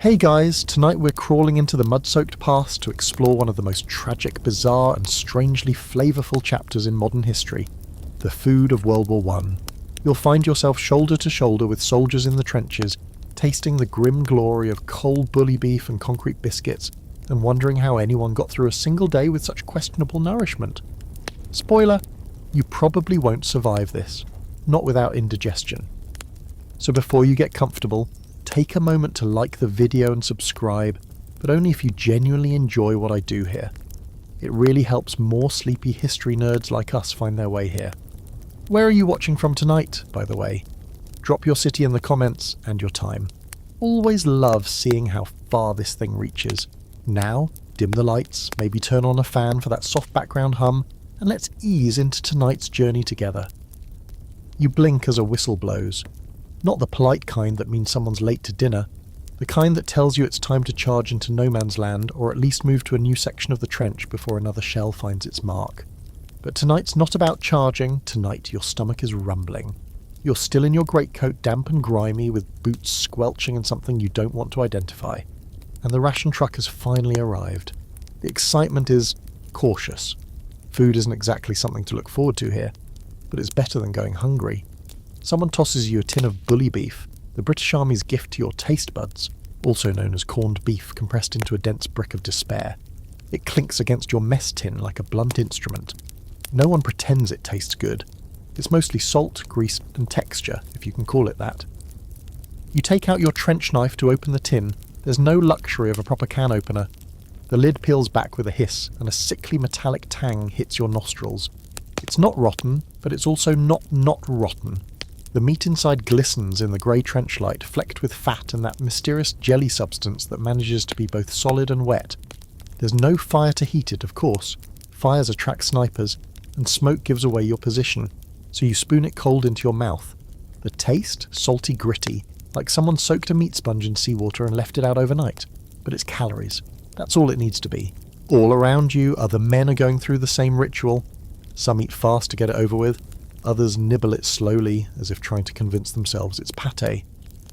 Hey guys, tonight we're crawling into the mud-soaked past to explore one of the most tragic, bizarre and strangely flavourful chapters in modern history, the food of World War I. You'll find yourself shoulder to shoulder with soldiers in the trenches, tasting the grim glory of cold bully beef and concrete biscuits, and wondering how anyone got through a single day with such questionable nourishment. Spoiler, you probably won't survive this, not without indigestion. So before you get comfortable, take a moment to like the video and subscribe, but only if you genuinely enjoy what I do here. It really helps more sleepy history nerds like us find their way here. Where are you watching from tonight, by the way? Drop your city in the comments and your time. Always love seeing how far this thing reaches. Now, dim the lights, maybe turn on a fan for that soft background hum, and let's ease into tonight's journey together. You blink as a whistle blows. Not the polite kind that means someone's late to dinner, the kind that tells you it's time to charge into no man's land or at least move to a new section of the trench before another shell finds its mark. But tonight's not about charging, tonight your stomach is rumbling. You're still in your greatcoat, damp and grimy, with boots squelching in something you don't want to identify. And the ration truck has finally arrived. The excitement is cautious. Food isn't exactly something to look forward to here, but it's better than going hungry. Someone tosses you a tin of bully beef, the British Army's gift to your taste buds, also known as corned beef compressed into a dense brick of despair. It clinks against your mess tin like a blunt instrument. No one pretends it tastes good. It's mostly salt, grease and texture, if you can call it that. You take out your trench knife to open the tin. There's no luxury of a proper can opener. The lid peels back with a hiss, and a sickly metallic tang hits your nostrils. It's not rotten, but it's also not rotten. The meat inside glistens in the grey trench light, flecked with fat and that mysterious jelly substance that manages to be both solid and wet. There's no fire to heat it, of course. Fires attract snipers, and smoke gives away your position, so you spoon it cold into your mouth. The taste? Salty gritty, like someone soaked a meat sponge in seawater and left it out overnight. But it's calories. That's all it needs to be. All around you, other men are going through the same ritual. Some eat fast to get it over with. Others nibble it slowly, as if trying to convince themselves it's pâté.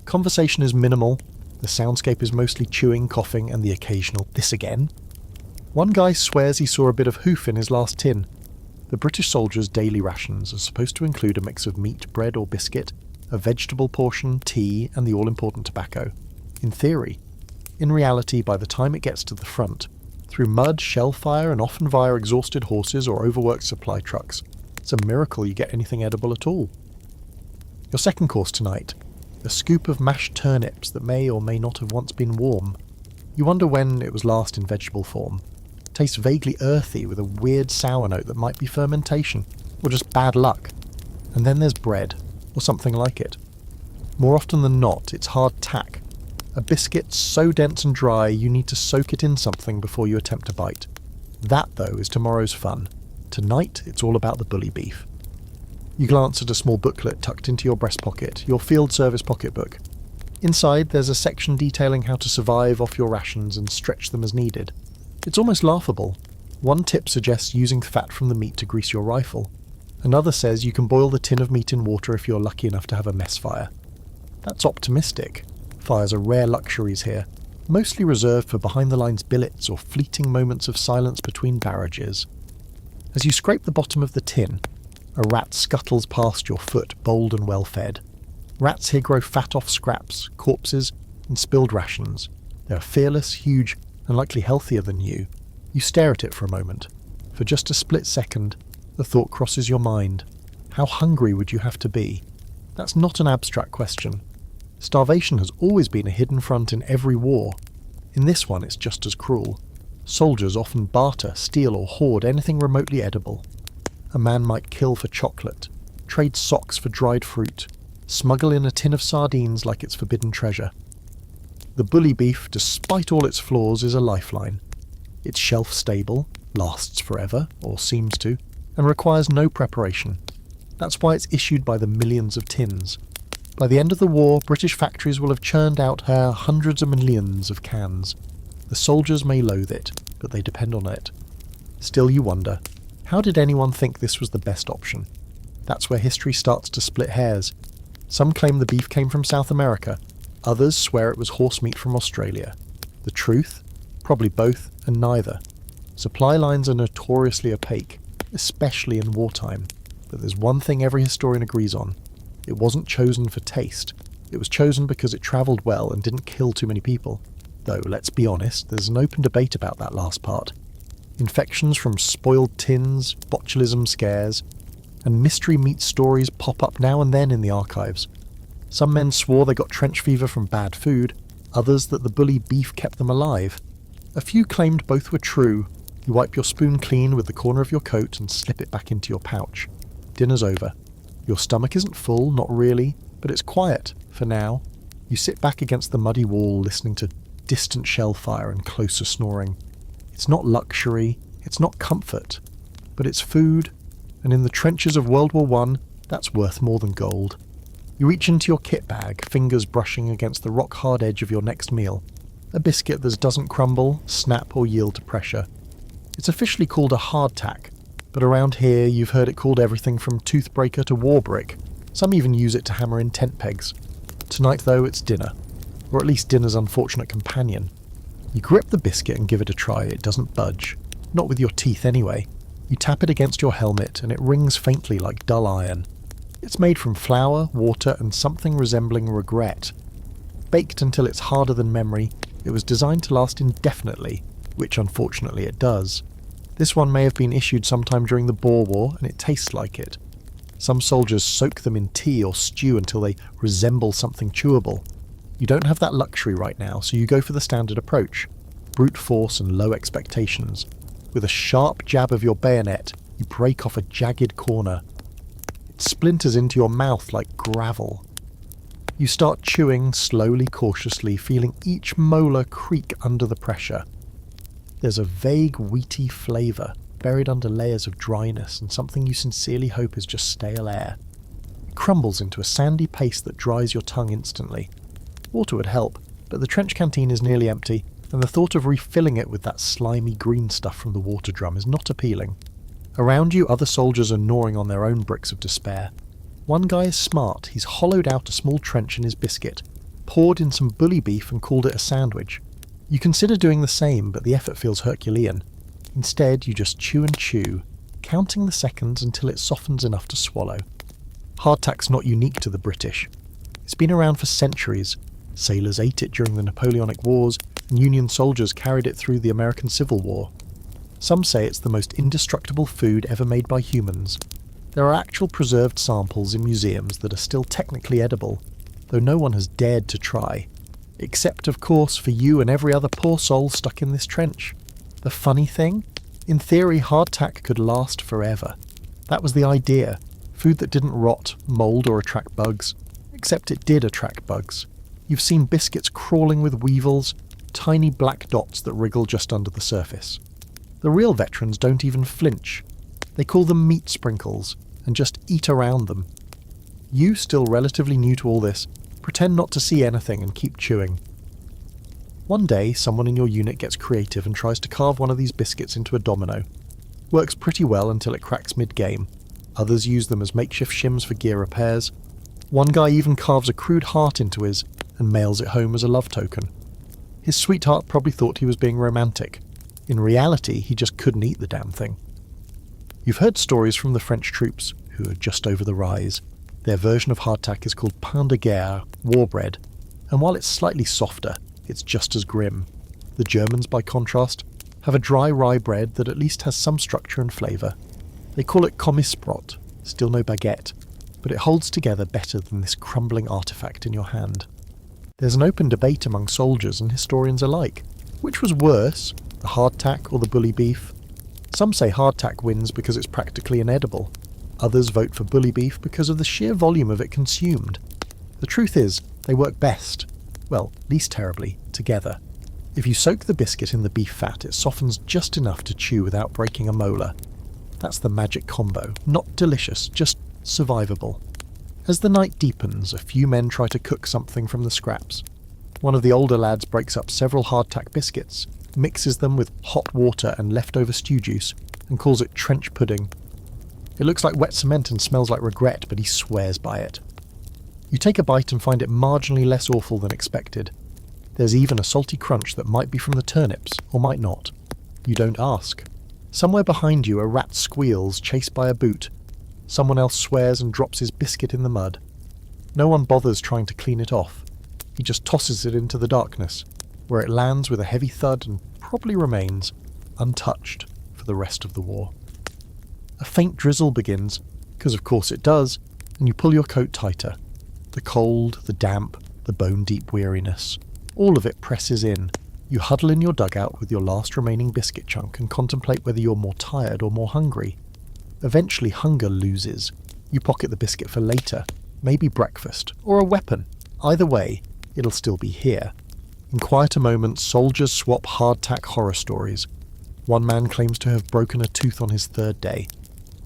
Conversation is minimal. The soundscape is mostly chewing, coughing, and the occasional "this again?" One guy swears he saw a bit of hoof in his last tin. The British soldiers' daily rations are supposed to include a mix of meat, bread or biscuit, a vegetable portion, tea, and the all-important tobacco. In theory. In reality, by the time it gets to the front, through mud, shell fire, and often via exhausted horses or overworked supply trucks, it's a miracle you get anything edible at all. Your second course tonight, a scoop of mashed turnips that may or may not have once been warm. You wonder when it was last in vegetable form. It tastes vaguely earthy with a weird sour note that might be fermentation, or just bad luck. And then there's bread, or something like it. More often than not, it's hard tack. A biscuit so dense and dry you need to soak it in something before you attempt a bite. That, though, is tomorrow's fun. Tonight, it's all about the bully beef. You glance at a small booklet tucked into your breast pocket, your field service pocketbook. Inside, there's a section detailing how to survive off your rations and stretch them as needed. It's almost laughable. One tip suggests using fat from the meat to grease your rifle. Another says you can boil the tin of meat in water if you're lucky enough to have a mess fire. That's optimistic. Fires are rare luxuries here, mostly reserved for behind-the-lines billets or fleeting moments of silence between barrages. As you scrape the bottom of the tin, a rat scuttles past your foot, bold and well-fed. Rats here grow fat off scraps, corpses, and spilled rations. They are fearless, huge, and likely healthier than you. You stare at it for a moment. For just a split second, the thought crosses your mind. How hungry would you have to be? That's not an abstract question. Starvation has always been a hidden front in every war. In this one, it's just as cruel. Soldiers often barter, steal or hoard anything remotely edible. A man might kill for chocolate, trade socks for dried fruit, smuggle in a tin of sardines like it's forbidden treasure. The bully beef, despite all its flaws, is a lifeline. It's shelf-stable, lasts forever, or seems to, and requires no preparation. That's why it's issued by the millions of tins. By the end of the war, British factories will have churned out hundreds of millions of cans. The soldiers may loathe it, but they depend on it. Still you wonder, how did anyone think this was the best option? That's where history starts to split hairs. Some claim the beef came from South America, Others swear it was horse meat from Australia. The truth? Probably both and neither. Supply lines are notoriously opaque, especially in wartime. But there's one thing every historian agrees on. It wasn't chosen for taste. It was chosen because it travelled well and didn't kill too many people. Though, let's be honest, there's an open debate about that last part. Infections from spoiled tins, botulism scares, and mystery meat stories pop up now and then in the archives. Some men swore they got trench fever from bad food, others that the bully beef kept them alive. A few claimed both were true. You wipe your spoon clean with the corner of your coat and slip it back into your pouch. Dinner's over. Your stomach isn't full, not really, but it's quiet, for now. You sit back against the muddy wall listening to distant shell fire and closer snoring. It's not luxury, it's not comfort, but it's food, and in the trenches of World War I, that's worth more than gold. You reach into your kit bag, fingers brushing against the rock-hard edge of your next meal. A biscuit that doesn't crumble, snap or yield to pressure. It's officially called a hardtack, but around here you've heard it called everything from toothbreaker to war brick. Some even use it to hammer in tent pegs. Tonight though, it's dinner. Or at least dinner's unfortunate companion. You grip the biscuit and give it a try. It doesn't budge. Not with your teeth anyway. You tap it against your helmet and it rings faintly like dull iron. It's made from flour, water and something resembling regret. Baked until it's harder than memory, it was designed to last indefinitely, which unfortunately it does. This one may have been issued sometime during the Boer War and it tastes like it. Some soldiers soak them in tea or stew until they resemble something chewable. You don't have that luxury right now, so you go for the standard approach. Brute force and low expectations. With a sharp jab of your bayonet, you break off a jagged corner. It splinters into your mouth like gravel. You start chewing slowly, cautiously, feeling each molar creak under the pressure. There's a vague wheaty flavour, buried under layers of dryness and something you sincerely hope is just stale air. It crumbles into a sandy paste that dries your tongue instantly. Water would help, but the trench canteen is nearly empty, and the thought of refilling it with that slimy green stuff from the water drum is not appealing. Around you, other soldiers are gnawing on their own bricks of despair. One guy is smart. He's hollowed out a small trench in his biscuit, poured in some bully beef and called it a sandwich. You consider doing the same, but the effort feels Herculean. Instead, you just chew and chew, counting the seconds until it softens enough to swallow. Hardtack's not unique to the British. It's been around for centuries. Sailors ate it during the Napoleonic Wars, and Union soldiers carried it through the American Civil War. Some say it's the most indestructible food ever made by humans. There are actual preserved samples in museums that are still technically edible, though no one has dared to try. Except, of course, for you and every other poor soul stuck in this trench. The funny thing? In theory, hardtack could last forever. That was the idea. Food that didn't rot, mould or attract bugs. Except it did attract bugs. You've seen biscuits crawling with weevils, tiny black dots that wriggle just under the surface. The real veterans don't even flinch. They call them meat sprinkles, and just eat around them. You, still relatively new to all this, pretend not to see anything and keep chewing. One day, someone in your unit gets creative and tries to carve one of these biscuits into a domino. Works pretty well until it cracks mid-game. Others use them as makeshift shims for gear repairs. One guy even carves a crude heart into his and mails it home as a love token. His sweetheart probably thought he was being romantic. In reality, he just couldn't eat the damn thing. You've heard stories from the French troops, who are just over the rise. Their version of hardtack is called pain de guerre, war bread, and while it's slightly softer, it's just as grim. The Germans, by contrast, have a dry rye bread that at least has some structure and flavour. They call it Kommissbrot, still no baguette, but it holds together better than this crumbling artefact in your hand. There's an open debate among soldiers and historians alike. Which was worse, the hardtack or the bully beef? Some say hardtack wins because it's practically inedible. Others vote for bully beef because of the sheer volume of it consumed. The truth is, they work best, well, least terribly, together. If you soak the biscuit in the beef fat, it softens just enough to chew without breaking a molar. That's the magic combo. Not delicious, just survivable. As the night deepens, a few men try to cook something from the scraps. One of the older lads breaks up several hardtack biscuits, mixes them with hot water and leftover stew juice, and calls it trench pudding. It looks like wet cement and smells like regret, but he swears by it. You take a bite and find it marginally less awful than expected. There's even a salty crunch that might be from the turnips, or might not. You don't ask. Somewhere behind you a rat squeals, chased by a boot. Someone else swears and drops his biscuit in the mud. No one bothers trying to clean it off. He just tosses it into the darkness, where it lands with a heavy thud and probably remains untouched for the rest of the war. A faint drizzle begins, because of course it does, and you pull your coat tighter. The cold, the damp, the bone-deep weariness, all of it presses in. You huddle in your dugout with your last remaining biscuit chunk and contemplate whether you're more tired or more hungry. Eventually hunger loses. You pocket the biscuit for later, maybe breakfast, or a weapon. Either way, it'll still be here. In quieter moments, soldiers swap hardtack horror stories. One man claims to have broken a tooth on his third day.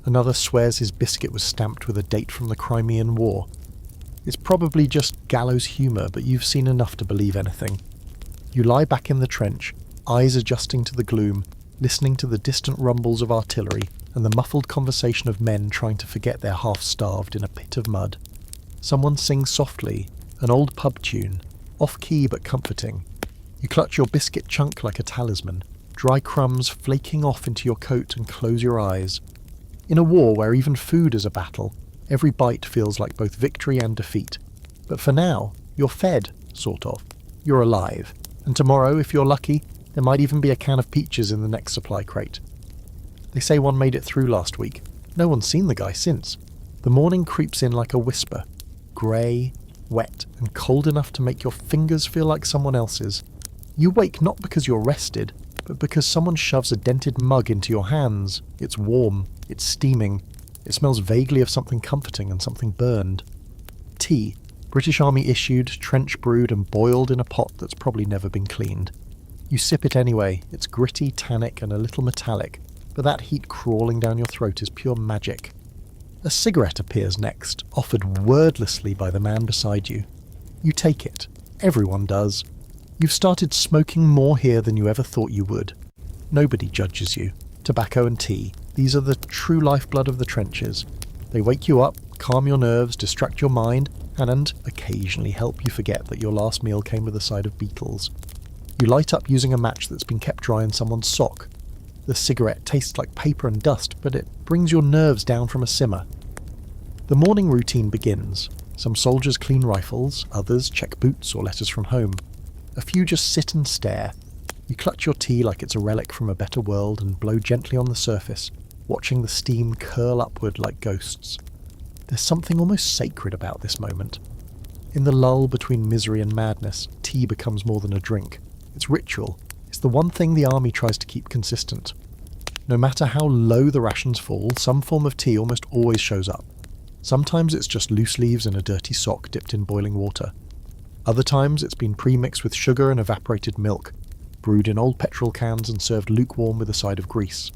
Another swears his biscuit was stamped with a date from the Crimean War. It's probably just gallows humour, but you've seen enough to believe anything. You lie back in the trench, eyes adjusting to the gloom, listening to the distant rumbles of artillery and the muffled conversation of men trying to forget they're half-starved in a pit of mud. Someone sings softly, an old pub tune, off-key but comforting. You clutch your biscuit chunk like a talisman, dry crumbs flaking off into your coat, and close your eyes. In a war where even food is a battle, every bite feels like both victory and defeat. But for now, you're fed, sort of. You're alive. And tomorrow, if you're lucky, there might even be a can of peaches in the next supply crate. They say one made it through last week. No one's seen the guy since. The morning creeps in like a whisper. Grey, wet, and cold enough to make your fingers feel like someone else's. You wake not because you're rested, but because someone shoves a dented mug into your hands. It's warm. It's steaming. It smells vaguely of something comforting and something burned. Tea. British Army issued, trench brewed and boiled in a pot that's probably never been cleaned. You sip it anyway. It's gritty, tannic and a little metallic, but that heat crawling down your throat is pure magic. A cigarette appears next, offered wordlessly by the man beside you. You take it. Everyone does. You've started smoking more here than you ever thought you would. Nobody judges you. Tobacco and tea. These are the true lifeblood of the trenches. They wake you up, calm your nerves, distract your mind, and occasionally help you forget that your last meal came with a side of beetles. You light up using a match that's been kept dry in someone's sock. The cigarette tastes like paper and dust, but it brings your nerves down from a simmer. The morning routine begins. Some soldiers clean rifles, others check boots or letters from home. A few just sit and stare. You clutch your tea like it's a relic from a better world and blow gently on the surface, watching the steam curl upward like ghosts. There's something almost sacred about this moment. In the lull between misery and madness, tea becomes more than a drink. It's ritual. It's the one thing the army tries to keep consistent. No matter how low the rations fall, some form of tea almost always shows up. Sometimes it's just loose leaves in a dirty sock dipped in boiling water. Other times it's been pre-mixed with sugar and evaporated milk, brewed in old petrol cans and served lukewarm with a side of grease.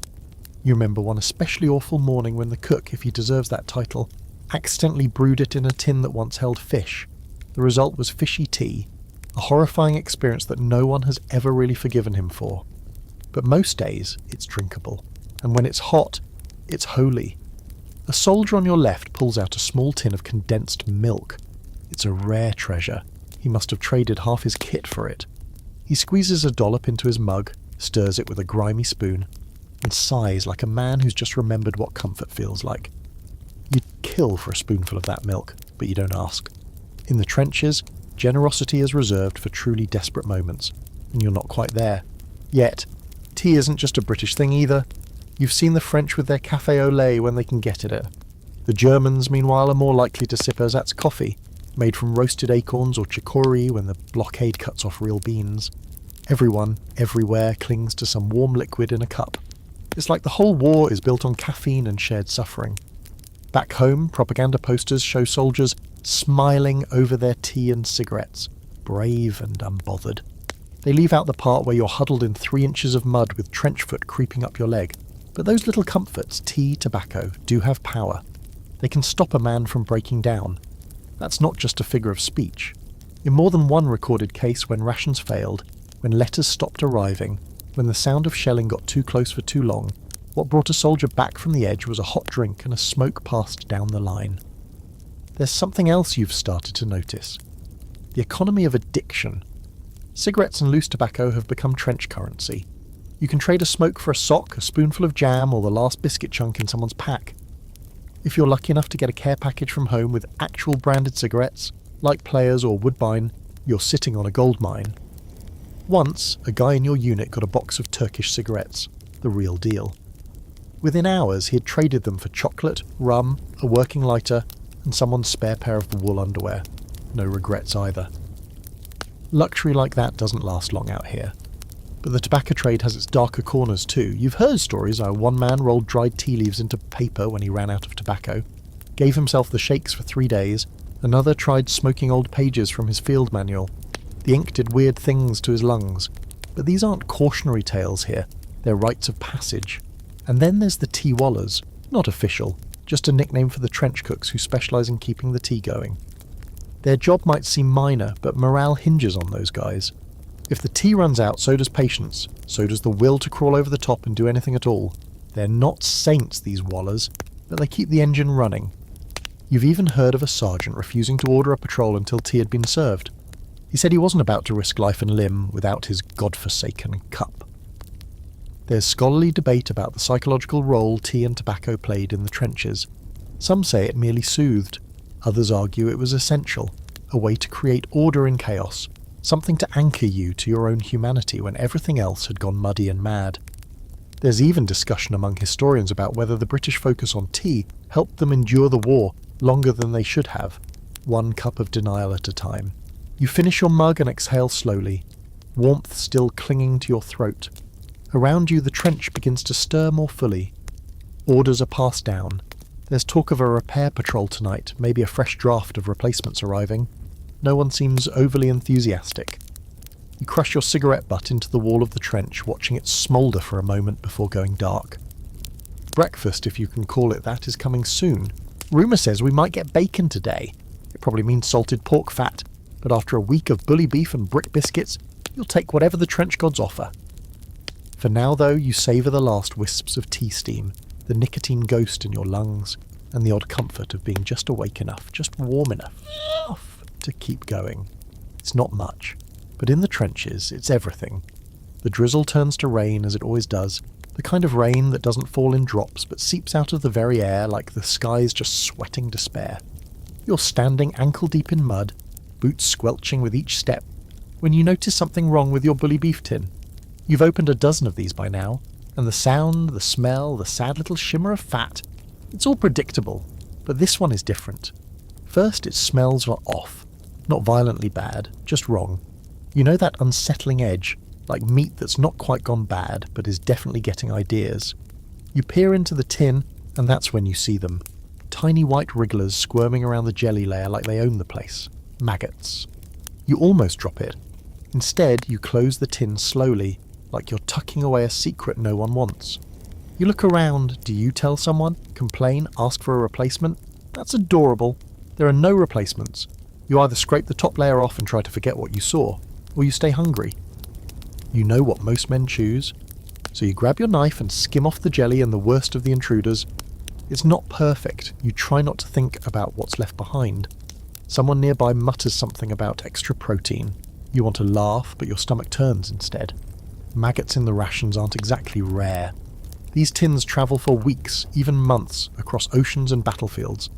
You remember one especially awful morning when the cook, if he deserves that title, accidentally brewed it in a tin that once held fish. The result was fishy tea, a horrifying experience that no one has ever really forgiven him for. But most days, it's drinkable, and when it's hot, it's holy. A soldier on your left pulls out a small tin of condensed milk. It's a rare treasure. He must have traded half his kit for it. He squeezes a dollop into his mug, stirs it with a grimy spoon, and sighs like a man who's just remembered what comfort feels like. You'd kill for a spoonful of that milk, but you don't ask. In the trenches, generosity is reserved for truly desperate moments, and you're not quite there. Yet, tea isn't just a British thing either. You've seen the French with their café au lait when they can get it. The Germans, meanwhile, are more likely to sip ersatz coffee, made from roasted acorns or chicory when the blockade cuts off real beans. Everyone, everywhere, clings to some warm liquid in a cup. It's like the whole war is built on caffeine and shared suffering. Back home, propaganda posters show soldiers smiling over their tea and cigarettes, brave and unbothered. They leave out the part where you're huddled in 3 inches of mud with trench foot creeping up your leg. But those little comforts, tea, tobacco, do have power. They can stop a man from breaking down. That's not just a figure of speech. In more than one recorded case when rations failed, when letters stopped arriving, when the sound of shelling got too close for too long, what brought a soldier back from the edge was a hot drink and a smoke passed down the line. There's something else you've started to notice. The economy of addiction. Cigarettes and loose tobacco have become trench currency. You can trade a smoke for a sock, a spoonful of jam, or the last biscuit chunk in someone's pack. If you're lucky enough to get a care package from home with actual branded cigarettes, like Players or Woodbine, you're sitting on a gold mine. Once, a guy in your unit got a box of Turkish cigarettes, the real deal. Within hours, he had traded them for chocolate, rum, a working lighter, and someone's spare pair of wool underwear. No regrets either. Luxury like that doesn't last long out here. But the tobacco trade has its darker corners too. You've heard stories how one man rolled dried tea leaves into paper when he ran out of tobacco, gave himself the shakes for 3 days, another tried smoking old pages from his field manual. The ink did weird things to his lungs. But these aren't cautionary tales here, they're rites of passage. And then there's the tea wallers, not official, just a nickname for the trench cooks who specialise in keeping the tea going. Their job might seem minor, but morale hinges on those guys. If the tea runs out, so does patience, so does the will to crawl over the top and do anything at all. They're not saints, these wallers, but they keep the engine running. You've even heard of a sergeant refusing to order a patrol until tea had been served. He said he wasn't about to risk life and limb without his godforsaken cup. There's scholarly debate about the psychological role tea and tobacco played in the trenches. Some say it merely soothed. Others argue it was essential, a way to create order in chaos, something to anchor you to your own humanity when everything else had gone muddy and mad. There's even discussion among historians about whether the British focus on tea helped them endure the war longer than they should have, one cup of denial at a time. You finish your mug and exhale slowly, warmth still clinging to your throat. Around you the trench begins to stir more fully. Orders are passed down. There's talk of a repair patrol tonight, maybe a fresh draft of replacements arriving. No one seems overly enthusiastic. You crush your cigarette butt into the wall of the trench, watching it smoulder for a moment before going dark. Breakfast, if you can call it that, is coming soon. Rumour says we might get bacon today. It probably means salted pork fat, but after a week of bully beef and brick biscuits, you'll take whatever the trench gods offer. For now, though, you savour the last wisps of tea steam, the nicotine ghost in your lungs, and the odd comfort of being just awake enough, just warm enough to keep going. It's not much, but in the trenches, it's everything. The drizzle turns to rain, as it always does, the kind of rain that doesn't fall in drops but seeps out of the very air like the sky's just sweating despair. You're standing ankle-deep in mud, boots squelching with each step, when you notice something wrong with your bully beef tin. You've opened a dozen of these by now, and the sound, the smell, the sad little shimmer of fat, it's all predictable, but this one is different. First, its smells are off. Not violently bad, just wrong. You know that unsettling edge, like meat that's not quite gone bad, but is definitely getting ideas. You peer into the tin, and that's when you see them. Tiny white wrigglers squirming around the jelly layer like they own the place. Maggots. You almost drop it. Instead, you close the tin slowly, like you're tucking away a secret no one wants. You look around. Do you tell someone? Complain? Ask for a replacement? That's adorable. There are no replacements. You either scrape the top layer off and try to forget what you saw, or you stay hungry. You know what most men choose, so you grab your knife and skim off the jelly and the worst of the intruders. It's not perfect. You try not to think about what's left behind. Someone nearby mutters something about extra protein. You want to laugh, but your stomach turns instead. Maggots in the rations aren't exactly rare. These tins travel for weeks, even months, across oceans and battlefields.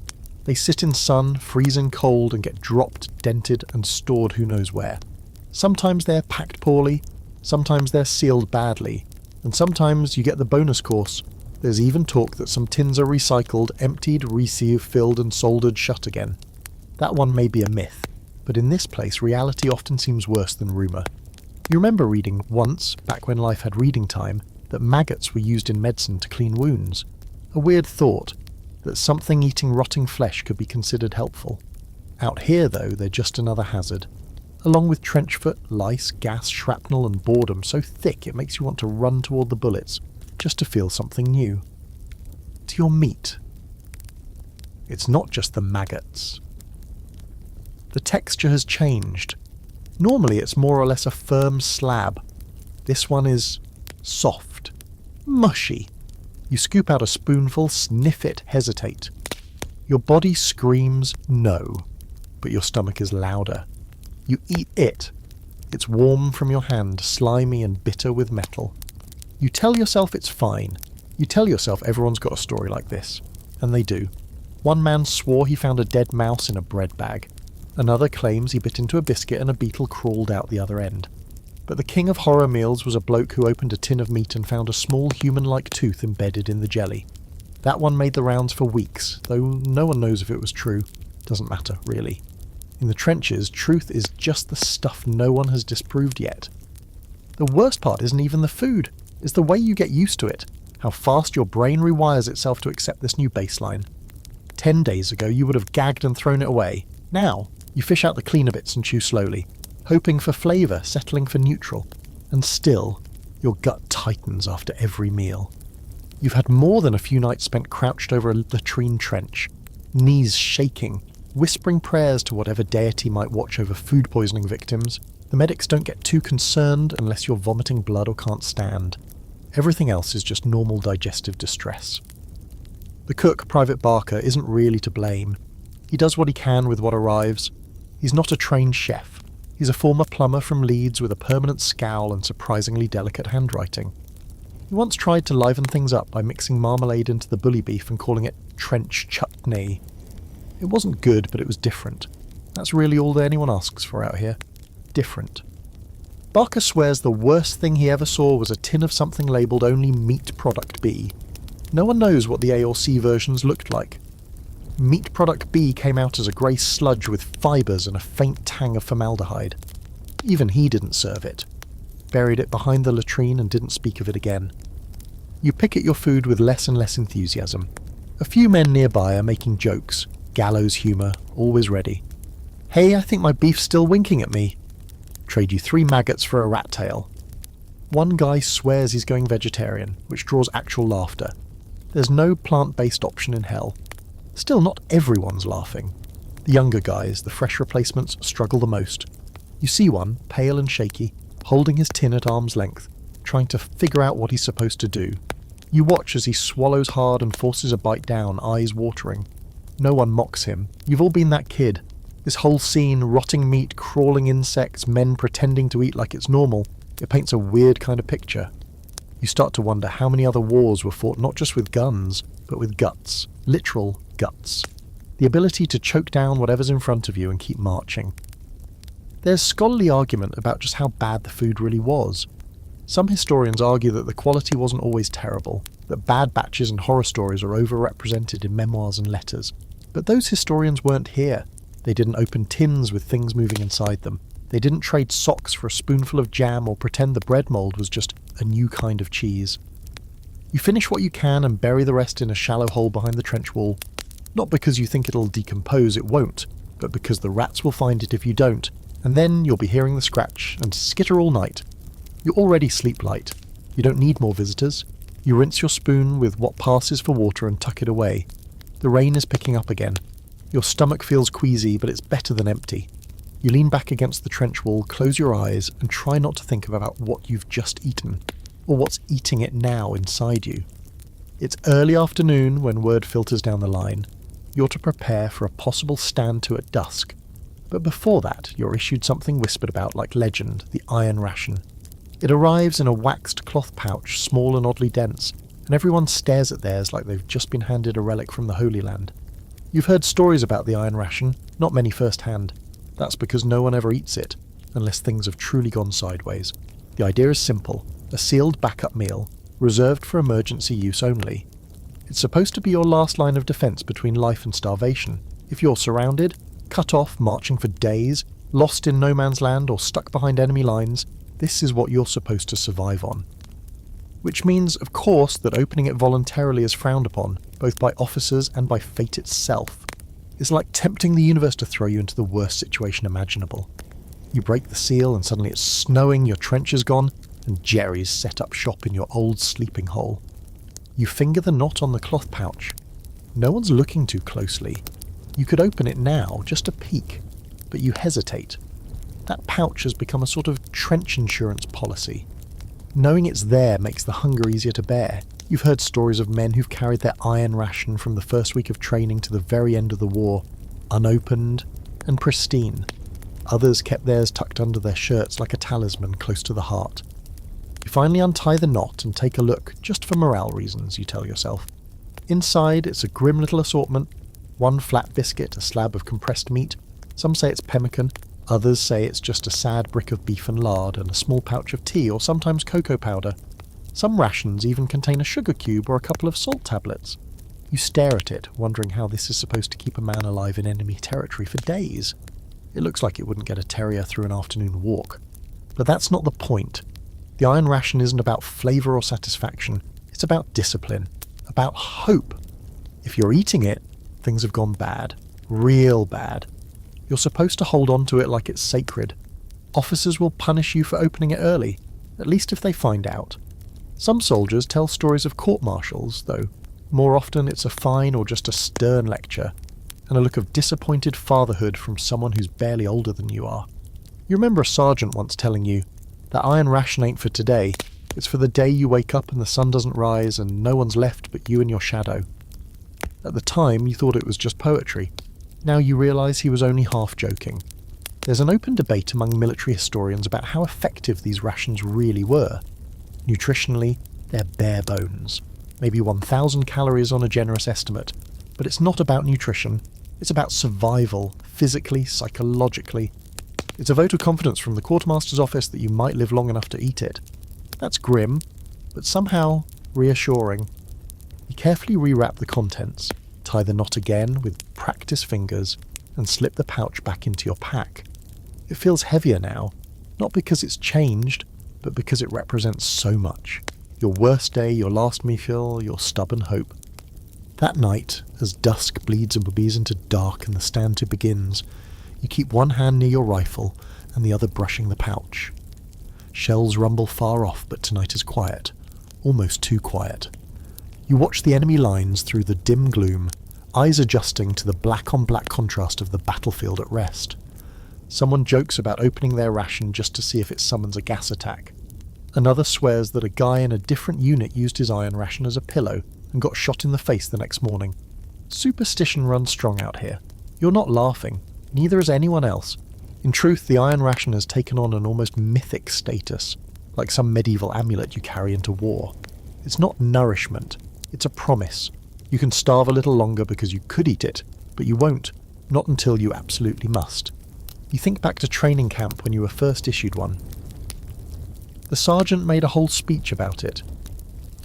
They sit in sun, freezing cold, and get dropped, dented, and stored who knows where. Sometimes they're packed poorly, sometimes they're sealed badly, and sometimes you get the bonus course. There's even talk that some tins are recycled, emptied, resealed, filled, and soldered shut again. That one may be a myth, but in this place reality often seems worse than rumour. You remember reading once, back when life had reading time, that maggots were used in medicine to clean wounds. A weird thought, that something eating rotting flesh could be considered helpful. Out here, though, they're just another hazard. Along with trenchfoot, lice, gas, shrapnel and boredom so thick it makes you want to run toward the bullets, just to feel something new. To your meat. It's not just the maggots. The texture has changed. Normally it's more or less a firm slab. This one is soft, mushy. You scoop out a spoonful, sniff it, hesitate. Your body screams no, but your stomach is louder. You eat it. It's warm from your hand, slimy and bitter with metal. You tell yourself it's fine. You tell yourself everyone's got a story like this. And they do. One man swore he found a dead mouse in a bread bag. Another claims he bit into a biscuit and a beetle crawled out the other end. But the king of horror meals was a bloke who opened a tin of meat and found a small human-like tooth embedded in the jelly. That one made the rounds for weeks, though no one knows if it was true. Doesn't matter, really. In the trenches, truth is just the stuff no one has disproved yet. The worst part isn't even the food, it's the way you get used to it, how fast your brain rewires itself to accept this new baseline. 10 days ago you would have gagged and thrown it away. Now, you fish out the cleaner bits and chew slowly, hoping for flavour, settling for neutral. And still, your gut tightens after every meal. You've had more than a few nights spent crouched over a latrine trench, knees shaking, whispering prayers to whatever deity might watch over food poisoning victims. The medics don't get too concerned unless you're vomiting blood or can't stand. Everything else is just normal digestive distress. The cook, Private Barker, isn't really to blame. He does what he can with what arrives. He's not a trained chef. He's a former plumber from Leeds with a permanent scowl and surprisingly delicate handwriting. He once tried to liven things up by mixing marmalade into the bully beef and calling it trench chutney. It wasn't good, but it was different. That's really all that anyone asks for out here. Different. Barker swears the worst thing he ever saw was a tin of something labelled only Meat Product B. No one knows what the A or C versions looked like. Meat Product B came out as a grey sludge with fibres and a faint tang of formaldehyde. Even he didn't serve it. Buried it behind the latrine and didn't speak of it again. You pick at your food with less and less enthusiasm. A few men nearby are making jokes, gallows humour, always ready. Hey, I think my beef's still winking at me. Trade you 3 maggots for a rat tail. One guy swears he's going vegetarian, which draws actual laughter. There's no plant-based option in hell. Still, not everyone's laughing. The younger guys, the fresh replacements, struggle the most. You see one, pale and shaky, holding his tin at arm's length, trying to figure out what he's supposed to do. You watch as he swallows hard and forces a bite down, eyes watering. No one mocks him. You've all been that kid. This whole scene, rotting meat, crawling insects, men pretending to eat like it's normal, it paints a weird kind of picture. You start to wonder how many other wars were fought not just with guns, but with guts. Literal guts. The ability to choke down whatever's in front of you and keep marching. There's scholarly argument about just how bad the food really was. Some historians argue that the quality wasn't always terrible, that bad batches and horror stories are overrepresented in memoirs and letters. But those historians weren't here. They didn't open tins with things moving inside them. They didn't trade socks for a spoonful of jam or pretend the bread mould was just a new kind of cheese. You finish what you can and bury the rest in a shallow hole behind the trench wall. Not because you think it'll decompose, it won't, but because the rats will find it if you don't, and then you'll be hearing the scratch and skitter all night. You already sleep light. You don't need more visitors. You rinse your spoon with what passes for water and tuck it away. The rain is picking up again. Your stomach feels queasy, but it's better than empty. You lean back against the trench wall, close your eyes, and try not to think about what you've just eaten, or what's eating it now inside you. It's early afternoon when word filters down the line. You're to prepare for a possible stand-to at dusk. But before that, you're issued something whispered about like legend, the iron ration. It arrives in a waxed cloth pouch, small and oddly dense, and everyone stares at theirs like they've just been handed a relic from the Holy Land. You've heard stories about the iron ration, not many first-hand. That's because no one ever eats it, unless things have truly gone sideways. The idea is simple, a sealed backup meal, reserved for emergency use only. It's supposed to be your last line of defence between life and starvation. If you're surrounded, cut off, marching for days, lost in no man's land or stuck behind enemy lines, this is what you're supposed to survive on. Which means, of course, that opening it voluntarily is frowned upon, both by officers and by fate itself. It's like tempting the universe to throw you into the worst situation imaginable. You break the seal and suddenly it's snowing, your trench is gone, and Jerry's set up shop in your old sleeping hole. You finger the knot on the cloth pouch. No one's looking too closely. You could open it now, just a peek, but you hesitate. That pouch has become a sort of trench insurance policy. Knowing it's there makes the hunger easier to bear. You've heard stories of men who've carried their iron ration from the first week of training to the very end of the war, unopened and pristine. Others kept theirs tucked under their shirts like a talisman close to the heart. You finally untie the knot and take a look, just for morale reasons, you tell yourself. Inside, it's a grim little assortment. One flat biscuit, a slab of compressed meat. Some say it's pemmican, others say it's just a sad brick of beef and lard and a small pouch of tea or sometimes cocoa powder. Some rations even contain a sugar cube or a couple of salt tablets. You stare at it, wondering how this is supposed to keep a man alive in enemy territory for days. It looks like it wouldn't get a terrier through an afternoon walk. But that's not the point. The iron ration isn't about flavour or satisfaction, it's about discipline, about hope. If you're eating it, things have gone bad. Real bad. You're supposed to hold on to it like it's sacred. Officers will punish you for opening it early, at least if they find out. Some soldiers tell stories of court-martials, though more often it's a fine or just a stern lecture, and a look of disappointed fatherhood from someone who's barely older than you are. You remember a sergeant once telling you, that iron ration ain't for today, it's for the day you wake up and the sun doesn't rise and no one's left but you and your shadow. At the time you thought it was just poetry. Now you realise he was only half joking. There's an open debate among military historians about how effective these rations really were. Nutritionally, they're bare bones. Maybe 1,000 calories on a generous estimate. But it's not about nutrition. It's about survival, physically, psychologically. It's a vote of confidence from the quartermaster's office that you might live long enough to eat it. That's grim, but somehow reassuring. You carefully rewrap the contents, tie the knot again with practiced fingers, and slip the pouch back into your pack. It feels heavier now, not because it's changed, but because it represents so much. Your worst day, your last meal, your stubborn hope. That night, as dusk bleeds and boobies into dark and the stand-to begins, you keep one hand near your rifle and the other brushing the pouch. Shells rumble far off, but tonight is quiet, almost too quiet. You watch the enemy lines through the dim gloom, eyes adjusting to the black-on-black contrast of the battlefield at rest. Someone jokes about opening their ration just to see if it summons a gas attack. Another swears that a guy in a different unit used his iron ration as a pillow and got shot in the face the next morning. Superstition runs strong out here. You're not laughing. Neither is anyone else. In truth, the iron ration has taken on an almost mythic status, like some medieval amulet you carry into war. It's not nourishment. It's a promise. You can starve a little longer because you could eat it, but you won't. Not until you absolutely must. You think back to training camp when you were first issued one. The sergeant made a whole speech about it.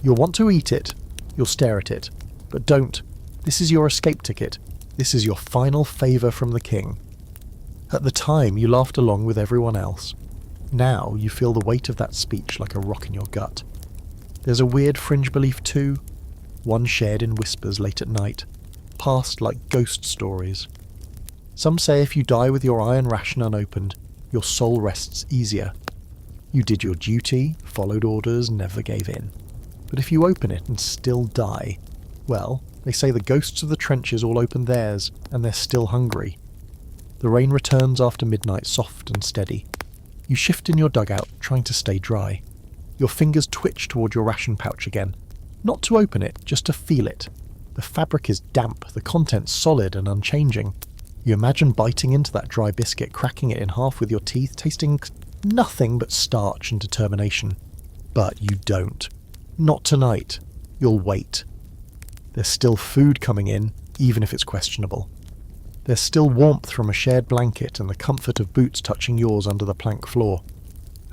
You'll want to eat it. You'll stare at it. But don't. This is your escape ticket. This is your final favour from the king. At the time, you laughed along with everyone else. Now, you feel the weight of that speech like a rock in your gut. There's a weird fringe belief too, one shared in whispers late at night, passed like ghost stories. Some say if you die with your iron ration unopened, your soul rests easier. You did your duty, followed orders, never gave in. But if you open it and still die, well, they say the ghosts of the trenches all open theirs, and they're still hungry. The rain returns after midnight, soft and steady. You shift in your dugout, trying to stay dry. Your fingers twitch toward your ration pouch again. Not to open it, just to feel it. The fabric is damp, the contents solid and unchanging. You imagine biting into that dry biscuit, cracking it in half with your teeth, tasting nothing but starch and determination. But you don't. Not tonight. You'll wait. There's still food coming in, even if it's questionable. There's still warmth from a shared blanket and the comfort of boots touching yours under the plank floor.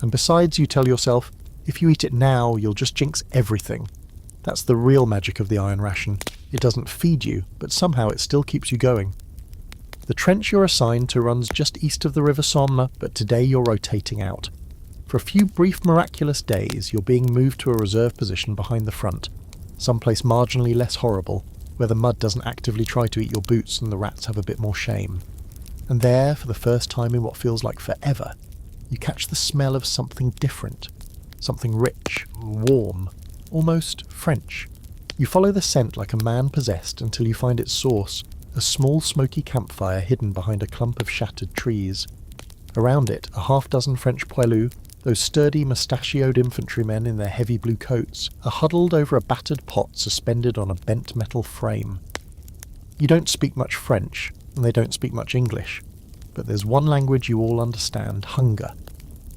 And besides, you tell yourself, if you eat it now, you'll just jinx everything. That's the real magic of the iron ration. It doesn't feed you, but somehow it still keeps you going. The trench you're assigned to runs just east of the River Somme, but today you're rotating out. For a few brief miraculous days, you're being moved to a reserve position behind the front, someplace marginally less horrible, where the mud doesn't actively try to eat your boots and the rats have a bit more shame. And there, for the first time in what feels like forever, you catch the smell of something different, something rich, warm, almost French. You follow the scent like a man possessed until you find its source, a small smoky campfire hidden behind a clump of shattered trees. Around it, a half-dozen French poilus, Those sturdy, mustachioed infantrymen in their heavy blue coats are huddled over a battered pot suspended on a bent metal frame. You don't speak much French, and they don't speak much English, but there's one language you all understand: hunger.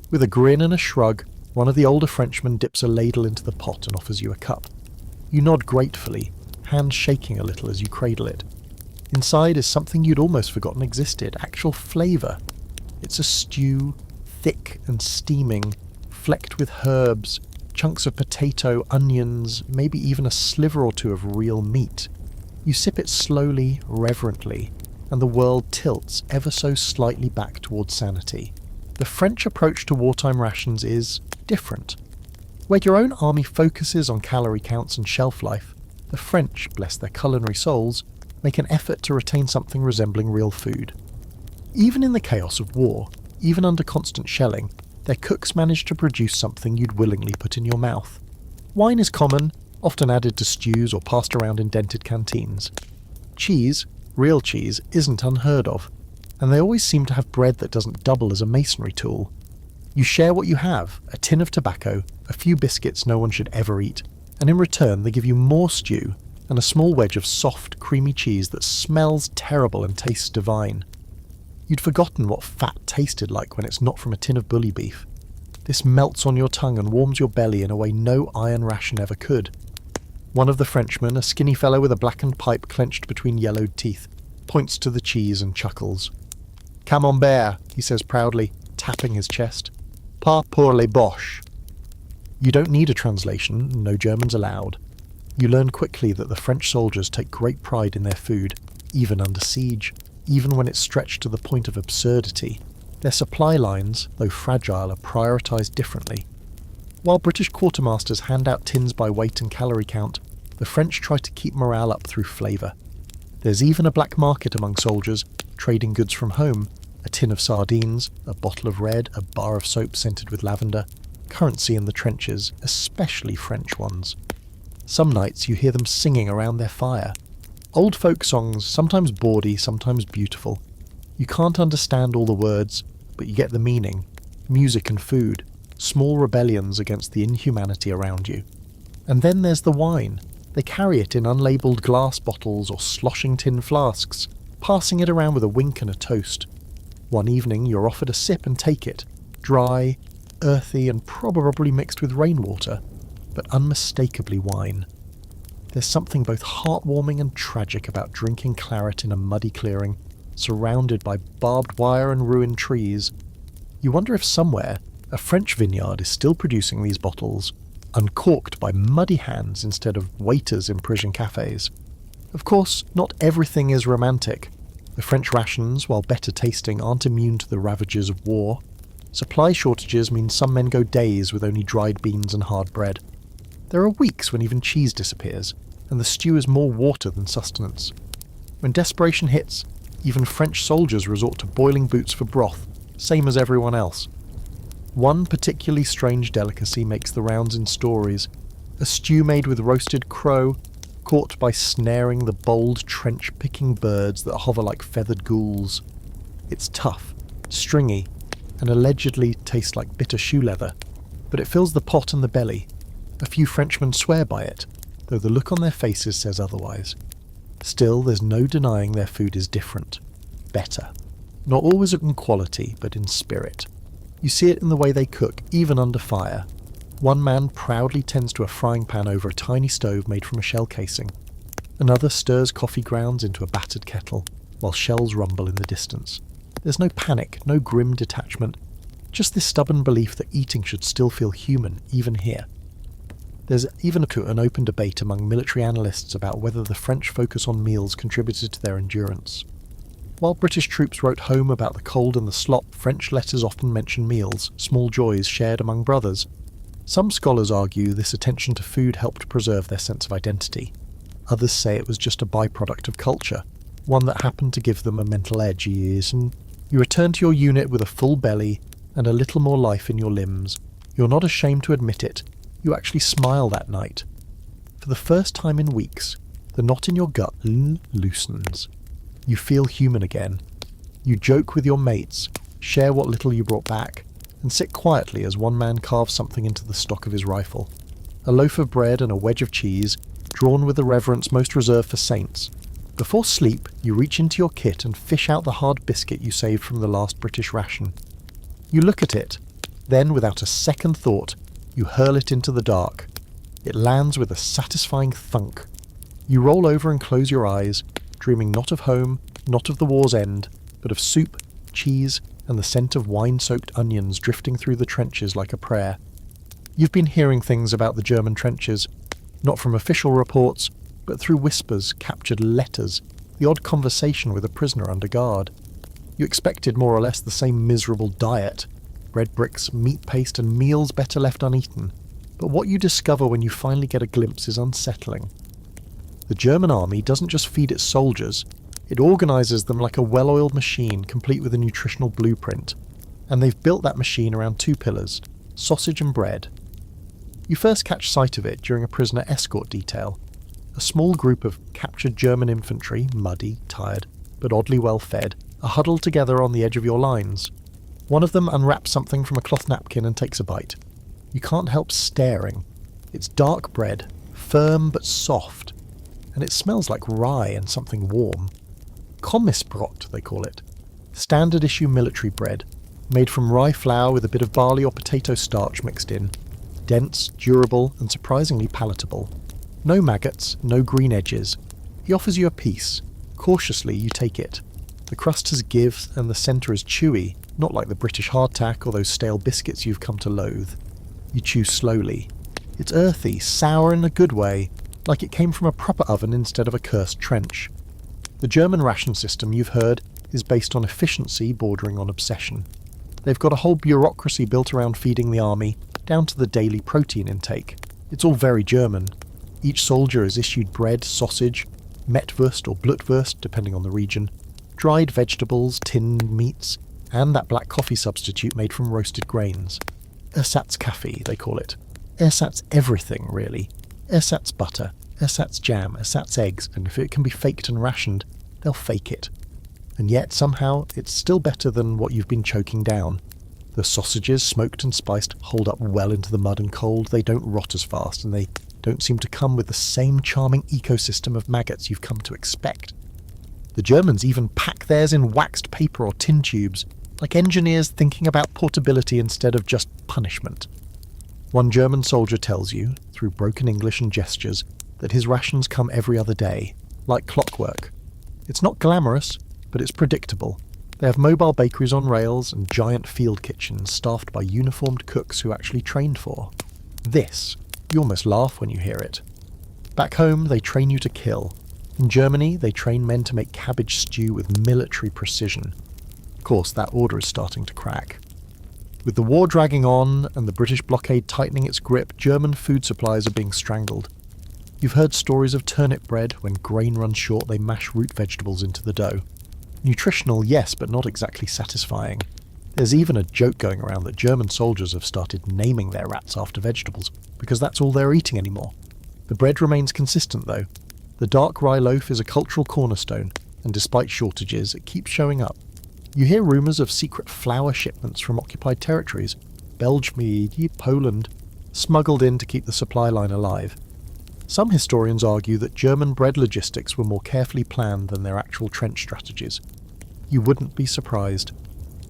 With a grin and a shrug, one of the older Frenchmen dips a ladle into the pot and offers you a cup. You nod gratefully, hands shaking a little as you cradle it. Inside is something you'd almost forgotten existed: actual flavour. It's a stew, thick and steaming, flecked with herbs, chunks of potato, onions, maybe even a sliver or two of real meat. You sip it slowly, reverently, and the world tilts ever so slightly back towards sanity. The French approach to wartime rations is different. Where your own army focuses on calorie counts and shelf life, the French, bless their culinary souls, make an effort to retain something resembling real food. Even in the chaos of war, even under constant shelling, their cooks manage to produce something you'd willingly put in your mouth. Wine is common, often added to stews or passed around in dented canteens. Cheese, real cheese, isn't unheard of, and they always seem to have bread that doesn't double as a masonry tool. You share what you have: a tin of tobacco, a few biscuits no one should ever eat, and in return they give you more stew and a small wedge of soft, creamy cheese that smells terrible and tastes divine. You'd forgotten what fat tasted like when it's not from a tin of bully beef. This melts on your tongue and warms your belly in a way no iron ration ever could. One of the Frenchmen, a skinny fellow with a blackened pipe clenched between yellowed teeth, points to the cheese and chuckles. "Camembert," he says proudly, tapping his chest. "Pas pour les boches." You don't need a translation, no Germans allowed. You learn quickly that the French soldiers take great pride in their food, even under siege, even when it's stretched to the point of absurdity. Their supply lines, though fragile, are prioritised differently. While British quartermasters hand out tins by weight and calorie count, the French try to keep morale up through flavour. There's even a black market among soldiers, trading goods from home: a tin of sardines, a bottle of red, a bar of soap scented with lavender. Currency in the trenches, especially French ones. Some nights you hear them singing around their fire. Old folk songs, sometimes bawdy, sometimes beautiful. You can't understand all the words, but you get the meaning. Music and food, small rebellions against the inhumanity around you. And then there's the wine. They carry it in unlabelled glass bottles or sloshing tin flasks, passing it around with a wink and a toast. One evening you're offered a sip and take it, dry, earthy and probably mixed with rainwater, but unmistakably wine. There's something both heartwarming and tragic about drinking claret in a muddy clearing, surrounded by barbed wire and ruined trees. You wonder if somewhere a French vineyard is still producing these bottles, uncorked by muddy hands instead of waiters in prison cafes. Of course, not everything is romantic. The French rations, while better tasting, aren't immune to the ravages of war. Supply shortages mean some men go days with only dried beans and hard bread. There are weeks when even cheese disappears, and the stew is more water than sustenance. When desperation hits, even French soldiers resort to boiling boots for broth, same as everyone else. One particularly strange delicacy makes the rounds in stories: a stew made with roasted crow, caught by snaring the bold trench-picking birds that hover like feathered ghouls. It's tough, stringy, and allegedly tastes like bitter shoe leather, but it fills the pot and the belly. A few Frenchmen swear by it, though the look on their faces says otherwise. Still, there's no denying their food is different. Better. Not always in quality, but in spirit. You see it in the way they cook, even under fire. One man proudly tends to a frying pan over a tiny stove made from a shell casing. Another stirs coffee grounds into a battered kettle, while shells rumble in the distance. There's no panic, no grim detachment, just this stubborn belief that eating should still feel human, even here. There's even an open debate among military analysts about whether the French focus on meals contributed to their endurance. While British troops wrote home about the cold and the slop, French letters often mention meals, small joys shared among brothers. Some scholars argue this attention to food helped preserve their sense of identity. Others say it was just a byproduct of culture, one that happened to give them a mental edge, and you return to your unit with a full belly and a little more life in your limbs. You're not ashamed to admit it. You actually smile that night. For the first time in weeks, the knot in your gut loosens. You feel human again. You joke with your mates, share what little you brought back, and sit quietly as one man carves something into the stock of his rifle. A loaf of bread and a wedge of cheese, drawn with the reverence most reserved for saints. Before sleep, you reach into your kit and fish out the hard biscuit you saved from the last British ration. You look at it, then without a second thought, you hurl it into the dark. It lands with a satisfying thunk. You roll over and close your eyes, dreaming not of home, not of the war's end, but of soup, cheese, and the scent of wine-soaked onions drifting through the trenches like a prayer. You've been hearing things about the German trenches, not from official reports, but through whispers, captured letters, the odd conversation with a prisoner under guard. You expected more or less the same miserable diet: bread bricks, meat paste, and meals better left uneaten. But what you discover when you finally get a glimpse is unsettling. The German army doesn't just feed its soldiers, it organises them like a well-oiled machine complete with a nutritional blueprint. And they've built that machine around two pillars: sausage and bread. You first catch sight of it during a prisoner escort detail. A small group of captured German infantry, muddy, tired, but oddly well fed, are huddled together on the edge of your lines. One of them unwraps something from a cloth napkin and takes a bite. You can't help staring. It's dark bread, firm but soft, and it smells like rye and something warm. Kommissbrot, they call it. Standard issue military bread, made from rye flour with a bit of barley or potato starch mixed in. Dense, durable, and surprisingly palatable. No maggots, no green edges. He offers you a piece. Cautiously, you take it. The crust has give, and the centre is chewy, not like the British hardtack or those stale biscuits you've come to loathe. You chew slowly. It's earthy, sour in a good way, like it came from a proper oven instead of a cursed trench. The German ration system, you've heard, is based on efficiency bordering on obsession. They've got a whole bureaucracy built around feeding the army, down to the daily protein intake. It's all very German. Each soldier is issued bread, sausage, Mettwurst or Blutwurst, depending on the region, dried vegetables, tinned meats, and that black coffee substitute made from roasted grains. Ersatzkaffee, they call it. Ersatz everything, really. Ersatz butter, ersatz jam, ersatz eggs, and if it can be faked and rationed, they'll fake it. And yet, somehow, it's still better than what you've been choking down. The sausages, smoked and spiced, hold up well into the mud and cold. They don't rot as fast, and they don't seem to come with the same charming ecosystem of maggots you've come to expect. The Germans even pack theirs in waxed paper or tin tubes, like engineers thinking about portability instead of just punishment. One German soldier tells you, through broken English and gestures, that his rations come every other day, like clockwork. It's not glamorous, but it's predictable. They have mobile bakeries on rails and giant field kitchens staffed by uniformed cooks who actually trained for. This, you almost laugh when you hear it. Back home, they train you to kill. In Germany, they train men to make cabbage stew with military precision. Of course, that order is starting to crack. With the war dragging on and the British blockade tightening its grip, German food supplies are being strangled. You've heard stories of turnip bread. When grain runs short, they mash root vegetables into the dough. Nutritional, yes, but not exactly satisfying. There's even a joke going around that German soldiers have started naming their rats after vegetables, because that's all they're eating anymore. The bread remains consistent, though. The dark rye loaf is a cultural cornerstone, and despite shortages, it keeps showing up. You hear rumours of secret flour shipments from occupied territories, Belgium, Poland, smuggled in to keep the supply line alive. Some historians argue that German bread logistics were more carefully planned than their actual trench strategies. You wouldn't be surprised.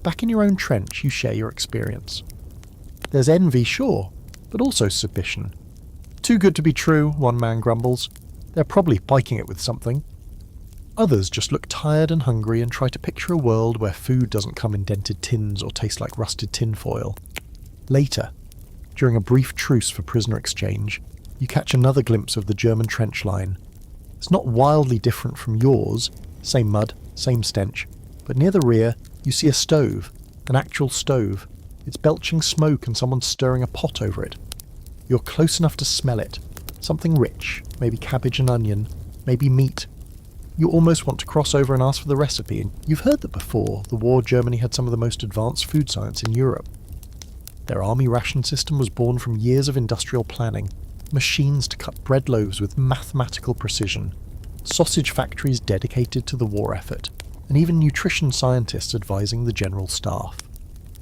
Back in your own trench, you share your experience. There's envy, sure, but also suspicion. Too good to be true, one man grumbles. They're probably biking it with something. Others just look tired and hungry and try to picture a world where food doesn't come in dented tins or taste like rusted tinfoil. Later, during a brief truce for prisoner exchange, you catch another glimpse of the German trench line. It's not wildly different from yours, same mud, same stench, but near the rear you see a stove, an actual stove. It's belching smoke and someone's stirring a pot over it. You're close enough to smell it. Something rich, maybe cabbage and onion, maybe meat. You almost want to cross over and ask for the recipe, and you've heard that before the war Germany had some of the most advanced food science in Europe. Their army ration system was born from years of industrial planning, machines to cut bread loaves with mathematical precision, sausage factories dedicated to the war effort, and even nutrition scientists advising the general staff.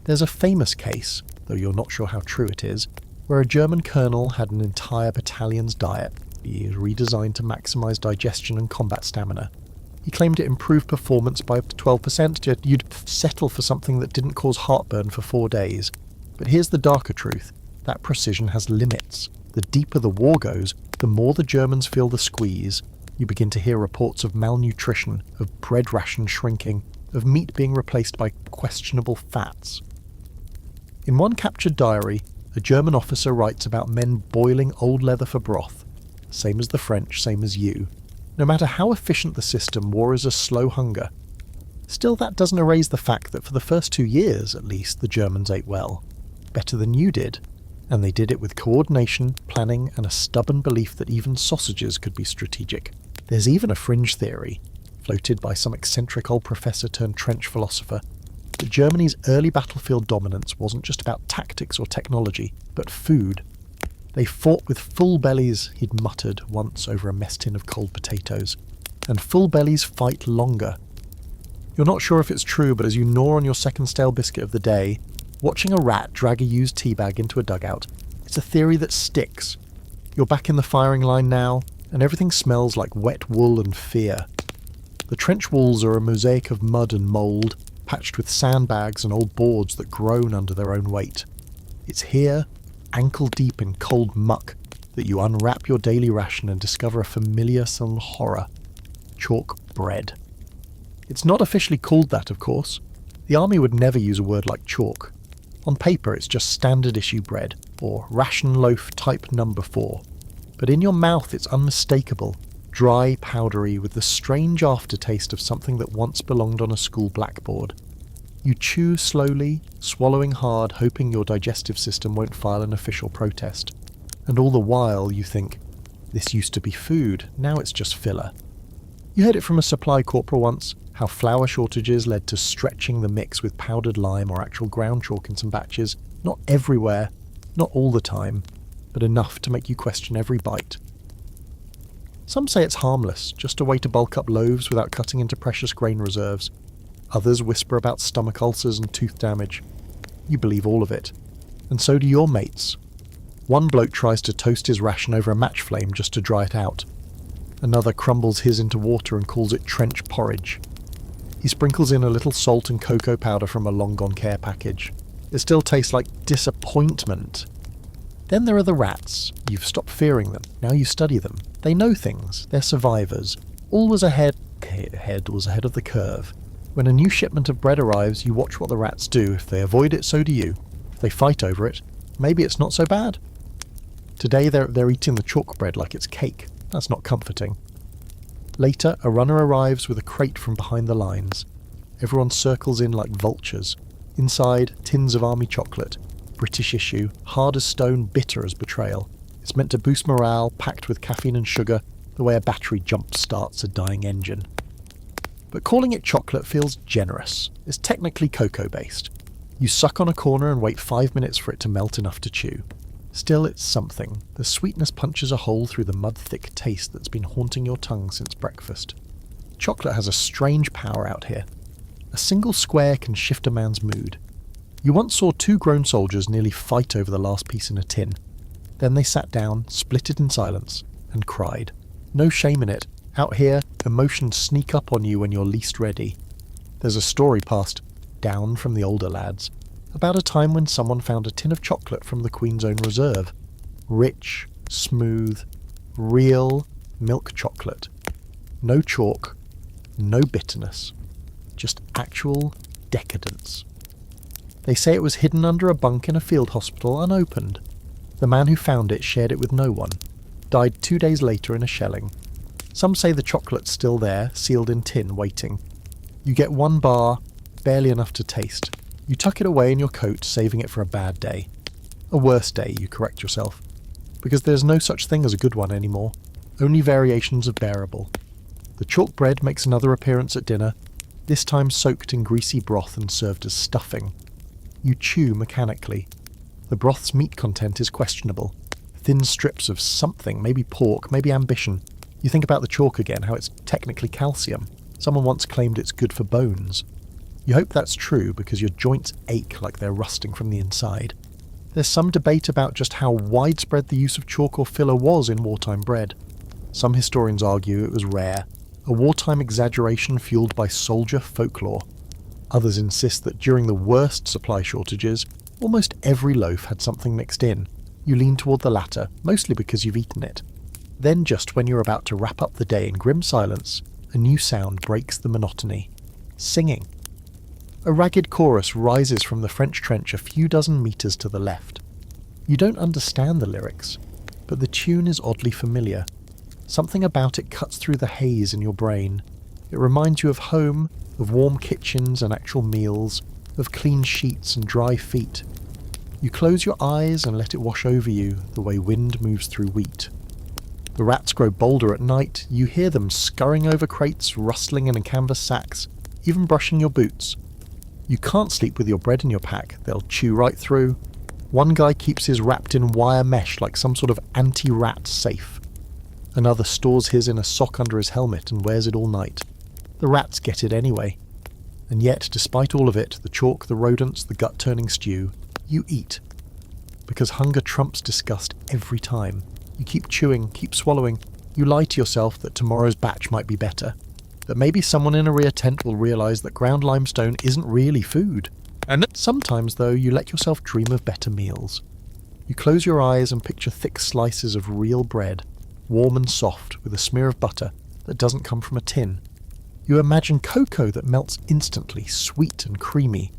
There's a famous case, though you're not sure how true it is, where a German colonel had an entire battalion's diet redesigned to maximise digestion and combat stamina. He claimed it improved performance by up to 12%, yet you'd settle for something that didn't cause heartburn for 4 days. But here's the darker truth. That precision has limits. The deeper the war goes, the more the Germans feel the squeeze. You begin to hear reports of malnutrition, of bread rations shrinking, of meat being replaced by questionable fats. In one captured diary, a German officer writes about men boiling old leather for broth. Same as the French, same as you. No matter how efficient the system, war is a slow hunger. Still, that doesn't erase the fact that for the first 2 years, at least, the Germans ate well. Better than you did. And they did it with coordination, planning, and a stubborn belief that even sausages could be strategic. There's even a fringe theory, floated by some eccentric old professor turned trench philosopher, that Germany's early battlefield dominance wasn't just about tactics or technology, but food. They fought with full bellies, he'd muttered once over a mess tin of cold potatoes. And full bellies fight longer. You're not sure if it's true, but as you gnaw on your second stale biscuit of the day, watching a rat drag a used teabag into a dugout, it's a theory that sticks. You're back in the firing line now, and everything smells like wet wool and fear. The trench walls are a mosaic of mud and mould, patched with sandbags and old boards that groan under their own weight. It's here, ankle-deep in cold muck, that you unwrap your daily ration and discover a familiar little horror. Chalk bread. It's not officially called that, of course. The army would never use a word like chalk. On paper, it's just standard issue bread, or ration loaf type number 4. But in your mouth, it's unmistakable, dry, powdery, with the strange aftertaste of something that once belonged on a school blackboard. You chew slowly, swallowing hard, hoping your digestive system won't file an official protest. And all the while, you think, this used to be food, now it's just filler. You heard it from a supply corporal once, how flour shortages led to stretching the mix with powdered lime or actual ground chalk in some batches, not everywhere, not all the time, but enough to make you question every bite. Some say it's harmless, just a way to bulk up loaves without cutting into precious grain reserves. Others whisper about stomach ulcers and tooth damage. You believe all of it. And so do your mates. One bloke tries to toast his ration over a match flame just to dry it out. Another crumbles his into water and calls it trench porridge. He sprinkles in a little salt and cocoa powder from a long-gone care package. It still tastes like disappointment. Then there are the rats. You've stopped fearing them. Now you study them. They know things. They're survivors. All was ahead of the curve. When a new shipment of bread arrives, you watch what the rats do. If they avoid it, so do you. If they fight over it, maybe it's not so bad. Today they're eating the chalk bread like it's cake. That's not comforting. Later, a runner arrives with a crate from behind the lines. Everyone circles in like vultures. Inside, tins of army chocolate. British issue, hard as stone, bitter as betrayal. It's meant to boost morale, packed with caffeine and sugar, the way a battery jump starts a dying engine. But calling it chocolate feels generous. It's technically cocoa-based. You suck on a corner and wait 5 minutes for it to melt enough to chew. Still, it's something. The sweetness punches a hole through the mud-thick taste that's been haunting your tongue since breakfast. Chocolate has a strange power out here. A single square can shift a man's mood. You once saw 2 grown soldiers nearly fight over the last piece in a tin. Then they sat down, split it in silence, and cried. No shame in it. Out here, emotions sneak up on you when you're least ready. There's a story passed down from the older lads about a time when someone found a tin of chocolate from the Queen's Own Reserve. Rich, smooth, real milk chocolate. No chalk, no bitterness. Just actual decadence. They say it was hidden under a bunk in a field hospital unopened. The man who found it shared it with no one. Died 2 days later in a shelling. Some say the chocolate's still there, sealed in tin, waiting. You get 1 bar, barely enough to taste. You tuck it away in your coat, saving it for a bad day. A worse day, you correct yourself. Because there's no such thing as a good one anymore. Only variations of bearable. The chalk bread makes another appearance at dinner, this time soaked in greasy broth and served as stuffing. You chew mechanically. The broth's meat content is questionable. Thin strips of something, maybe pork, maybe ambition. You think about the chalk again, how it's technically calcium. Someone once claimed it's good for bones. You hope that's true because your joints ache like they're rusting from the inside. There's some debate about just how widespread the use of chalk or filler was in wartime bread. Some historians argue it was rare, a wartime exaggeration fueled by soldier folklore. Others insist that during the worst supply shortages, almost every loaf had something mixed in. You lean toward the latter, mostly because you've eaten it. Then just when you're about to wrap up the day in grim silence, a new sound breaks the monotony. Singing. A ragged chorus rises from the French trench a few dozen metres to the left. You don't understand the lyrics, but the tune is oddly familiar. Something about it cuts through the haze in your brain. It reminds you of home, of warm kitchens and actual meals, of clean sheets and dry feet. You close your eyes and let it wash over you the way wind moves through wheat. The rats grow bolder at night. You hear them scurrying over crates, rustling in canvas sacks, even brushing your boots. You can't sleep with your bread in your pack. They'll chew right through. One guy keeps his wrapped in wire mesh like some sort of anti-rat safe. Another stores his in a sock under his helmet and wears it all night. The rats get it anyway. And yet, despite all of it, the chalk, the rodents, the gut-turning stew, you eat. Because hunger trumps disgust every time. You keep chewing, keep swallowing. You lie to yourself that tomorrow's batch might be better. That maybe someone in a rear tent will realise that ground limestone isn't really food. And sometimes, though, you let yourself dream of better meals. You close your eyes and picture thick slices of real bread, warm and soft, with a smear of butter that doesn't come from a tin. You imagine cocoa that melts instantly, sweet and creamy,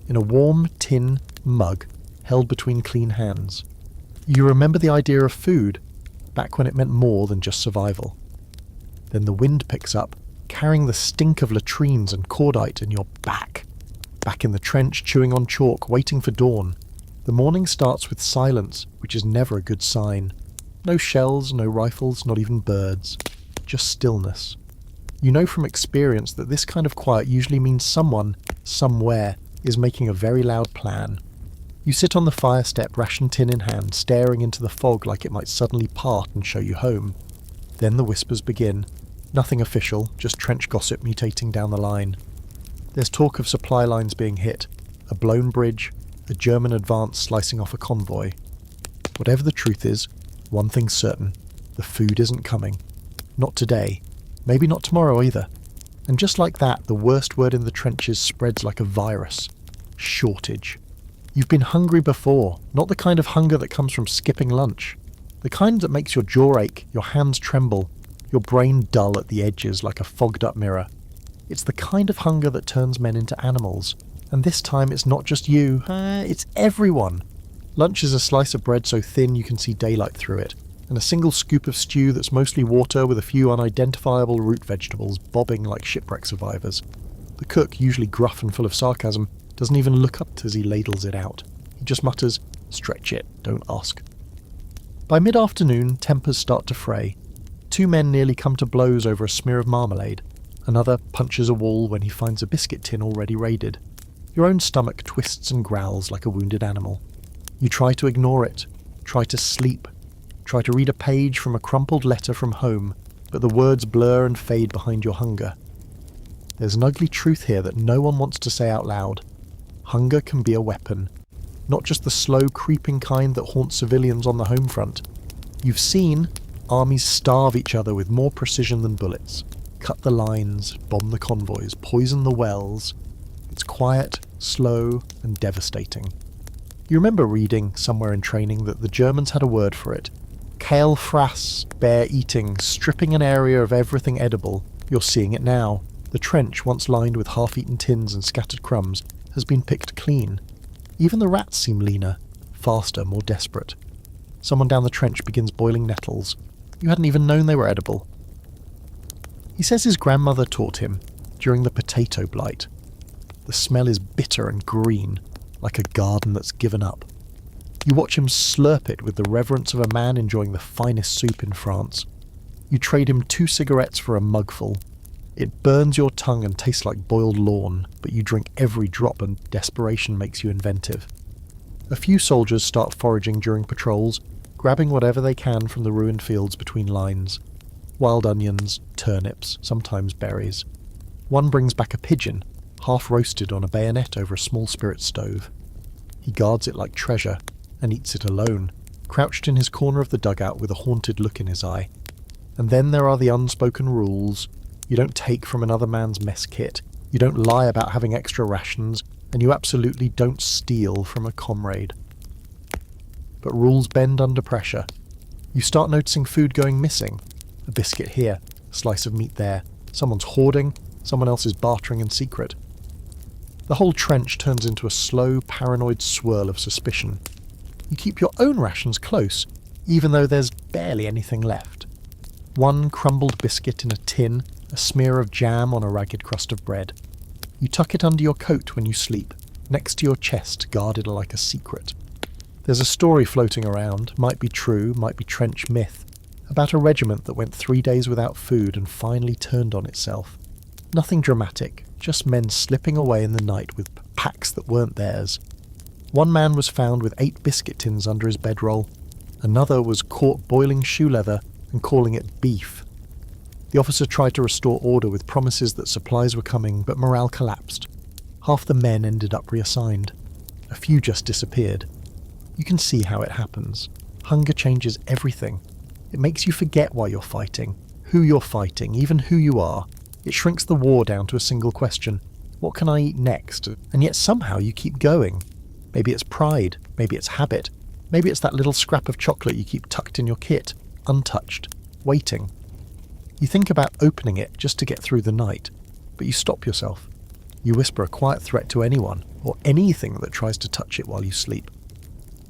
in a warm tin mug held between clean hands. You remember the idea of food, back when it meant more than just survival. Then the wind picks up, carrying the stink of latrines and cordite, and you're back in the trench, chewing on chalk, waiting for dawn. The morning starts with silence, which is never a good sign. No shells, no rifles, not even birds. Just stillness. You know from experience that this kind of quiet usually means someone, somewhere, is making a very loud plan. You sit on the fire step, ration tin in hand, staring into the fog like it might suddenly part and show you home. Then the whispers begin. Nothing official, just trench gossip mutating down the line. There's talk of supply lines being hit, a blown bridge, a German advance slicing off a convoy. Whatever the truth is, one thing's certain, the food isn't coming. Not today, maybe not tomorrow either. And just like that, the worst word in the trenches spreads like a virus. Shortage. You've been hungry before, not the kind of hunger that comes from skipping lunch. The kind that makes your jaw ache, your hands tremble, your brain dull at the edges like a fogged-up mirror. It's the kind of hunger that turns men into animals. And this time it's not just you, it's everyone. Lunch is a slice of bread so thin you can see daylight through it, and a single scoop of stew that's mostly water with a few unidentifiable root vegetables bobbing like shipwreck survivors. The cook, usually gruff and full of sarcasm, doesn't even look up as he ladles it out. He just mutters, "Stretch it, don't ask." By mid-afternoon, tempers start to fray. Two men nearly come to blows over a smear of marmalade. Another punches a wall when he finds a biscuit tin already raided. Your own stomach twists and growls like a wounded animal. You try to ignore it, try to sleep, try to read a page from a crumpled letter from home, but the words blur and fade behind your hunger. There's an ugly truth here that no one wants to say out loud. Hunger can be a weapon, not just the slow, creeping kind that haunts civilians on the home front. You've seen armies starve each other with more precision than bullets, cut the lines, bomb the convoys, poison the wells. It's quiet, slow, and devastating. You remember reading somewhere in training that the Germans had a word for it. Kale frass, bear eating, stripping an area of everything edible. You're seeing it now. The trench, once lined with half-eaten tins and scattered crumbs, has been picked clean. Even the rats seem leaner, faster, more desperate. Someone down the trench begins boiling nettles. You hadn't even known they were edible. He says his grandmother taught him, during the potato blight. The smell is bitter and green, like a garden that's given up. You watch him slurp it with the reverence of a man enjoying the finest soup in France. You trade him 2 cigarettes for a mugful. It burns your tongue and tastes like boiled lawn, but you drink every drop and desperation makes you inventive. A few soldiers start foraging during patrols, grabbing whatever they can from the ruined fields between lines. Wild onions, turnips, sometimes berries. One brings back a pigeon, half roasted on a bayonet over a small spirit stove. He guards it like treasure, and eats it alone, crouched in his corner of the dugout with a haunted look in his eye. And then there are the unspoken rules. You don't take from another man's mess kit, you don't lie about having extra rations, and you absolutely don't steal from a comrade. But rules bend under pressure. You start noticing food going missing. A biscuit here, a slice of meat there. Someone's hoarding, someone else is bartering in secret. The whole trench turns into a slow, paranoid swirl of suspicion. You keep your own rations close, even though there's barely anything left. One crumbled biscuit in a tin, a smear of jam on a ragged crust of bread. You tuck it under your coat when you sleep, next to your chest, guarded like a secret. There's a story floating around, might be true, might be trench myth, about a regiment that went 3 days without food and finally turned on itself. Nothing dramatic, just men slipping away in the night with packs that weren't theirs. One man was found with 8 biscuit tins under his bedroll. Another was caught boiling shoe leather and calling it beef. The officer tried to restore order with promises that supplies were coming, but morale collapsed. Half the men ended up reassigned. A few just disappeared. You can see how it happens. Hunger changes everything. It makes you forget why you're fighting, who you're fighting, even who you are. It shrinks the war down to a single question. What can I eat next? And yet somehow you keep going. Maybe it's pride, maybe it's habit, maybe it's that little scrap of chocolate you keep tucked in your kit, untouched, waiting. You think about opening it just to get through the night, but you stop yourself. You whisper a quiet threat to anyone, or anything that tries to touch it while you sleep.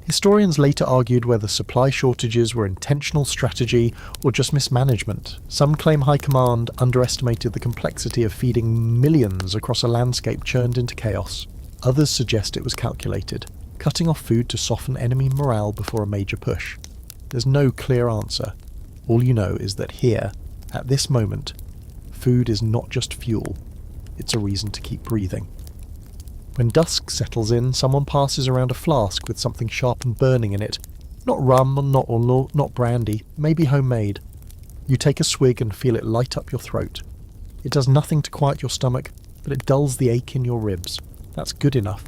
Historians later argued whether supply shortages were intentional strategy or just mismanagement. Some claim high command underestimated the complexity of feeding millions across a landscape churned into chaos. Others suggest it was calculated, cutting off food to soften enemy morale before a major push. There's no clear answer. All you know is that here, at this moment, food is not just fuel, it's a reason to keep breathing. When dusk settles in, someone passes around a flask with something sharp and burning in it. Not rum or not brandy, maybe homemade. You take a swig and feel it light up your throat. It does nothing to quiet your stomach, but it dulls the ache in your ribs. That's good enough.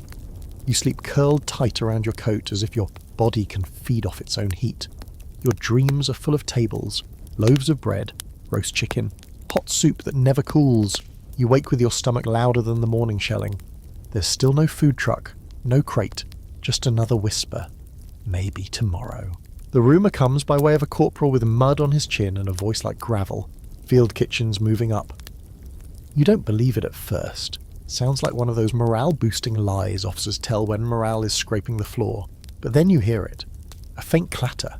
You sleep curled tight around your coat as if your body can feed off its own heat. Your dreams are full of tables, loaves of bread, roast chicken, hot soup that never cools. You wake with your stomach louder than the morning shelling. There's still no food truck, no crate, just another whisper. Maybe tomorrow. The rumour comes by way of a corporal with mud on his chin and a voice like gravel. Field kitchens moving up. You don't believe it at first. Sounds like one of those morale-boosting lies officers tell when morale is scraping the floor. But then you hear it. A faint clatter.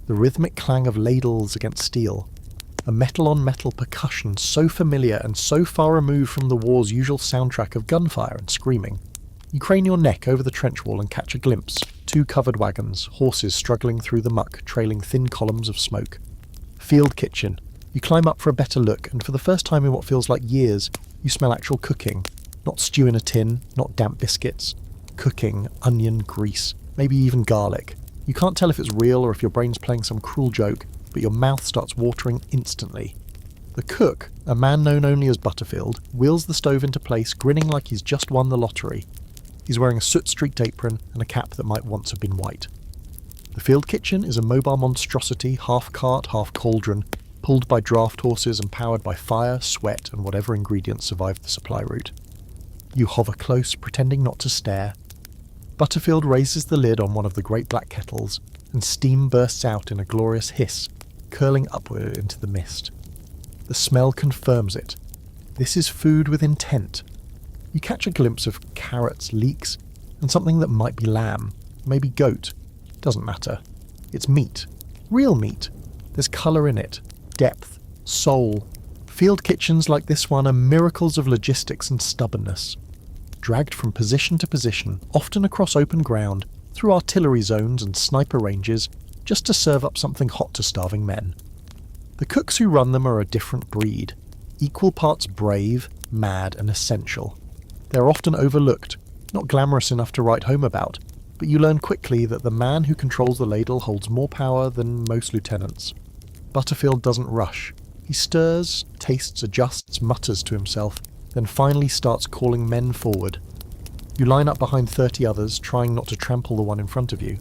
The rhythmic clang of ladles against steel. A metal-on-metal percussion so familiar and so far removed from the war's usual soundtrack of gunfire and screaming. You crane your neck over the trench wall and catch a glimpse. 2 covered wagons, horses struggling through the muck, trailing thin columns of smoke. Field kitchen. You climb up for a better look, and for the first time in what feels like years, you smell actual cooking. Not stew in a tin, not damp biscuits. Cooking, onion, grease, maybe even garlic. You can't tell if it's real or if your brain's playing some cruel joke, but your mouth starts watering instantly. The cook, a man known only as Butterfield, wheels the stove into place, grinning like he's just won the lottery. He's wearing a soot-streaked apron and a cap that might once have been white. The field kitchen is a mobile monstrosity, half cart, half cauldron, pulled by draft horses and powered by fire, sweat, and whatever ingredients survived the supply route. You hover close, pretending not to stare. Butterfield raises the lid on one of the great black kettles, and steam bursts out in a glorious hiss, curling upward into the mist. The smell confirms it. This is food with intent. You catch a glimpse of carrots, leeks, and something that might be lamb, maybe goat. Doesn't matter. It's meat. Real meat. There's colour in it. Depth. Soul. Field kitchens like this one are miracles of logistics and stubbornness. Dragged from position to position, often across open ground, through artillery zones and sniper ranges, just to serve up something hot to starving men. The cooks who run them are a different breed, equal parts brave, mad, and essential. They're often overlooked, not glamorous enough to write home about, but you learn quickly that the man who controls the ladle holds more power than most lieutenants. Butterfield doesn't rush. He stirs, tastes, adjusts, mutters to himself, then finally starts calling men forward. You line up behind 30 others, trying not to trample the one in front of you.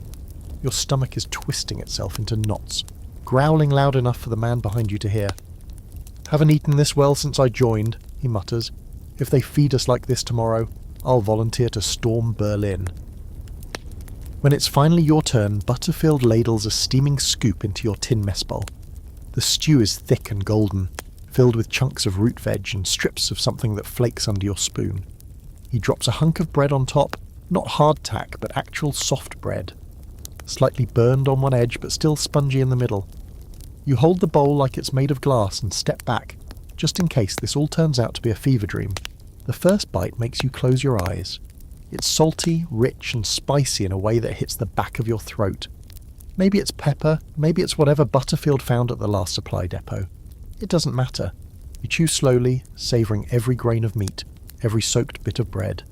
Your stomach is twisting itself into knots, growling loud enough for the man behind you to hear. "Haven't eaten this well since I joined," he mutters. "If they feed us like this tomorrow, I'll volunteer to storm Berlin." When it's finally your turn, Butterfield ladles a steaming scoop into your tin mess bowl. The stew is thick and golden, filled with chunks of root veg and strips of something that flakes under your spoon. He drops a hunk of bread on top, not hard tack, but actual soft bread. Slightly burned on one edge, but still spongy in the middle. You hold the bowl like it's made of glass and step back, just in case this all turns out to be a fever dream. The first bite makes you close your eyes. It's salty, rich, and spicy in a way that hits the back of your throat. Maybe it's pepper, maybe it's whatever Butterfield found at the last supply depot. It doesn't matter. You chew slowly, savouring every grain of meat, every soaked bit of bread.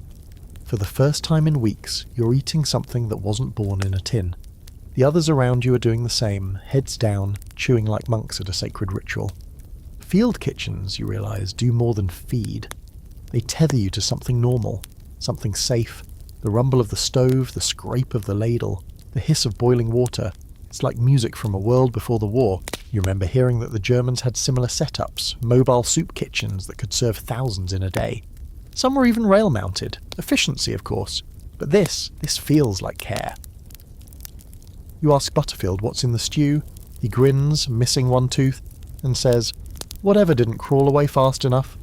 For the first time in weeks, you're eating something that wasn't born in a tin. The others around you are doing the same, heads down, chewing like monks at a sacred ritual. Field kitchens, you realise, do more than feed. They tether you to something normal, something safe. The rumble of the stove, the scrape of the ladle, the hiss of boiling water. It's like music from a world before the war. You remember hearing that the Germans had similar setups, mobile soup kitchens that could serve thousands in a day. Some were even rail-mounted. Efficiency, of course. But this feels like care. You ask Butterfield what's in the stew. He grins, missing one tooth, and says, "Whatever didn't crawl away fast enough."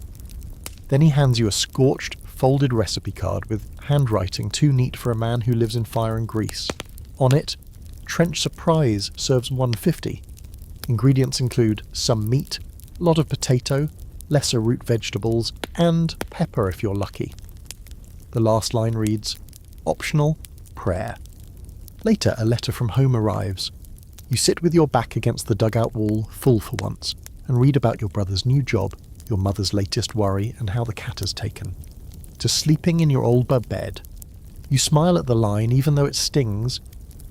Then he hands you a scorched, folded recipe card with handwriting too neat for a man who lives in fire and grease. On it, Trench Surprise serves $1.50. Ingredients include some meat, a lot of potato, lesser root vegetables, and pepper if you're lucky. The last line reads, "Optional, prayer." Later, a letter from home arrives. You sit with your back against the dugout wall, full for once, and read about your brother's new job, your mother's latest worry, and how the cat has taken. To sleeping in your old bed. You smile at the line even though it stings,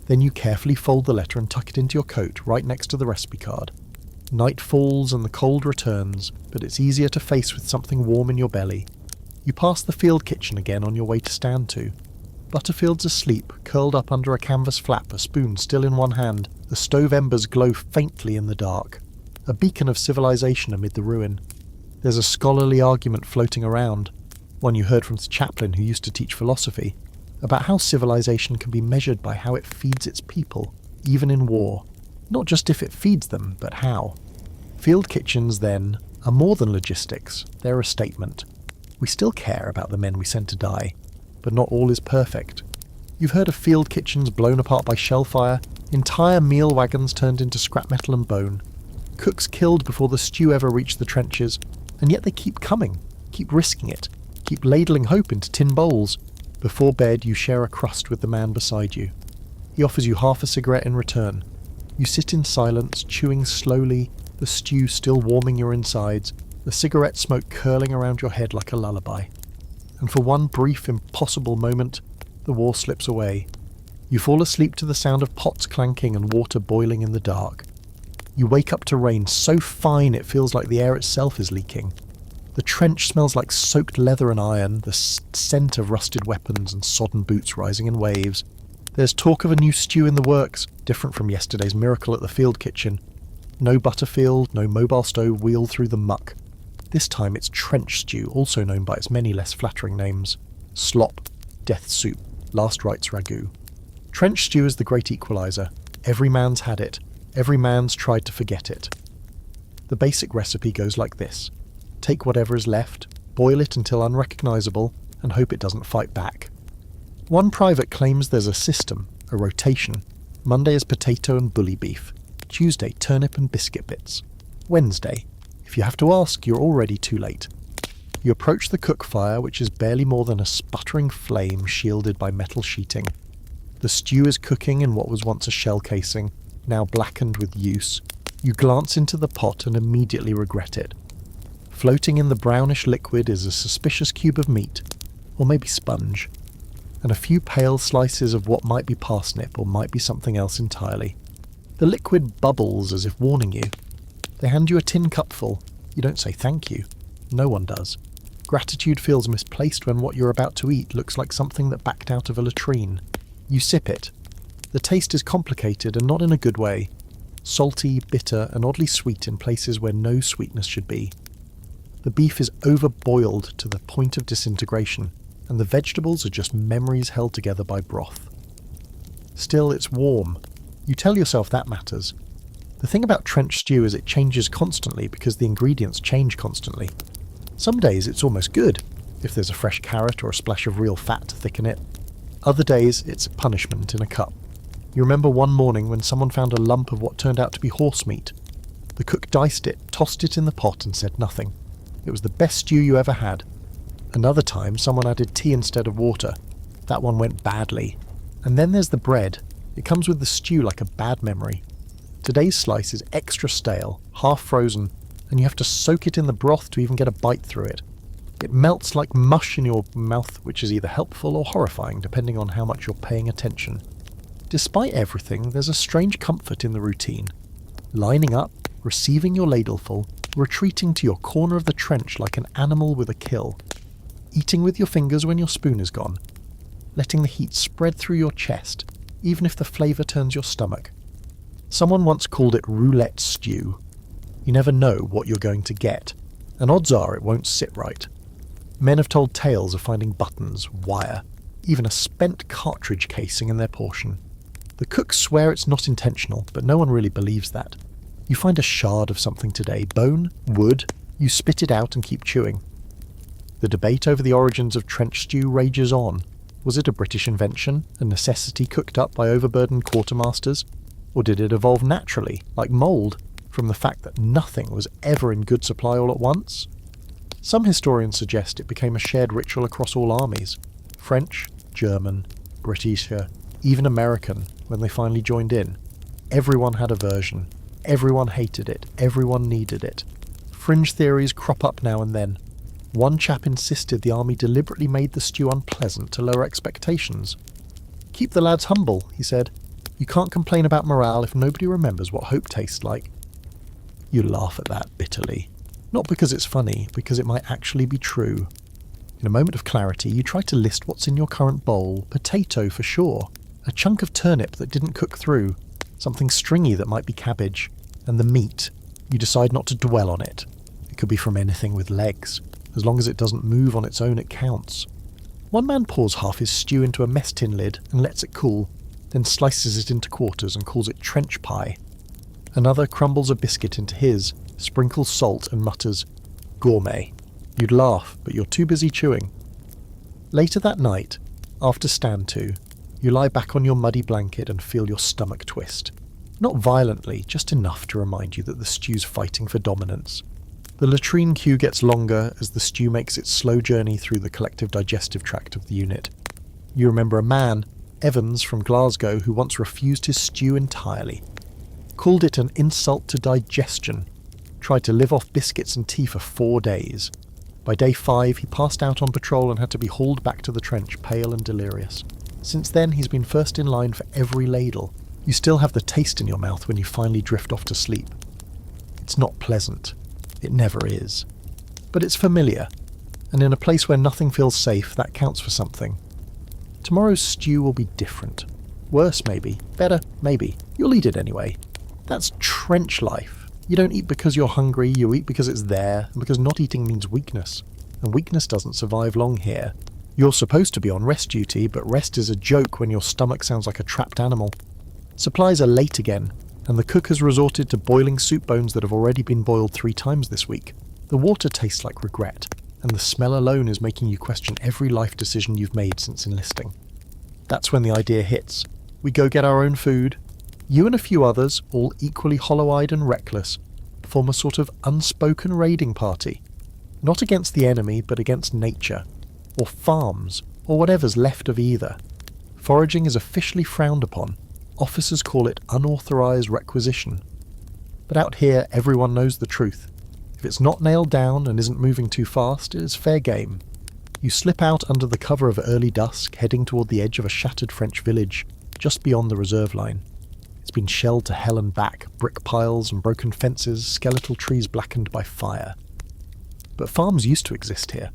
then you carefully fold the letter and tuck it into your coat right next to the recipe card. Night falls and the cold returns, but it's easier to face with something warm in your belly. You pass the field kitchen again on your way to stand to. Butterfield's asleep, curled up under a canvas flap, a spoon still in one hand. The stove embers glow faintly in the dark. A beacon of civilization amid the ruin. There's a scholarly argument floating around, one you heard from the chaplain who used to teach philosophy, about how civilization can be measured by how it feeds its people, even in war. Not just if it feeds them, but how. Field kitchens, then, are more than logistics. They're a statement. We still care about the men we send to die, but not all is perfect. You've heard of field kitchens blown apart by shell fire, entire meal wagons turned into scrap metal and bone, cooks killed before the stew ever reached the trenches, and yet they keep coming, keep risking it, keep ladling hope into tin bowls. Before bed, you share a crust with the man beside you. He offers you half a cigarette in return. You sit in silence, chewing slowly, the stew still warming your insides, the cigarette smoke curling around your head like a lullaby. And for one brief, impossible moment, the war slips away. You fall asleep to the sound of pots clanking and water boiling in the dark. You wake up to rain so fine it feels like the air itself is leaking. The trench smells like soaked leather and iron, the scent of rusted weapons and sodden boots rising in waves. There's talk of a new stew in the works, different from yesterday's miracle at the field kitchen. No Butterfield, no mobile stove wheeled through the muck. This time it's trench stew, also known by its many less flattering names. Slop, death soup, last rites ragout. Trench stew is the great equaliser. Every man's had it. Every man's tried to forget it. The basic recipe goes like this. Take whatever is left, boil it until unrecognisable, and hope it doesn't fight back. One private claims there's a system, a rotation. Monday is potato and bully beef. Tuesday, turnip and biscuit bits. Wednesday, if you have to ask, you're already too late. You approach the cook fire, which is barely more than a sputtering flame shielded by metal sheeting. The stew is cooking in what was once a shell casing, now blackened with use. You glance into the pot and immediately regret it. Floating in the brownish liquid is a suspicious cube of meat, or maybe sponge, and a few pale slices of what might be parsnip or might be something else entirely. The liquid bubbles as if warning you. They hand you a tin cupful. You don't say thank you. No one does. Gratitude feels misplaced when what you're about to eat looks like something that backed out of a latrine. You sip it. The taste is complicated and not in a good way. Salty, bitter, and oddly sweet in places where no sweetness should be. The beef is overboiled to the point of disintegration, and the vegetables are just memories held together by broth. Still, it's warm. You tell yourself that matters. The thing about trench stew is it changes constantly because the ingredients change constantly. Some days it's almost good, if there's a fresh carrot or a splash of real fat to thicken it. Other days it's punishment in a cup. You remember one morning when someone found a lump of what turned out to be horse meat. The cook diced it, tossed it in the pot and said nothing. It was the best stew you ever had. Another time someone added tea instead of water. That one went badly. And then there's the bread. It comes with the stew like a bad memory. Today's slice is extra stale, half frozen, and you have to soak it in the broth to even get a bite through it. It melts like mush in your mouth, which is either helpful or horrifying depending on how much you're paying attention. Despite everything, there's a strange comfort in the routine. Lining up, receiving your ladleful, retreating to your corner of the trench like an animal with a kill. Eating with your fingers when your spoon is gone. Letting the heat spread through your chest, even if the flavour turns your stomach. Someone once called it roulette stew. You never know what you're going to get, and odds are it won't sit right. Men have told tales of finding buttons, wire, even a spent cartridge casing in their portion. The cooks swear it's not intentional, but no one really believes that. You find a shard of something today, bone, wood, you spit it out and keep chewing. The debate over the origins of trench stew rages on. Was it a British invention, a necessity cooked up by overburdened quartermasters? Or did it evolve naturally, like mould, from the fact that nothing was ever in good supply all at once? Some historians suggest it became a shared ritual across all armies. French, German, British, even American, when they finally joined in. Everyone had a version. Everyone hated it. Everyone needed it. Fringe theories crop up now and then. One chap insisted the army deliberately made the stew unpleasant to lower expectations. "Keep the lads humble," he said. "You can't complain about morale if nobody remembers what hope tastes like." You laugh at that bitterly. Not because it's funny, because it might actually be true. In a moment of clarity, you try to list what's in your current bowl. Potato for sure. A chunk of turnip that didn't cook through. Something stringy that might be cabbage. And the meat. You decide not to dwell on it. It could be from anything with legs. As long as it doesn't move on its own, it counts. One man pours half his stew into a mess tin lid and lets it cool, then slices it into quarters and calls it trench pie. Another crumbles a biscuit into his, sprinkles salt and mutters, "Gourmet." You'd laugh, but you're too busy chewing. Later that night, after stand to, you lie back on your muddy blanket and feel your stomach twist. Not violently, just enough to remind you that the stew's fighting for dominance. The latrine queue gets longer as the stew makes its slow journey through the collective digestive tract of the unit. You remember a man, Evans from Glasgow, who once refused his stew entirely. Called it an insult to digestion. Tried to live off biscuits and tea for 4 days. By day 5, he passed out on patrol and had to be hauled back to the trench, pale and delirious. Since then, he's been first in line for every ladle. You still have the taste in your mouth when you finally drift off to sleep. It's not pleasant. It never is. But it's familiar, and in a place where nothing feels safe, that counts for something. Tomorrow's stew will be different. Worse, maybe. Better, maybe. You'll eat it anyway. That's trench life. You don't eat because you're hungry, you eat because it's there, and because not eating means weakness. And weakness doesn't survive long here. You're supposed to be on rest duty, but rest is a joke when your stomach sounds like a trapped animal. Supplies are late again, and the cook has resorted to boiling soup bones that have already been boiled 3 times this week. The water tastes like regret, and the smell alone is making you question every life decision you've made since enlisting. That's when the idea hits. We go get our own food. You and a few others, all equally hollow-eyed and reckless, form a sort of unspoken raiding party. Not against the enemy, but against nature, or farms, or whatever's left of either. Foraging is officially frowned upon. Officers call it unauthorized requisition. But out here, everyone knows the truth. If it's not nailed down and isn't moving too fast, it is fair game. You slip out under the cover of early dusk, heading toward the edge of a shattered French village, just beyond the reserve line. It's been shelled to hell and back, brick piles and broken fences, skeletal trees blackened by fire. But farms used to exist here.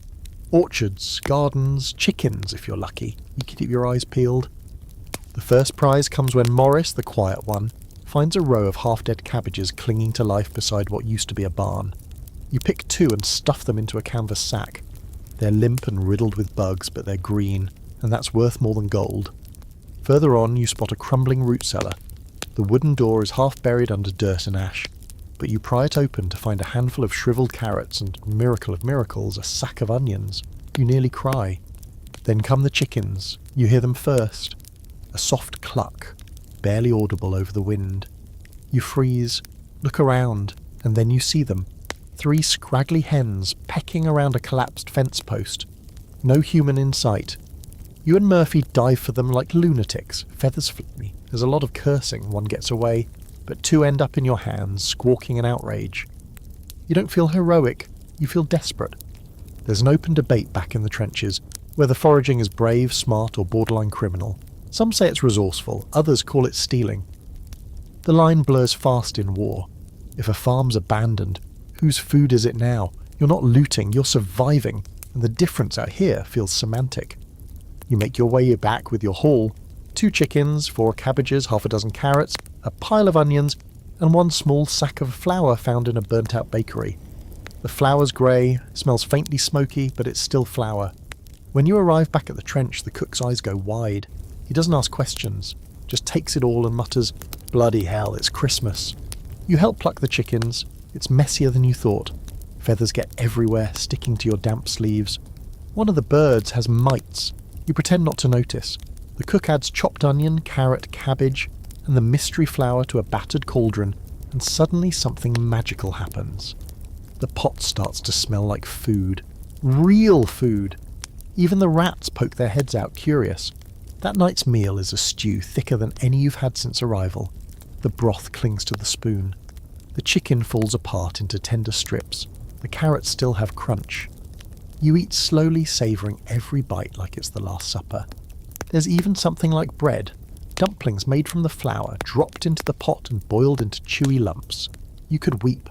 Orchards, gardens, chickens if you're lucky. You keep your eyes peeled. The first prize comes when Morris, the quiet one, finds a row of half-dead cabbages clinging to life beside what used to be a barn. You pick 2 and stuff them into a canvas sack. They're limp and riddled with bugs, but they're green, and that's worth more than gold. Further on, you spot a crumbling root cellar. The wooden door is half buried under dirt and ash, but you pry it open to find a handful of shriveled carrots and, miracle of miracles, a sack of onions. You nearly cry. Then come the chickens. You hear them first. A soft cluck, barely audible over the wind. You freeze, look around, and then you see them. 3 scraggly hens pecking around a collapsed fence post. No human in sight. You and Murphy dive for them like lunatics, feathers flipping. There's a lot of cursing, one gets away, but 2 end up in your hands, squawking in outrage. You don't feel heroic, you feel desperate. There's an open debate back in the trenches, whether foraging is brave, smart, or borderline criminal. Some say it's resourceful, others call it stealing. The line blurs fast in war. If a farm's abandoned, whose food is it now? You're not looting, you're surviving, and the difference out here feels semantic. You make your way back with your haul. 2 chickens, 4 cabbages, half a dozen carrots, a pile of onions, and 1 small sack of flour found in a burnt-out bakery. The flour's grey, smells faintly smoky, but it's still flour. When you arrive back at the trench, the cook's eyes go wide. He doesn't ask questions, just takes it all and mutters, "Bloody hell, it's Christmas." You help pluck the chickens. It's messier than you thought. Feathers get everywhere, sticking to your damp sleeves. One of the birds has mites. You pretend not to notice. The cook adds chopped onion, carrot, cabbage, and the mystery flour to a battered cauldron, and suddenly something magical happens. The pot starts to smell like food. Real food. Even the rats poke their heads out, curious. That night's meal is a stew thicker than any you've had since arrival. The broth clings to the spoon. The chicken falls apart into tender strips. The carrots still have crunch. You eat slowly, savouring every bite like it's the Last Supper. There's even something like bread, dumplings made from the flour, dropped into the pot and boiled into chewy lumps. You could weep.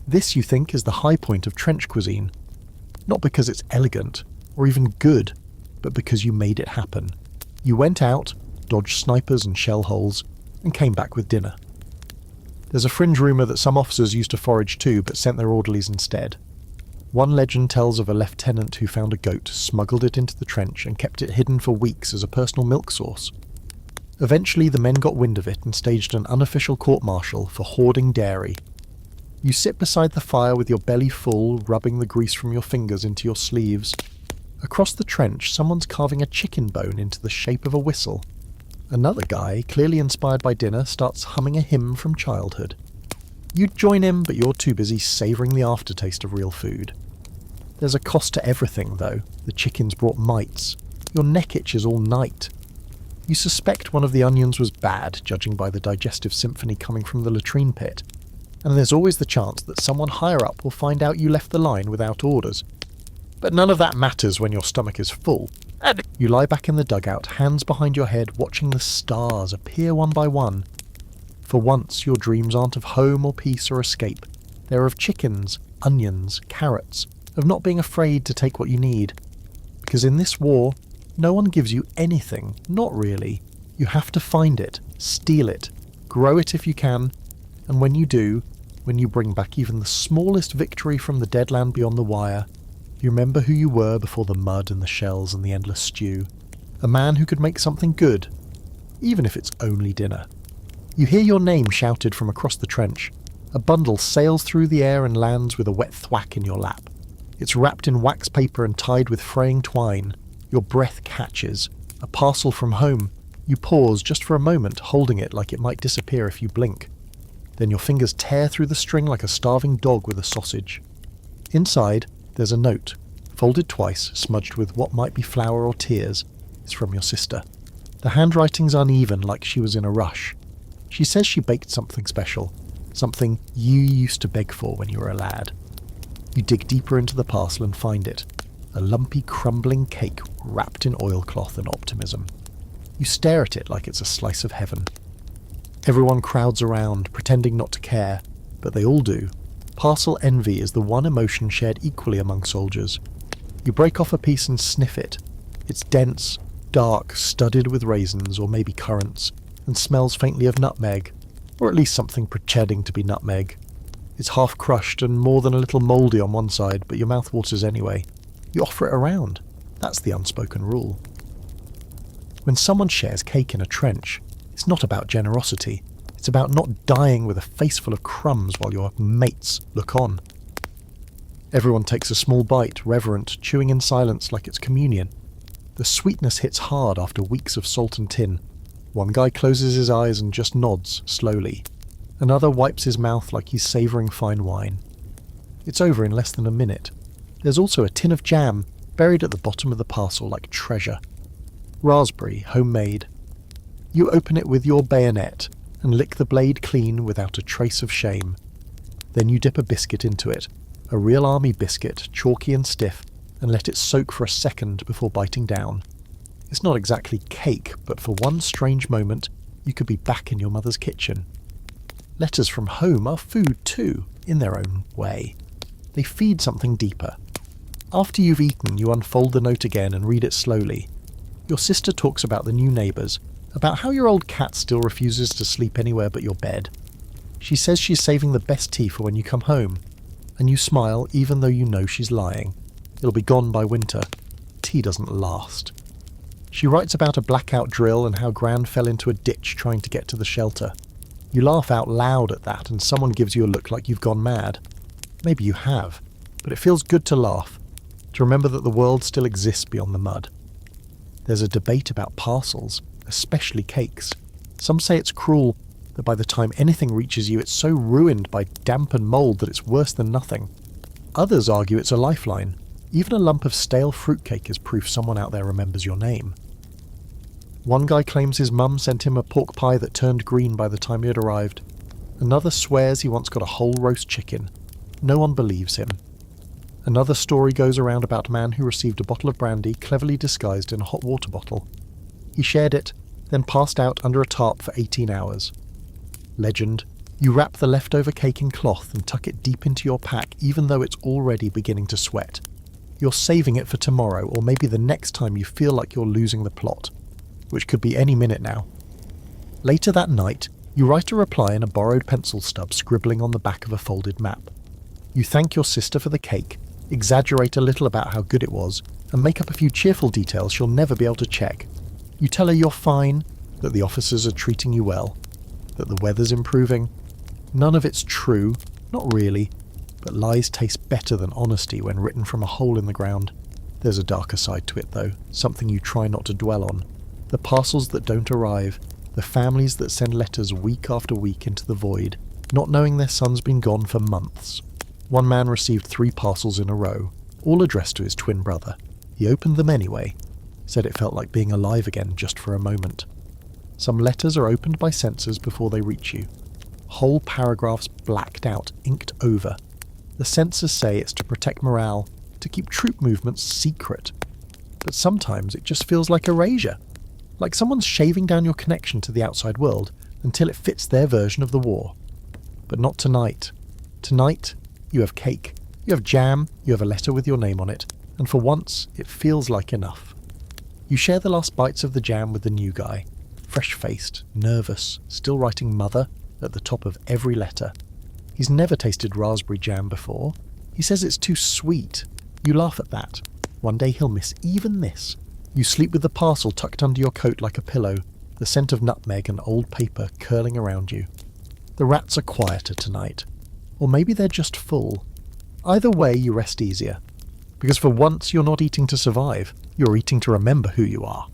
This, you think, is the high point of trench cuisine. Not because it's elegant, or even good, but because you made it happen. You went out, dodged snipers and shell holes, and came back with dinner. There's a fringe rumour that some officers used to forage too, but sent their orderlies instead. One legend tells of a lieutenant who found a goat, smuggled it into the trench, and kept it hidden for weeks as a personal milk source. Eventually the men got wind of it and staged an unofficial court-martial for hoarding dairy. You sit beside the fire with your belly full, rubbing the grease from your fingers into your sleeves. Across the trench, someone's carving a chicken bone into the shape of a whistle. Another guy, clearly inspired by dinner, starts humming a hymn from childhood. You'd join him, but you're too busy savouring the aftertaste of real food. There's a cost to everything, though. The chickens brought mites. Your neck itches all night. You suspect one of the onions was bad, judging by the digestive symphony coming from the latrine pit. And there's always the chance that someone higher up will find out you left the line without orders. But none of that matters when your stomach is full. You lie back in the dugout, hands behind your head, watching the stars appear one by one. For once, your dreams aren't of home or peace or escape. They're of chickens, onions, carrots, of not being afraid to take what you need. Because in this war, no one gives you anything, not really. You have to find it, steal it, grow it if you can, and when you do, when you bring back even the smallest victory from the dead land beyond the wire, you remember who you were before the mud and the shells and the endless stew. A man who could make something good, even if it's only dinner. You hear your name shouted from across the trench. A bundle sails through the air and lands with a wet thwack in your lap. It's wrapped in wax paper and tied with fraying twine. Your breath catches. A parcel from home. You pause just for a moment, holding it like it might disappear if you blink. Then your fingers tear through the string like a starving dog with a sausage. Inside, there's a note, folded twice, smudged with what might be flour or tears. It's from your sister. The handwriting's uneven, like she was in a rush. She says she baked something special, something you used to beg for when you were a lad. You dig deeper into the parcel and find it, a lumpy, crumbling cake wrapped in oilcloth and optimism. You stare at it like it's a slice of heaven. Everyone crowds around, pretending not to care, but they all do. Parcel envy is the one emotion shared equally among soldiers. You break off a piece and sniff it. It's dense, dark, studded with raisins or maybe currants, and smells faintly of nutmeg, or at least something pretending to be nutmeg. It's half crushed and more than a little mouldy on one side, but your mouth waters anyway. You offer it around. That's the unspoken rule. When someone shares cake in a trench, it's not about generosity. It's about not dying with a face full of crumbs while your mates look on. Everyone takes a small bite, reverent, chewing in silence like it's communion. The sweetness hits hard after weeks of salt and tin. One guy closes his eyes and just nods, slowly. Another wipes his mouth like he's savouring fine wine. It's over in less than a minute. There's also a tin of jam, buried at the bottom of the parcel like treasure. Raspberry, homemade. You open it with your bayonet, and lick the blade clean without a trace of shame. Then you dip a biscuit into it, a real army biscuit, chalky and stiff, and let it soak for a second before biting down. It's not exactly cake, but for one strange moment, you could be back in your mother's kitchen. Letters from home are food too, in their own way. They feed something deeper. After you've eaten, you unfold the note again and read it slowly. Your sister talks about the new neighbours, about how your old cat still refuses to sleep anywhere but your bed. She says she's saving the best tea for when you come home, and you smile even though you know she's lying. It'll be gone by winter. Tea doesn't last. She writes about a blackout drill and how Gran fell into a ditch trying to get to the shelter. You laugh out loud at that and someone gives you a look like you've gone mad. Maybe you have, but it feels good to laugh, to remember that the world still exists beyond the mud. There's a debate about parcels, especially cakes. Some say it's cruel, that by the time anything reaches you it's so ruined by damp and mould that it's worse than nothing. Others argue it's a lifeline. Even a lump of stale fruitcake is proof someone out there remembers your name. One guy claims his mum sent him a pork pie that turned green by the time he had arrived. Another swears he once got a whole roast chicken. No one believes him. Another story goes around about a man who received a bottle of brandy cleverly disguised in a hot water bottle. He shared it, then passed out under a tarp for 18 hours. Legend: you wrap the leftover cake in cloth and tuck it deep into your pack even though it's already beginning to sweat. You're saving it for tomorrow, or maybe the next time you feel like you're losing the plot, which could be any minute now. Later that night, you write a reply in a borrowed pencil stub scribbling on the back of a folded map. You thank your sister for the cake, exaggerate a little about how good it was, and make up a few cheerful details she'll never be able to check. You tell her you're fine, that the officers are treating you well, that the weather's improving. None of it's true, not really, but lies taste better than honesty when written from a hole in the ground. There's a darker side to it though, something you try not to dwell on. The parcels that don't arrive, the families that send letters week after week into the void, not knowing their son's been gone for months. One man received 3 parcels in a row, all addressed to his twin brother. He opened them anyway, said it felt like being alive again just for a moment. Some letters are opened by censors before they reach you. Whole paragraphs blacked out, inked over. The censors say it's to protect morale, to keep troop movements secret. But sometimes it just feels like erasure. Like someone's shaving down your connection to the outside world until it fits their version of the war. But not tonight. Tonight, you have cake, you have jam, you have a letter with your name on it, and for once, it feels like enough. You share the last bites of the jam with the new guy, fresh-faced, nervous, still writing mother at the top of every letter. He's never tasted raspberry jam before. He says it's too sweet. You laugh at that. One day he'll miss even this. You sleep with the parcel tucked under your coat like a pillow, the scent of nutmeg and old paper curling around you. The rats are quieter tonight. Or maybe they're just full. Either way, you rest easier. Because for once you're not eating to survive, you're eating to remember who you are.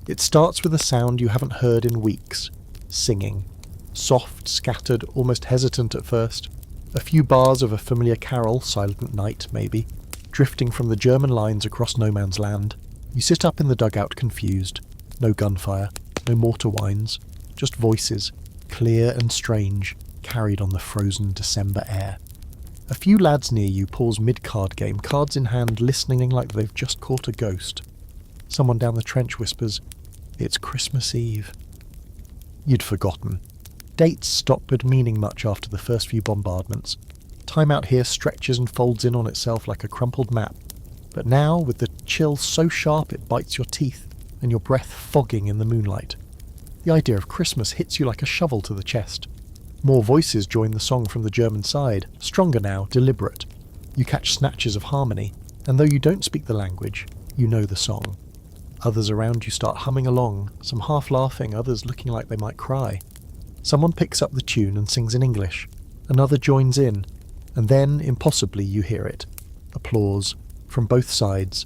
It starts with a sound you haven't heard in weeks. Singing. Soft, scattered, almost hesitant at first. A few bars of a familiar carol, Silent Night maybe, drifting from the German lines across no man's land. You sit up in the dugout confused. No gunfire, no mortar whines, just voices, clear and strange, carried on the frozen December air. A few lads near you pause mid-card game, cards in hand, listening like they've just caught a ghost. Someone down the trench whispers, "It's Christmas Eve." You'd forgotten. Dates stopped meaning much after the first few bombardments. Time out here stretches and folds in on itself like a crumpled map. But now, with the chill so sharp it bites your teeth, and your breath fogging in the moonlight, the idea of Christmas hits you like a shovel to the chest. More voices join the song from the German side, stronger now, deliberate. You catch snatches of harmony, and though you don't speak the language, you know the song. Others around you start humming along, some half laughing, others looking like they might cry. Someone picks up the tune and sings in English, another joins in, and then, impossibly, you hear it. Applause, from both sides.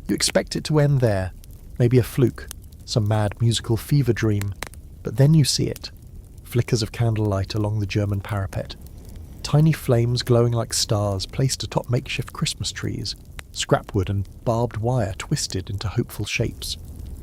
You expect it to end there, maybe a fluke, some mad musical fever dream, but then you see it. Flickers of candlelight along the German parapet. Tiny flames glowing like stars placed atop makeshift Christmas trees. Scrapwood and barbed wire twisted into hopeful shapes.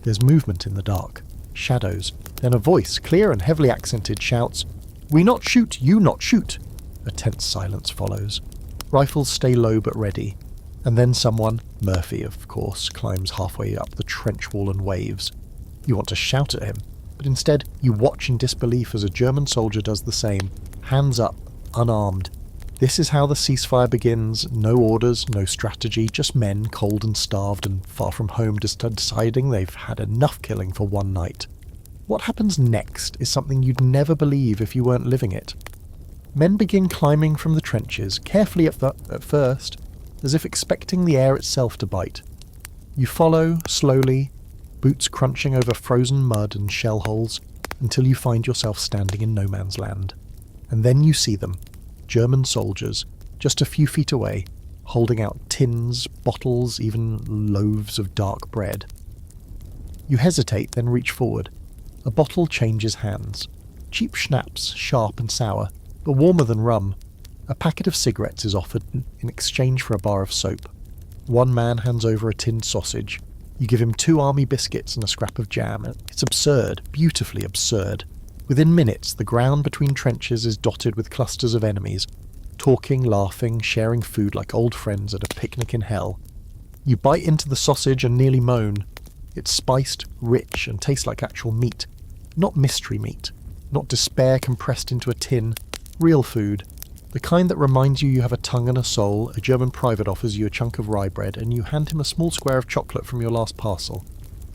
There's movement in the dark. Shadows. Then a voice, clear and heavily accented, shouts, "We not shoot, you not shoot!" A tense silence follows. Rifles stay low but ready. And then someone, Murphy of course, climbs halfway up the trench wall and waves. You want to shout at him, but instead you watch in disbelief as a German soldier does the same, hands up, unarmed. This is how the ceasefire begins. No orders, no strategy, just men cold and starved and far from home deciding they've had enough killing for one night. What happens next is something you'd never believe if you weren't living it. Men begin climbing from the trenches, carefully at first, as if expecting the air itself to bite. You follow, slowly, boots crunching over frozen mud and shell holes, until you find yourself standing in no man's land. And then you see them, German soldiers, just a few feet away, holding out tins, bottles, even loaves of dark bread. You hesitate, then reach forward. A bottle changes hands. Cheap schnapps, sharp and sour, but warmer than rum. A packet of cigarettes is offered in exchange for a bar of soap. One man hands over a tinned sausage. You give him 2 army biscuits and a scrap of jam. It's absurd, beautifully absurd. Within minutes, the ground between trenches is dotted with clusters of enemies, talking, laughing, sharing food like old friends at a picnic in hell. You bite into the sausage and nearly moan. It's spiced, rich, and tastes like actual meat. Not mystery meat. Not despair compressed into a tin. Real food. The kind that reminds you have a tongue and a soul. A German private offers you a chunk of rye bread, and you hand him a small square of chocolate from your last parcel.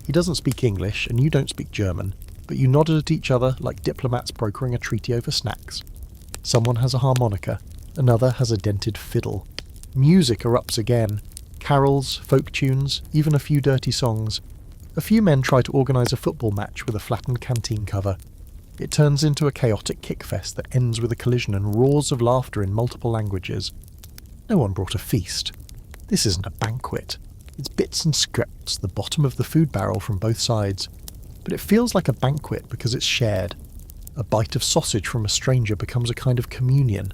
He doesn't speak English, and you don't speak German, but you nodded at each other like diplomats brokering a treaty over snacks. Someone has a harmonica, another has a dented fiddle. Music erupts again. Carols, folk tunes, even a few dirty songs. A few men try to organise a football match with a flattened canteen cover. It turns into a chaotic kickfest that ends with a collision and roars of laughter in multiple languages. No one brought a feast. This isn't a banquet. It's bits and scraps, the bottom of the food barrel from both sides. But it feels like a banquet because it's shared. A bite of sausage from a stranger becomes a kind of communion.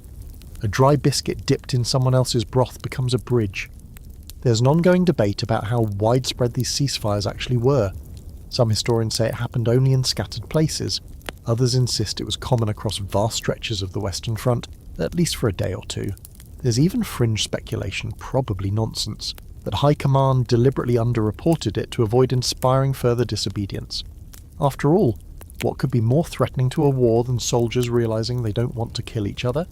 A dry biscuit dipped in someone else's broth becomes a bridge. There's an ongoing debate about how widespread these ceasefires actually were. Some historians say it happened only in scattered places. Others insist it was common across vast stretches of the Western Front, at least for a day or two. There's even fringe speculation, probably nonsense, that High Command deliberately underreported it to avoid inspiring further disobedience. After all, what could be more threatening to a war than soldiers realising they don't want to kill each other?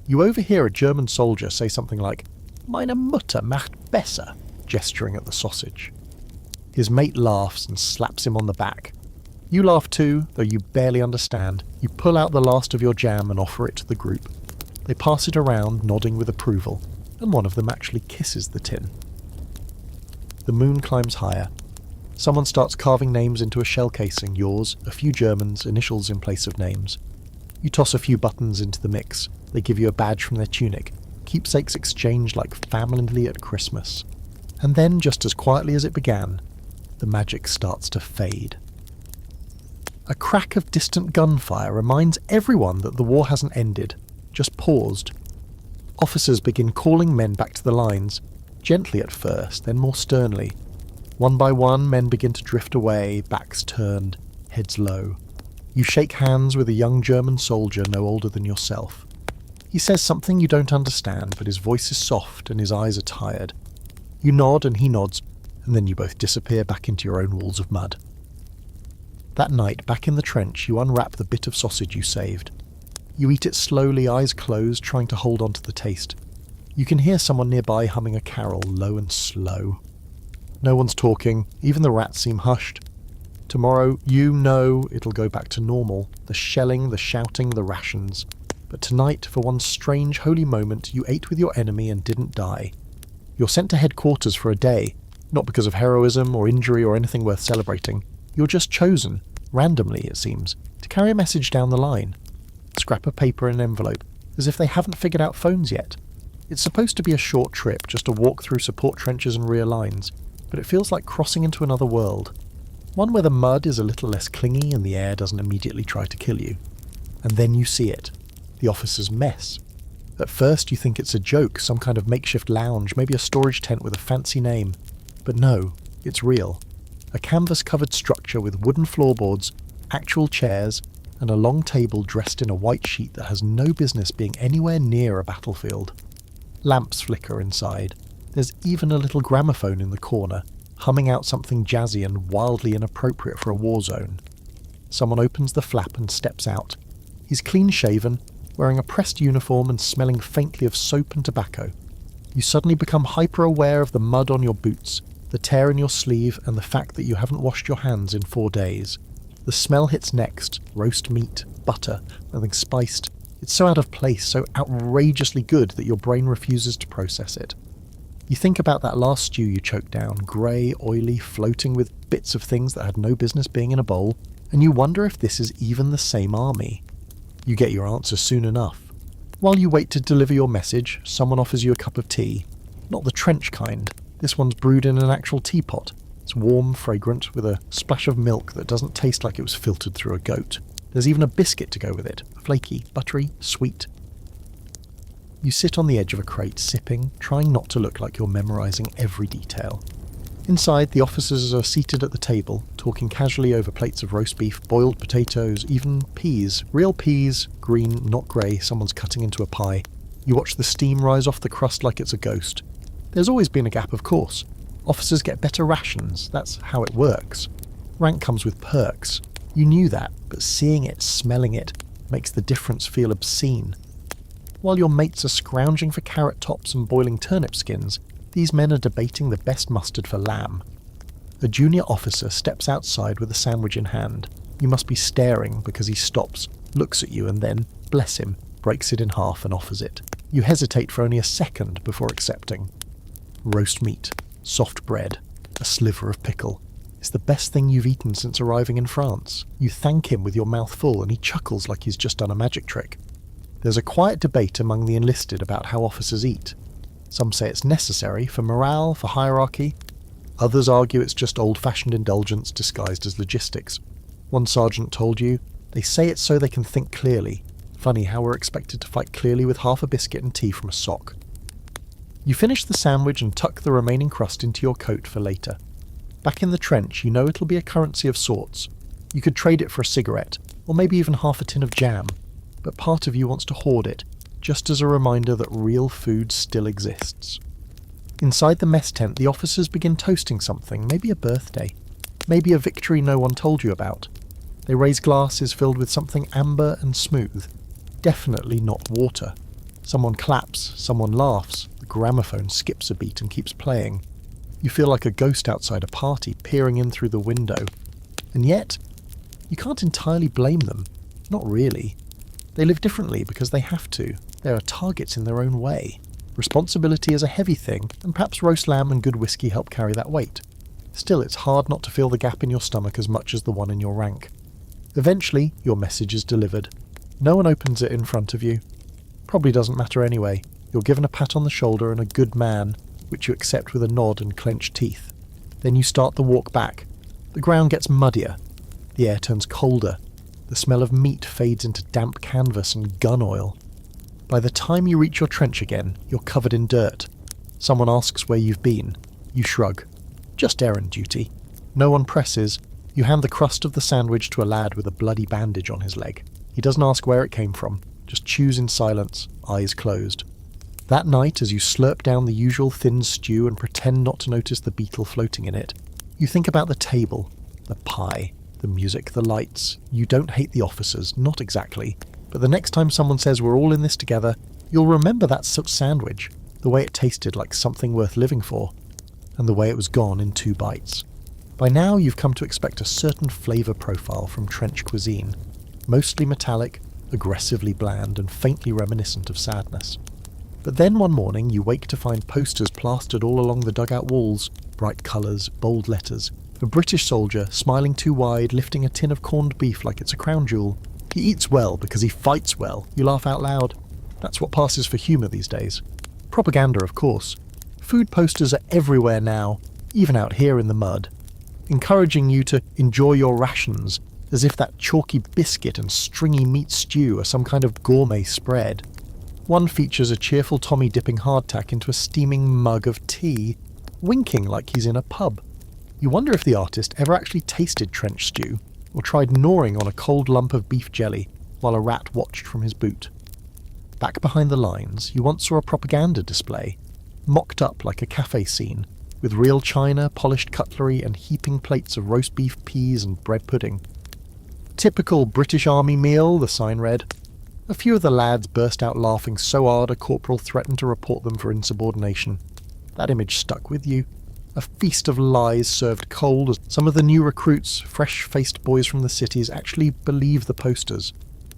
You overhear a German soldier say something like, "Meine Mutter macht besser," gesturing at the sausage. His mate laughs and slaps him on the back. You laugh too, though you barely understand. You pull out the last of your jam and offer it to the group. They pass it around, nodding with approval, and one of them actually kisses the tin. The moon climbs higher. Someone starts carving names into a shell casing, yours, a few Germans, initials in place of names. You toss a few buttons into the mix. They give you a badge from their tunic. Keepsakes exchanged like family at Christmas. And then, just as quietly as it began, the magic starts to fade. A crack of distant gunfire reminds everyone that the war hasn't ended, just paused. Officers begin calling men back to the lines, gently at first, then more sternly. One by one, men begin to drift away, backs turned, heads low. You shake hands with a young German soldier no older than yourself. He says something you don't understand, but his voice is soft and his eyes are tired. You nod and he nods, and then you both disappear back into your own walls of mud. That night, back in the trench, you unwrap the bit of sausage you saved. You eat it slowly, eyes closed, trying to hold on to the taste. You can hear someone nearby humming a carol, low and slow. No one's talking, even the rats seem hushed. Tomorrow, you know it'll go back to normal, the shelling, the shouting, the rations. But tonight, for one strange holy moment, you ate with your enemy and didn't die. You're sent to headquarters for a day, not because of heroism or injury or anything worth celebrating. You're just chosen, randomly it seems, to carry a message down the line. Scrap of paper in an envelope, as if they haven't figured out phones yet. It's supposed to be a short trip, just a walk through support trenches and rear lines, but it feels like crossing into another world. One where the mud is a little less clingy and the air doesn't immediately try to kill you. And then you see it. The officer's mess. At first you think it's a joke, some kind of makeshift lounge, maybe a storage tent with a fancy name. But no, it's real. A canvas-covered structure with wooden floorboards, actual chairs, and a long table dressed in a white sheet that has no business being anywhere near a battlefield. Lamps flicker inside. There's even a little gramophone in the corner, humming out something jazzy and wildly inappropriate for a war zone. Someone opens the flap and steps out. He's clean-shaven, wearing a pressed uniform and smelling faintly of soap and tobacco. You suddenly become hyper-aware of the mud on your boots, the tear in your sleeve, and the fact that you haven't washed your hands in 4 days. The smell hits next, roast meat, butter, nothing spiced. It's so out of place, so outrageously good that your brain refuses to process it. You think about that last stew you choked down, grey, oily, floating with bits of things that had no business being in a bowl, and you wonder if this is even the same army. You get your answer soon enough. While you wait to deliver your message, someone offers you a cup of tea. Not the trench kind. This one's brewed in an actual teapot. It's warm, fragrant, with a splash of milk that doesn't taste like it was filtered through a goat. There's even a biscuit to go with it. Flaky, buttery, sweet. You sit on the edge of a crate, sipping, trying not to look like you're memorising every detail. Inside, the officers are seated at the table, talking casually over plates of roast beef, boiled potatoes, even peas. Real peas, green, not grey, someone's cutting into a pie. You watch the steam rise off the crust like it's a ghost. There's always been a gap, of course. Officers get better rations, that's how it works. Rank comes with perks. You knew that, but seeing it, smelling it, makes the difference feel obscene. While your mates are scrounging for carrot tops and boiling turnip skins, these men are debating the best mustard for lamb. A junior officer steps outside with a sandwich in hand. You must be staring because he stops, looks at you and then, bless him, breaks it in half and offers it. You hesitate for only a second before accepting. Roast meat, soft bread, a sliver of pickle. It's the best thing you've eaten since arriving in France. You thank him with your mouth full and he chuckles like he's just done a magic trick. There's a quiet debate among the enlisted about how officers eat. Some say it's necessary for morale, for hierarchy. Others argue it's just old-fashioned indulgence disguised as logistics. One sergeant told you, they say it's so they can think clearly. Funny how we're expected to fight clearly with half a biscuit and tea from a sock. You finish the sandwich and tuck the remaining crust into your coat for later. Back in the trench, you know it'll be a currency of sorts. You could trade it for a cigarette, or maybe even half a tin of jam. But part of you wants to hoard it, just as a reminder that real food still exists. Inside the mess tent, the officers begin toasting something, maybe a birthday, maybe a victory no one told you about. They raise glasses filled with something amber and smooth. Definitely not water. Someone claps, someone laughs, the gramophone skips a beat and keeps playing. You feel like a ghost outside a party, peering in through the window. And yet, you can't entirely blame them. Not really. They live differently because they have to. They are targets in their own way. Responsibility is a heavy thing, and perhaps roast lamb and good whiskey help carry that weight. Still, it's hard not to feel the gap in your stomach as much as the one in your rank. Eventually, your message is delivered. No one opens it in front of you. Probably doesn't matter anyway. You're given a pat on the shoulder and a good man, which you accept with a nod and clenched teeth. Then you start the walk back. The ground gets muddier. The air turns colder. The smell of meat fades into damp canvas and gun oil. By the time you reach your trench again, you're covered in dirt. Someone asks where you've been. You shrug. Just errand duty. No one presses. You hand the crust of the sandwich to a lad with a bloody bandage on his leg. He doesn't ask where it came from. Just chews in silence, eyes closed. That night, as you slurp down the usual thin stew and pretend not to notice the beetle floating in it, you think about the table, the pie, the music, the lights. You don't hate the officers, not exactly, but the next time someone says we're all in this together, you'll remember that sandwich, the way it tasted like something worth living for, and the way it was gone in 2 bites. By now you've come to expect a certain flavour profile from trench cuisine, mostly metallic, aggressively bland, and faintly reminiscent of sadness. But then one morning you wake to find posters plastered all along the dugout walls, bright colours, bold letters, a British soldier, smiling too wide, lifting a tin of corned beef like it's a crown jewel. He eats well because he fights well. You laugh out loud. That's what passes for humour these days. Propaganda, of course. Food posters are everywhere now, even out here in the mud, encouraging you to enjoy your rations, as if that chalky biscuit and stringy meat stew are some kind of gourmet spread. One features a cheerful Tommy dipping hardtack into a steaming mug of tea, winking like he's in a pub. You wonder if the artist ever actually tasted trench stew, or tried gnawing on a cold lump of beef jelly while a rat watched from his boot. Back behind the lines, you once saw a propaganda display, mocked up like a cafe scene, with real china, polished cutlery, and heaping plates of roast beef, peas, and bread pudding. "Typical British Army meal," the sign read. A few of the lads burst out laughing so hard a corporal threatened to report them for insubordination. That image stuck with you. A feast of lies served cold as some of the new recruits, fresh-faced boys from the cities, actually believe the posters.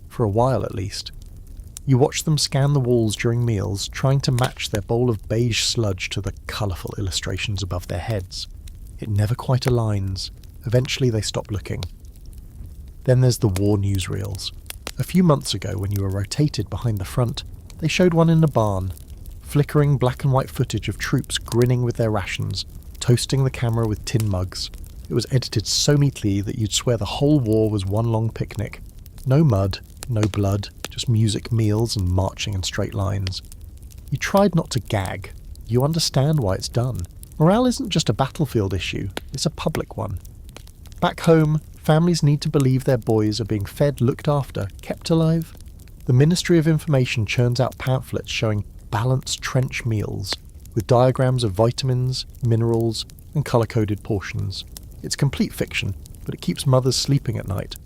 For a while at least. You watch them scan the walls during meals, trying to match their bowl of beige sludge to the colourful illustrations above their heads. It never quite aligns. Eventually they stop looking. Then there's the war newsreels. A few months ago, when you were rotated behind the front, they showed one in a barn. Flickering black and white footage of troops grinning with their rations, toasting the camera with tin mugs. It was edited so neatly that you'd swear the whole war was one long picnic. No mud, no blood, just music, meals, and marching in straight lines. You tried not to gag. You understand why it's done. Morale isn't just a battlefield issue, it's a public one. Back home, families need to believe their boys are being fed, looked after, kept alive. The Ministry of Information churns out pamphlets showing balanced trench meals, with diagrams of vitamins, minerals, and colour-coded portions. It's complete fiction, but it keeps mothers sleeping at night.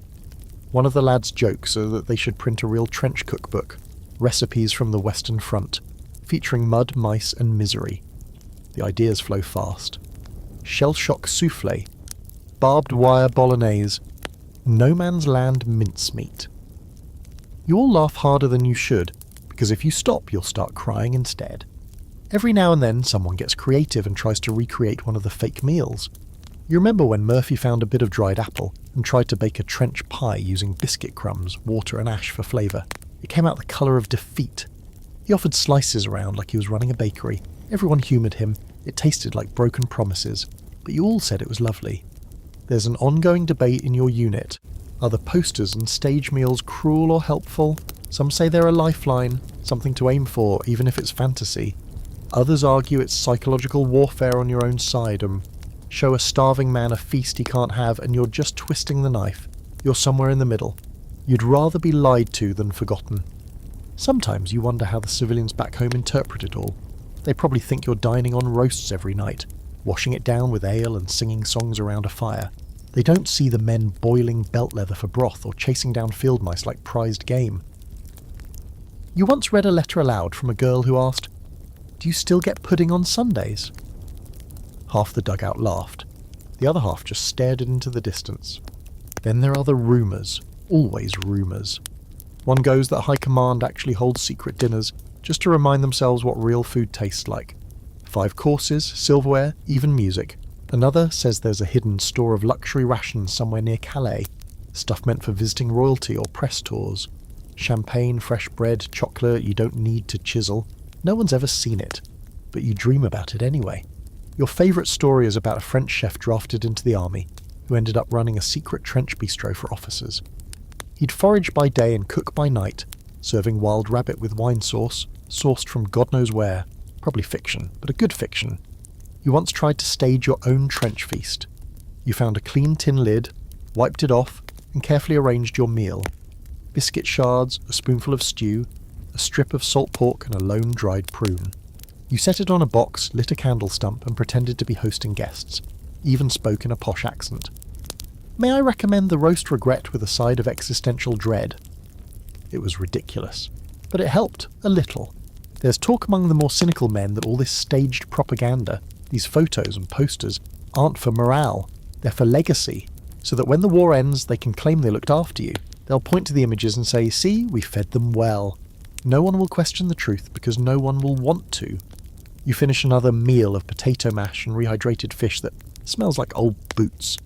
One of the lads jokes that they should print a real trench cookbook, recipes from the Western Front, featuring mud, mice, and misery. The ideas flow fast. Shell shock souffle, barbed wire bolognese, no man's land mincemeat. You all laugh harder than you should, because if you stop, you'll start crying instead. Every now and then, someone gets creative and tries to recreate one of the fake meals. You remember when Murphy found a bit of dried apple and tried to bake a trench pie using biscuit crumbs, water and ash for flavour. It came out the colour of defeat. He offered slices around like he was running a bakery. Everyone humoured him. It tasted like broken promises, but you all said it was lovely. There's an ongoing debate in your unit. Are the posters and stage meals cruel or helpful? Some say they're a lifeline, something to aim for, even if it's fantasy. Others argue it's psychological warfare on your own side, and show a starving man a feast he can't have and you're just twisting the knife. You're somewhere in the middle. You'd rather be lied to than forgotten. Sometimes you wonder how the civilians back home interpret it all. They probably think you're dining on roasts every night, washing it down with ale and singing songs around a fire. They don't see the men boiling belt leather for broth or chasing down field mice like prized game. You once read a letter aloud from a girl who asked, "Do you still get pudding on Sundays?" Half the dugout laughed. The other half just stared into the distance. Then there are the rumours. Always rumours. One goes that High Command actually holds secret dinners just to remind themselves what real food tastes like. 5 courses, silverware, even music. Another says there's a hidden store of luxury rations somewhere near Calais, stuff meant for visiting royalty or press tours. Champagne, fresh bread, chocolate you don't need to chisel. No one's ever seen it, but you dream about it anyway. Your favourite story is about a French chef drafted into the army, who ended up running a secret trench bistro for officers. He'd forage by day and cook by night, serving wild rabbit with wine sauce, sourced from God knows where. Probably fiction, but a good fiction. You once tried to stage your own trench feast. You found a clean tin lid, wiped it off, and carefully arranged your meal. Biscuit shards, a spoonful of stew, a strip of salt pork and a lone dried prune. You set it on a box, lit a candle stump and pretended to be hosting guests, even spoke in a posh accent. "May I recommend the roast regret with a side of existential dread?" It was ridiculous, but it helped, a little. There's talk among the more cynical men that all this staged propaganda, these photos and posters, aren't for morale, they're for legacy, so that when the war ends they can claim they looked after you. They'll point to the images and say, "See, we fed them well." No one will question the truth because no one will want to. You finish another meal of potato mash and rehydrated fish that smells like old boots.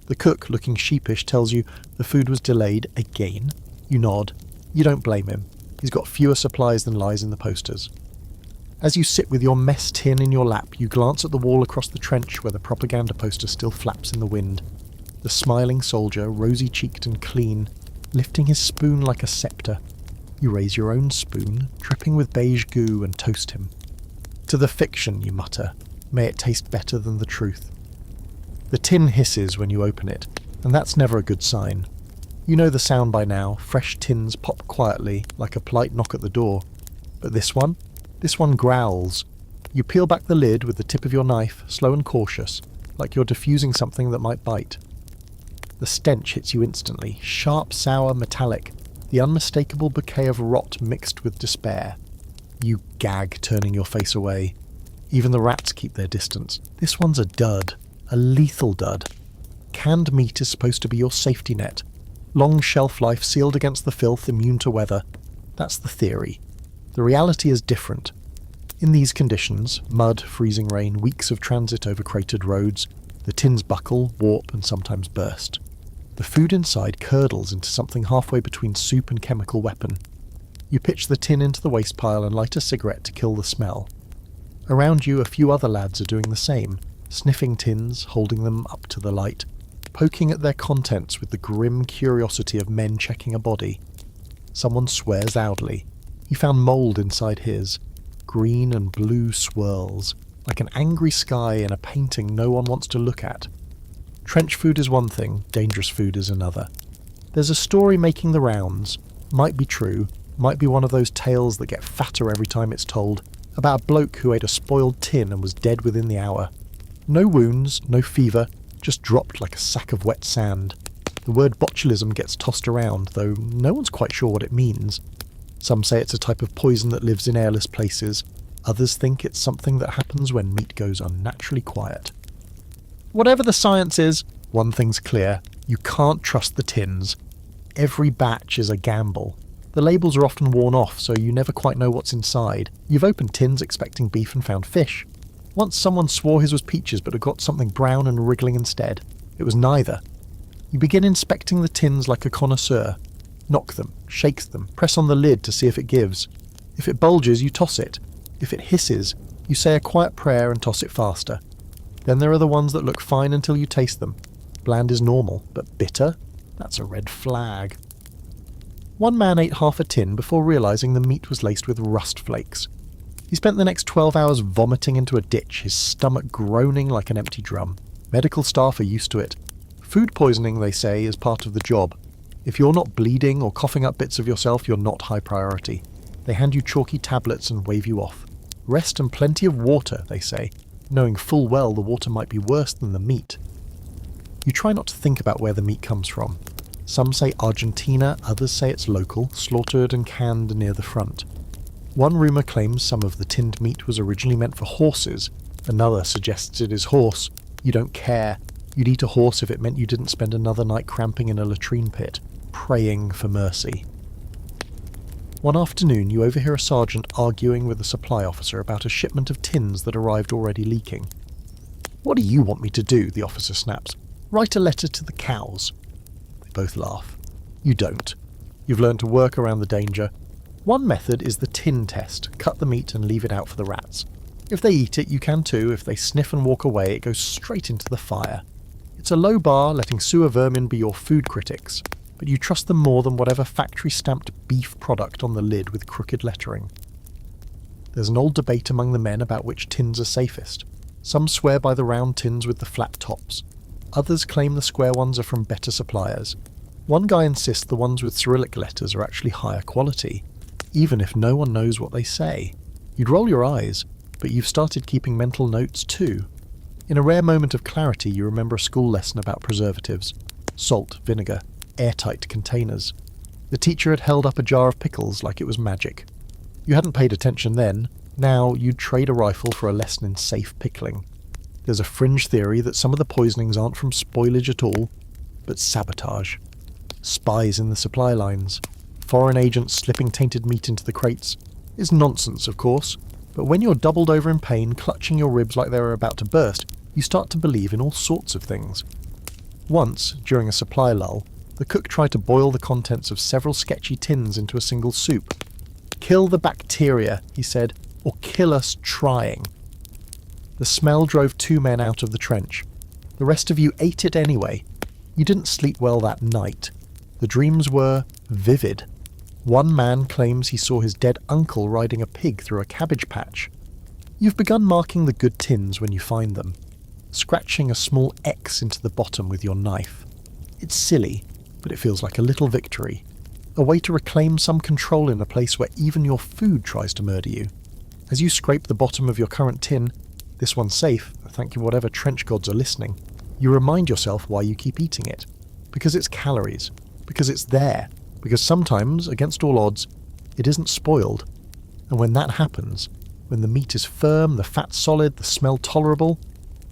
The cook, looking sheepish, tells you the food was delayed again. You nod. You don't blame him. He's got fewer supplies than lies in the posters. As you sit with your mess tin in your lap, you glance at the wall across the trench where the propaganda poster still flaps in the wind. The smiling soldier, rosy-cheeked and clean, lifting his spoon like a sceptre. You raise your own spoon, dripping with beige goo, and toast him. To the fiction, you mutter. May it taste better than the truth. The tin hisses when you open it, and that's never a good sign. You know the sound by now. Fresh tins pop quietly, like a polite knock at the door. But this one growls. You peel back the lid with the tip of your knife, slow and cautious, like you're diffusing something that might bite. The stench hits you instantly, sharp, sour, metallic, the unmistakable bouquet of rot mixed with despair. You gag, turning your face away. Even the rats keep their distance. This one's a dud. A lethal dud. Canned meat is supposed to be your safety net. Long shelf life sealed against the filth, immune to weather. That's the theory. The reality is different. In these conditions, mud, freezing rain, weeks of transit over cratered roads, the tins buckle, warp and sometimes burst. The food inside curdles into something halfway between soup and chemical weapon. You pitch the tin into the waste pile and light a cigarette to kill the smell. Around you, a few other lads are doing the same, sniffing tins, holding them up to the light, poking at their contents with the grim curiosity of men checking a body. Someone swears loudly. He found mould inside his. Green and blue swirls, like an angry sky in a painting no one wants to look at. Trench food is one thing, dangerous food is another. There's a story making the rounds, might be true, might be one of those tales that get fatter every time it's told, about a bloke who ate a spoiled tin and was dead within the hour. No wounds, no fever, just dropped like a sack of wet sand. The word botulism gets tossed around, though no one's quite sure what it means. Some say it's a type of poison that lives in airless places. Others think it's something that happens when meat goes unnaturally quiet. Whatever the science is, one thing's clear. You can't trust the tins. Every batch is a gamble. The labels are often worn off, so you never quite know what's inside. You've opened tins expecting beef and found fish. Once someone swore his was peaches but had got something brown and wriggling instead. It was neither. You begin inspecting the tins like a connoisseur. Knock them, shake them, press on the lid to see if it gives. If it bulges, you toss it. If it hisses, you say a quiet prayer and toss it faster. Then there are the ones that look fine until you taste them. Bland is normal, but bitter? That's a red flag. One man ate half a tin before realising the meat was laced with rust flakes. He spent the next 12 hours vomiting into a ditch, his stomach groaning like an empty drum. Medical staff are used to it. Food poisoning, they say, is part of the job. If you're not bleeding or coughing up bits of yourself, you're not high priority. They hand you chalky tablets and wave you off. Rest and plenty of water, they say, knowing full well the water might be worse than the meat. You try not to think about where the meat comes from. Some say Argentina, others say it's local, slaughtered and canned near the front. One rumour claims some of the tinned meat was originally meant for horses. Another suggests it is horse. You don't care. You'd eat a horse if it meant you didn't spend another night cramping in a latrine pit, praying for mercy. One afternoon you overhear a sergeant arguing with a supply officer about a shipment of tins that arrived already leaking. "What do you want me to do?" the officer snaps. "Write a letter to the cows." They both laugh. You don't. You've learned to work around the danger. One method is the tin test. Cut the meat and leave it out for the rats. If they eat it, you can too. If they sniff and walk away, it goes straight into the fire. It's a low bar, letting sewer vermin be your food critics, but you trust them more than whatever factory-stamped beef product on the lid with crooked lettering. There's an old debate among the men about which tins are safest. Some swear by the round tins with the flat tops. Others claim the square ones are from better suppliers. One guy insists the ones with Cyrillic letters are actually higher quality, even if no one knows what they say. You'd roll your eyes, but you've started keeping mental notes too. In a rare moment of clarity, you remember a school lesson about preservatives. Salt, vinegar, airtight containers. The teacher had held up a jar of pickles like it was magic. You hadn't paid attention then, now you'd trade a rifle for a lesson in safe pickling. There's a fringe theory that some of the poisonings aren't from spoilage at all, but sabotage. Spies in the supply lines, foreign agents slipping tainted meat into the crates, is nonsense, of course, but when you're doubled over in pain, clutching your ribs like they were about to burst, you start to believe in all sorts of things. Once, during a supply lull, the cook tried to boil the contents of several sketchy tins into a single soup. "Kill the bacteria," he said, "or kill us trying." The smell drove 2 men out of the trench. The rest of you ate it anyway. You didn't sleep well that night. The dreams were vivid. One man claims he saw his dead uncle riding a pig through a cabbage patch. You've begun marking the good tins when you find them, scratching a small X into the bottom with your knife. It's silly, but it feels like a little victory. A way to reclaim some control in a place where even your food tries to murder you. As you scrape the bottom of your current tin, this one's safe, thank you whatever trench gods are listening, you remind yourself why you keep eating it. Because it's calories. Because it's there. Because sometimes, against all odds, it isn't spoiled. And when that happens, when the meat is firm, the fat solid, the smell tolerable,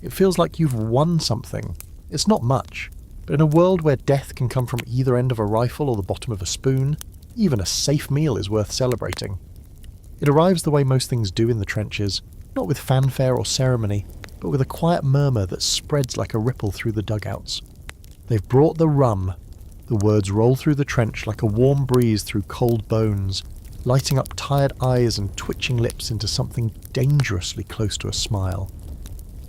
it feels like you've won something. It's not much, but in a world where death can come from either end of a rifle or the bottom of a spoon, even a safe meal is worth celebrating. It arrives the way most things do in the trenches, not with fanfare or ceremony, but with a quiet murmur that spreads like a ripple through the dugouts. They've brought the rum. The words roll through the trench like a warm breeze through cold bones, lighting up tired eyes and twitching lips into something dangerously close to a smile.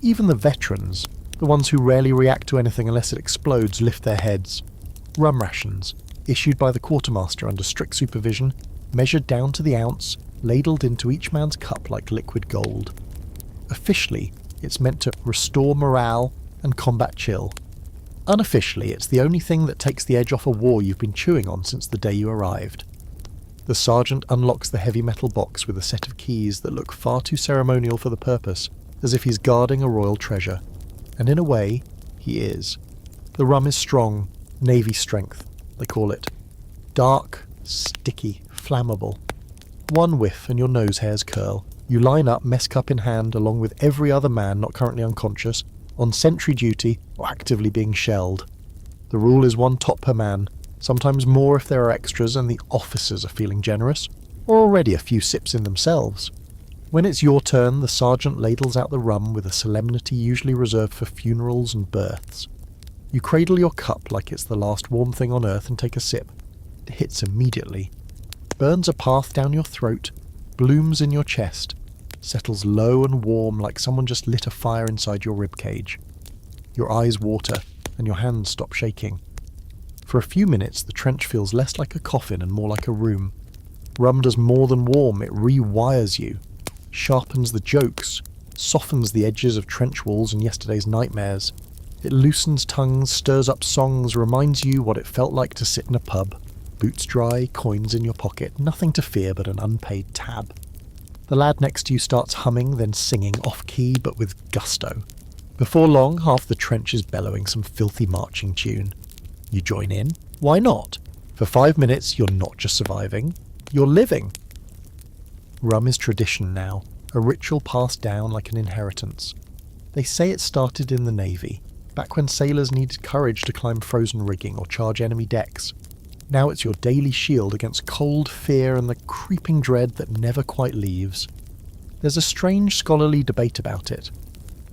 Even the veterans, the ones who rarely react to anything unless it explodes, lift their heads. Rum rations, issued by the quartermaster under strict supervision, measured down to the ounce, ladled into each man's cup like liquid gold. Officially, it's meant to restore morale and combat chill. Unofficially, it's the only thing that takes the edge off a war you've been chewing on since the day you arrived. The sergeant unlocks the heavy metal box with a set of keys that look far too ceremonial for the purpose, as if he's guarding a royal treasure. And in a way, he is. The rum is strong, navy strength, they call it. Dark, sticky, flammable. One whiff and your nose hairs curl. You line up, mess cup in hand, along with every other man not currently unconscious, on sentry duty or actively being shelled. The rule is 1 tot per man, sometimes more if there are extras and the officers are feeling generous, or already a few sips in themselves. When it's your turn, the sergeant ladles out the rum with a solemnity usually reserved for funerals and births. You cradle your cup like it's the last warm thing on earth and take a sip. It hits immediately. Burns a path down your throat, blooms in your chest, settles low and warm like someone just lit a fire inside your ribcage. Your eyes water, and your hands stop shaking. For a few minutes, the trench feels less like a coffin and more like a room. Rum does more than warm, it rewires you, sharpens the jokes, softens the edges of trench walls and yesterday's nightmares. It loosens tongues, stirs up songs, reminds you what it felt like to sit in a pub. Boots dry, coins in your pocket, nothing to fear but an unpaid tab. The lad next to you starts humming, then singing off-key but with gusto. Before long, half the trench is bellowing some filthy marching tune. You join in? Why not? For 5 minutes, you're not just surviving, you're living. Rum is tradition now, a ritual passed down like an inheritance. They say it started in the Navy, back when sailors needed courage to climb frozen rigging or charge enemy decks. Now it's your daily shield against cold fear and the creeping dread that never quite leaves. There's a strange scholarly debate about it.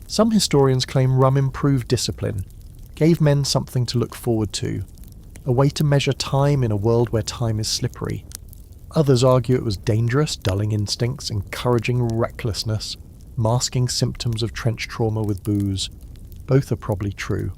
Some historians claim rum improved discipline, gave men something to look forward to, a way to measure time in a world where time is slippery. Others argue it was dangerous, dulling instincts, encouraging recklessness, masking symptoms of trench trauma with booze. Both are probably true.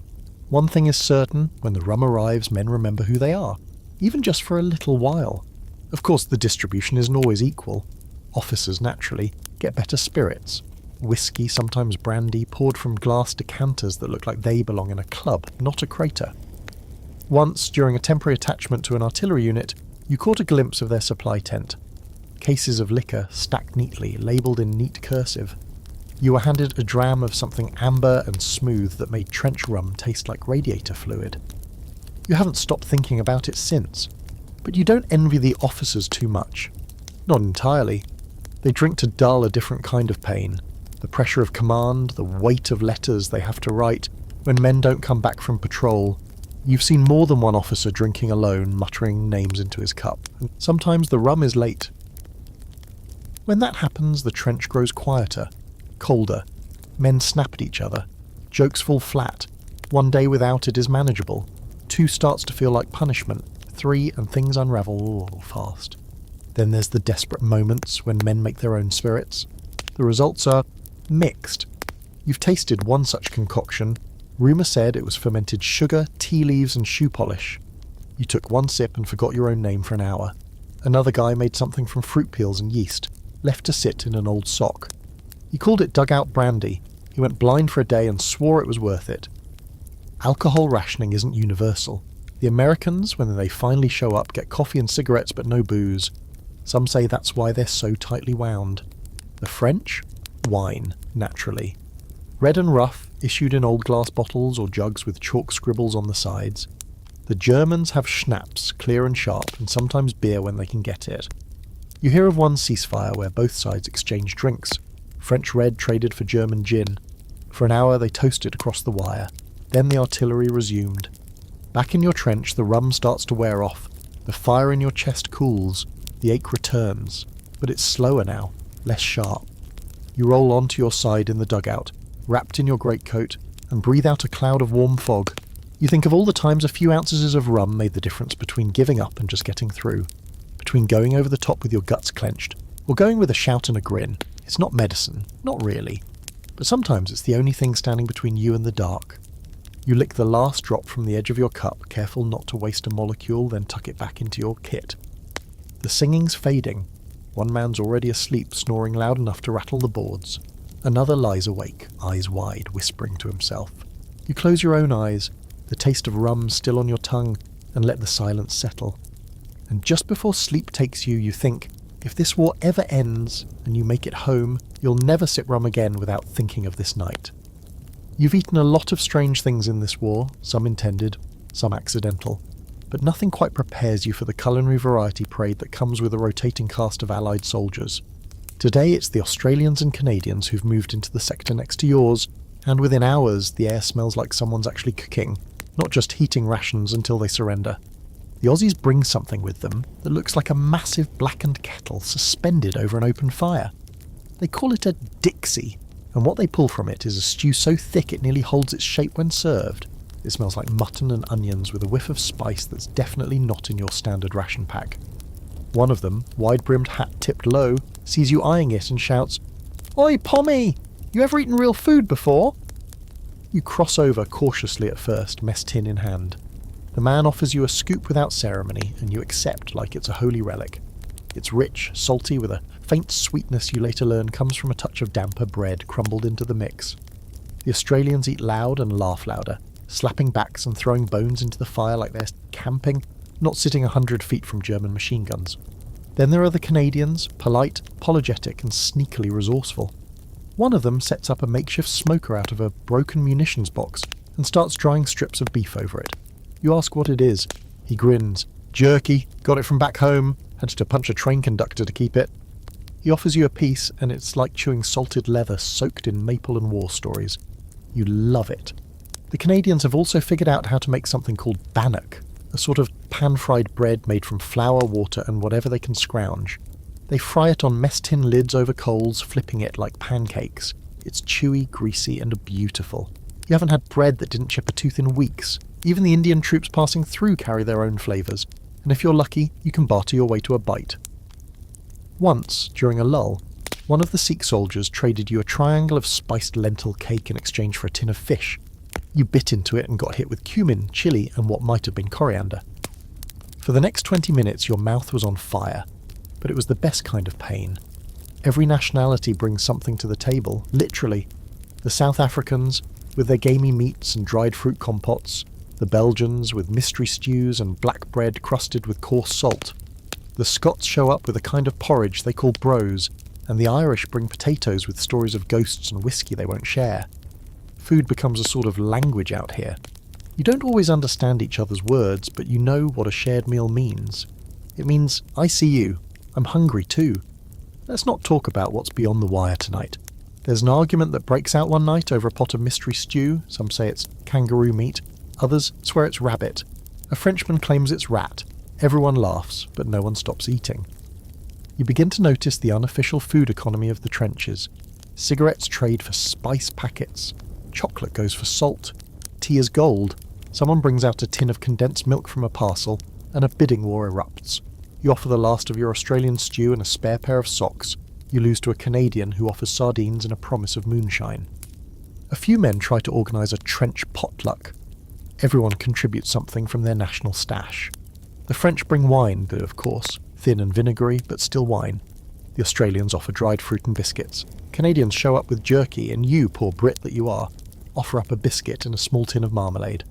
One thing is certain, when the rum arrives, men remember who they are. Even just for a little while. Of course, the distribution isn't always equal. Officers, naturally, get better spirits. Whiskey, sometimes brandy, poured from glass decanters that look like they belong in a club, not a crater. Once, during a temporary attachment to an artillery unit, you caught a glimpse of their supply tent. Cases of liquor stacked neatly, labelled in neat cursive. You were handed a dram of something amber and smooth that made trench rum taste like radiator fluid. You haven't stopped thinking about it since, but you don't envy the officers too much. Not entirely. They drink to dull a different kind of pain. The pressure of command, the weight of letters they have to write when men don't come back from patrol. You've seen more than one officer drinking alone, muttering names into his cup. And sometimes the rum is late. When that happens, the trench grows quieter, colder. Men snap at each other. Jokes fall flat. 1 day without it is manageable. 2 starts to feel like punishment. 3 and things unravel fast. Then there's the desperate moments when men make their own spirits. The results are mixed. You've tasted one such concoction. Rumour said it was fermented sugar, tea leaves and shoe polish. You took 1 sip and forgot your own name for an hour. Another guy made something from fruit peels and yeast, left to sit in an old sock. He called it dugout brandy. He went blind for a day and swore it was worth it. Alcohol rationing isn't universal. The Americans, when they finally show up, get coffee and cigarettes but no booze. Some say that's why they're so tightly wound. The French? Wine, naturally. Red and rough, issued in old glass bottles or jugs with chalk scribbles on the sides. The Germans have schnapps, clear and sharp, and sometimes beer when they can get it. You hear of one ceasefire where both sides exchanged drinks. French red traded for German gin. For an hour they toasted across the wire. Then the artillery resumed. Back in your trench, the rum starts to wear off. The fire in your chest cools. The ache returns. But it's slower now, less sharp. You roll onto your side in the dugout, wrapped in your greatcoat, and breathe out a cloud of warm fog. You think of all the times a few ounces of rum made the difference between giving up and just getting through. Between going over the top with your guts clenched, or going with a shout and a grin. It's not medicine, not really. But sometimes it's the only thing standing between you and the dark. You lick the last drop from the edge of your cup, careful not to waste a molecule, then tuck it back into your kit. The singing's fading. One man's already asleep, snoring loud enough to rattle the boards. Another lies awake, eyes wide, whispering to himself. You close your own eyes, the taste of rum still on your tongue, and let the silence settle. And just before sleep takes you, you think, if this war ever ends, and you make it home, you'll never sip rum again without thinking of this night. You've eaten a lot of strange things in this war, some intended, some accidental, but nothing quite prepares you for the culinary variety parade that comes with a rotating cast of Allied soldiers. Today it's the Australians and Canadians who've moved into the sector next to yours, and within hours the air smells like someone's actually cooking, not just heating rations until they surrender. The Aussies bring something with them that looks like a massive blackened kettle suspended over an open fire. They call it a Dixie, and what they pull from it is a stew so thick it nearly holds its shape when served. It smells like mutton and onions with a whiff of spice that's definitely not in your standard ration pack. One of them, wide-brimmed hat tipped low, sees you eyeing it and shouts, "Oi, Pommy! You ever eaten real food before?" You cross over cautiously at first, mess tin in hand. The man offers you a scoop without ceremony, and you accept like it's a holy relic. It's rich, salty, with a faint sweetness you later learn comes from a touch of damper bread crumbled into the mix. The Australians eat loud and laugh louder, slapping backs and throwing bones into the fire like they're camping, not sitting 100 feet from German machine guns. Then there are the Canadians, polite, apologetic and sneakily resourceful. One of them sets up a makeshift smoker out of a broken munitions box and starts drying strips of beef over it. You ask what it is. He grins. "Jerky, got it from back home, had to punch a train conductor to keep it." He offers you a piece and it's like chewing salted leather soaked in maple and war stories. You love it. The Canadians have also figured out how to make something called bannock, a sort of pan-fried bread made from flour, water and whatever they can scrounge. They fry it on mess tin lids over coals, flipping it like pancakes. It's chewy, greasy and beautiful. You haven't had bread that didn't chip a tooth in weeks. Even the Indian troops passing through carry their own flavours, and if you're lucky, you can barter your way to a bite. Once, during a lull, one of the Sikh soldiers traded you a triangle of spiced lentil cake in exchange for a tin of fish. You bit into it and got hit with cumin, chilli and what might have been coriander. For the next 20 minutes your mouth was on fire, but it was the best kind of pain. Every nationality brings something to the table, literally. The South Africans, with their gamey meats and dried fruit compotes, the Belgians with mystery stews and black bread crusted with coarse salt. The Scots show up with a kind of porridge they call brose, and the Irish bring potatoes with stories of ghosts and whiskey they won't share. Food becomes a sort of language out here. You don't always understand each other's words, but you know what a shared meal means. It means, I see you, I'm hungry too. Let's not talk about what's beyond the wire tonight. There's an argument that breaks out one night over a pot of mystery stew. Some say it's kangaroo meat. Others swear it's rabbit. A Frenchman claims it's rat. Everyone laughs, but no one stops eating. You begin to notice the unofficial food economy of the trenches. Cigarettes trade for spice packets. Chocolate goes for salt. Tea is gold. Someone brings out a tin of condensed milk from a parcel, and a bidding war erupts. You offer the last of your Australian stew and a spare pair of socks. You lose to a Canadian who offers sardines and a promise of moonshine. A few men try to organise a trench potluck. Everyone contributes something from their national stash. The French bring wine, though, of course, thin and vinegary, but still wine. The Australians offer dried fruit and biscuits. Canadians show up with jerky, and you, poor Brit that you are, offer up a biscuit and a small tin of marmalade.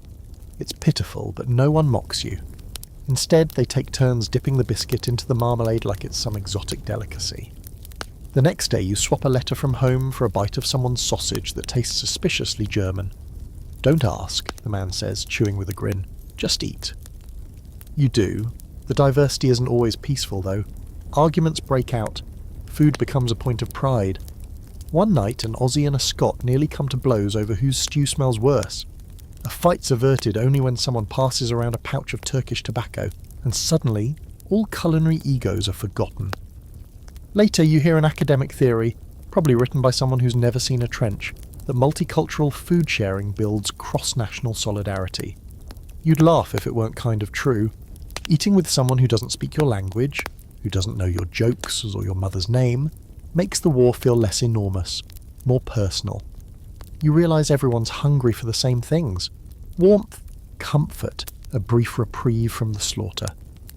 It's pitiful, but no one mocks you. Instead, they take turns dipping the biscuit into the marmalade like it's some exotic delicacy. The next day you swap a letter from home for a bite of someone's sausage that tastes suspiciously German. Don't ask, the man says, chewing with a grin. Just eat. You do. The diversity isn't always peaceful, though. Arguments break out. Food becomes a point of pride. One night, an Aussie and a Scot nearly come to blows over whose stew smells worse. A fight's averted only when someone passes around a pouch of Turkish tobacco, and suddenly, all culinary egos are forgotten. Later you hear an academic theory, probably written by someone who's never seen a trench, that multicultural food sharing builds cross-national solidarity. You'd laugh if it weren't kind of true. Eating with someone who doesn't speak your language, who doesn't know your jokes or your mother's name, makes the war feel less enormous, more personal. You realise everyone's hungry for the same things. Warmth, comfort, a brief reprieve from the slaughter.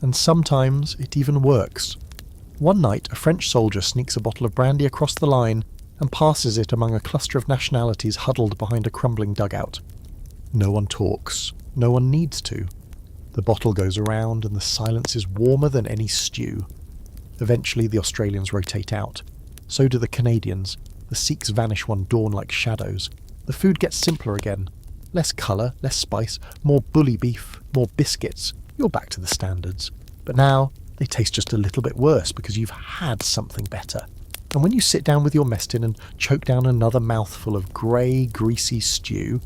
And sometimes it even works. One night, a French soldier sneaks a bottle of brandy across the line and passes it among a cluster of nationalities huddled behind a crumbling dugout. No one talks. No one needs to. The bottle goes around and the silence is warmer than any stew. Eventually the Australians rotate out. So do the Canadians. The Sikhs vanish one dawn like shadows. The food gets simpler again. Less colour, less spice, more bully beef, more biscuits. You're back to the standards. But now, they taste just a little bit worse because you've had something better. And when you sit down with your mess tin and choke down another mouthful of grey, greasy stew,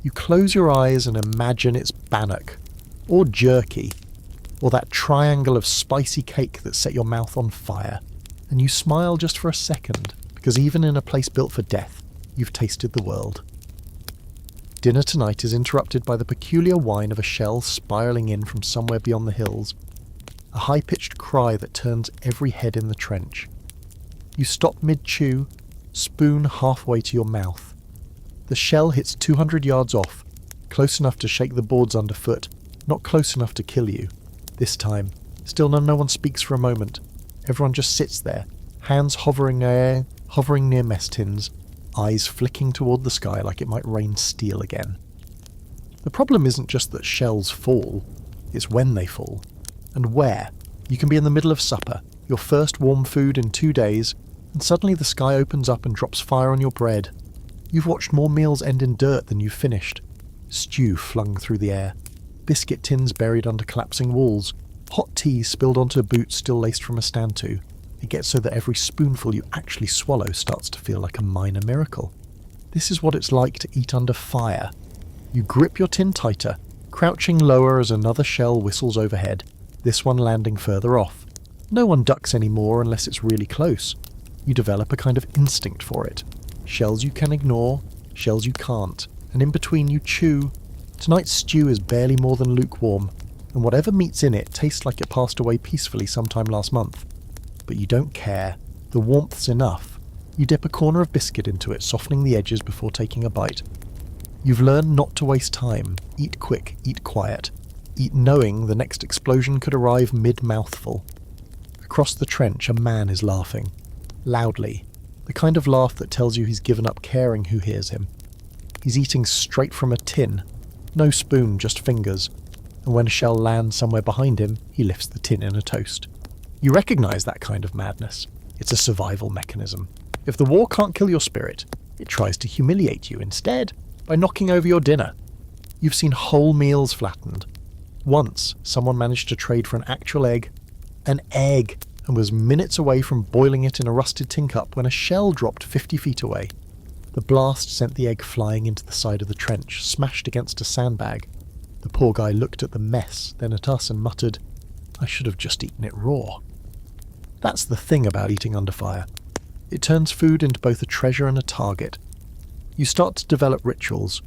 you close your eyes and imagine it's bannock, or jerky, or that triangle of spicy cake that set your mouth on fire. And you smile just for a second, because even in a place built for death, you've tasted the world. Dinner tonight is interrupted by the peculiar whine of a shell spiralling in from somewhere beyond the hills, a high-pitched cry that turns every head in the trench. You stop mid-chew, spoon halfway to your mouth. The shell hits 200 yards off, close enough to shake the boards underfoot, not close enough to kill you. This time, still no one speaks for a moment. Everyone just sits there, hands hovering near mess tins, eyes flicking toward the sky like it might rain steel again. The problem isn't just that shells fall, it's when they fall. And where. You can be in the middle of supper, your first warm food in 2 days, and suddenly the sky opens up and drops fire on your bread. You've watched more meals end in dirt than you've finished. Stew flung through the air. Biscuit tins buried under collapsing walls. Hot tea spilled onto a boot still laced from a stand-to. It gets so that every spoonful you actually swallow starts to feel like a minor miracle. This is what it's like to eat under fire. You grip your tin tighter, crouching lower as another shell whistles overhead, this one landing further off. No one ducks anymore unless it's really close. You develop a kind of instinct for it. Shells you can ignore, shells you can't, and in between you chew. Tonight's stew is barely more than lukewarm, and whatever meat's in it tastes like it passed away peacefully sometime last month. But you don't care. The warmth's enough. You dip a corner of biscuit into it, softening the edges before taking a bite. You've learned not to waste time. Eat quick, eat quiet. Eat knowing the next explosion could arrive mid-mouthful. Across the trench, a man is laughing. Loudly. The kind of laugh that tells you he's given up caring who hears him. He's eating straight from a tin. No spoon, just fingers. And when a shell lands somewhere behind him, he lifts the tin in a toast. You recognise that kind of madness. It's a survival mechanism. If the war can't kill your spirit, it tries to humiliate you instead by knocking over your dinner. You've seen whole meals flattened. Once, someone managed to trade for an actual egg. An egg! and was minutes away from boiling it in a rusted tin cup when a shell dropped 50 feet away. The blast sent the egg flying into the side of the trench, smashed against a sandbag. The poor guy looked at the mess, then at us and muttered, "I should have just eaten it raw." That's the thing about eating under fire. It turns food into both a treasure and a target. You start to develop rituals.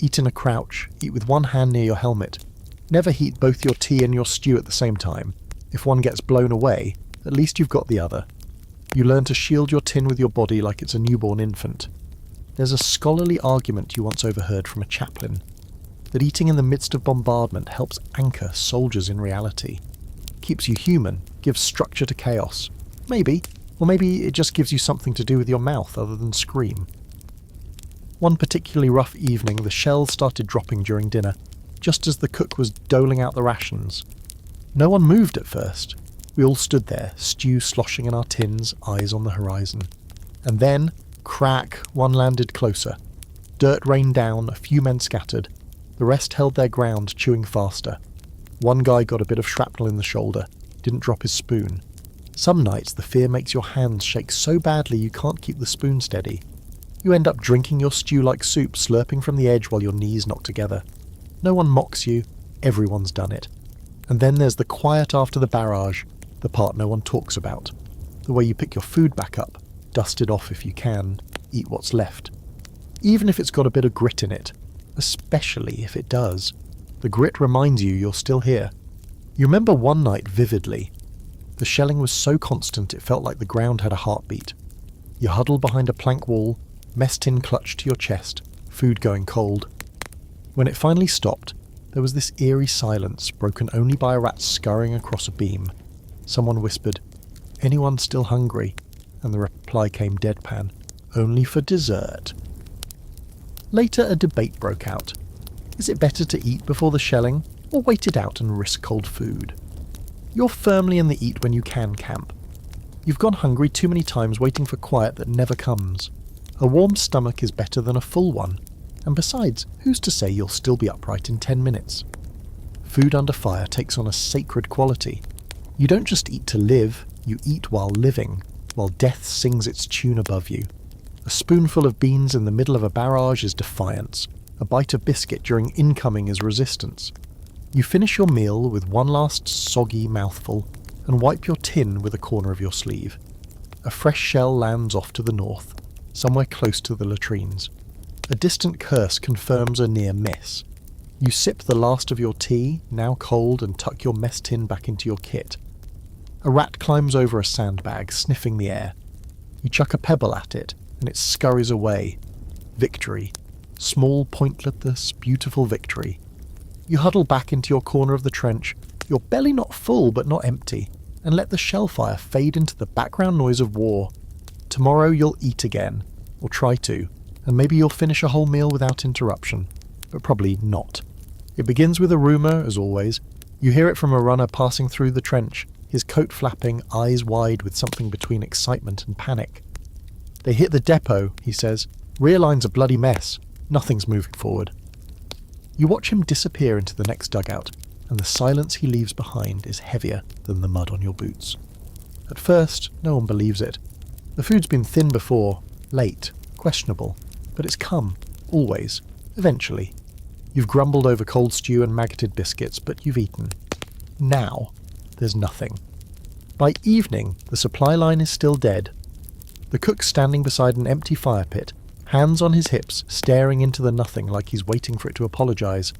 Eat in a crouch, eat with one hand near your helmet. Never heat both your tea and your stew at the same time. If one gets blown away, at least you've got the other. You learn to shield your tin with your body like it's a newborn infant. There's a scholarly argument you once overheard from a chaplain, that eating in the midst of bombardment helps anchor soldiers in reality. Keeps you human, gives structure to chaos. Maybe, or maybe it just gives you something to do with your mouth other than scream. One particularly rough evening, the shells started dropping during dinner, just as the cook was doling out the rations. No one moved at first. We all stood there, stew sloshing in our tins, eyes on the horizon. And then, crack, one landed closer. Dirt rained down, a few men scattered. The rest held their ground, chewing faster. One guy got a bit of shrapnel in the shoulder, didn't drop his spoon. Some nights the fear makes your hands shake so badly you can't keep the spoon steady. You end up drinking your stew like soup, slurping from the edge while your knees knock together. No one mocks you, everyone's done it. And then there's the quiet after the barrage, the part no one talks about. The way you pick your food back up, dust it off if you can, eat what's left. Even if it's got a bit of grit in it, especially if it does. The grit reminds you you're still here. You remember one night vividly. The shelling was so constant it felt like the ground had a heartbeat. You huddled behind a plank wall, mess tin clutched to your chest, food going cold. When it finally stopped, there was this eerie silence, broken only by a rat scurrying across a beam. Someone whispered, "Anyone still hungry?" And the reply came deadpan, "Only for dessert." Later a debate broke out. Is it better to eat before the shelling, or wait it out and risk cold food? You're firmly in the eat when you can camp. You've gone hungry too many times waiting for quiet that never comes. A warm stomach is better than a full one, and besides, who's to say you'll still be upright in 10 minutes? Food under fire takes on a sacred quality. You don't just eat to live, you eat while living, while death sings its tune above you. A spoonful of beans in the middle of a barrage is defiance. A bite of biscuit during incoming is resistance. You finish your meal with one last soggy mouthful and wipe your tin with a corner of your sleeve. A fresh shell lands off to the north, somewhere close to the latrines. A distant curse confirms a near miss. You sip the last of your tea, now cold, and tuck your mess tin back into your kit. A rat climbs over a sandbag, sniffing the air. You chuck a pebble at it, and it scurries away. Victory. Small, pointless, beautiful victory. You huddle back into your corner of the trench, your belly not full but not empty, and let the shell fire fade into the background noise of war. Tomorrow you'll eat again, or try to, and maybe you'll finish a whole meal without interruption, but probably not. It begins with a rumour, as always. You hear it from a runner passing through the trench, his coat flapping, eyes wide with something between excitement and panic. "They hit the depot," he says. "Rear line's a bloody mess. Nothing's moving forward." You watch him disappear into the next dugout, and the silence he leaves behind is heavier than the mud on your boots. At first, no one believes it. The food's been thin before, late, questionable, but it's come, always, eventually. You've grumbled over cold stew and maggoted biscuits, but you've eaten. Now, there's nothing. By evening, the supply line is still dead. The cook's standing beside an empty fire pit, hands on his hips, staring into the nothing like he's waiting for it to apologise.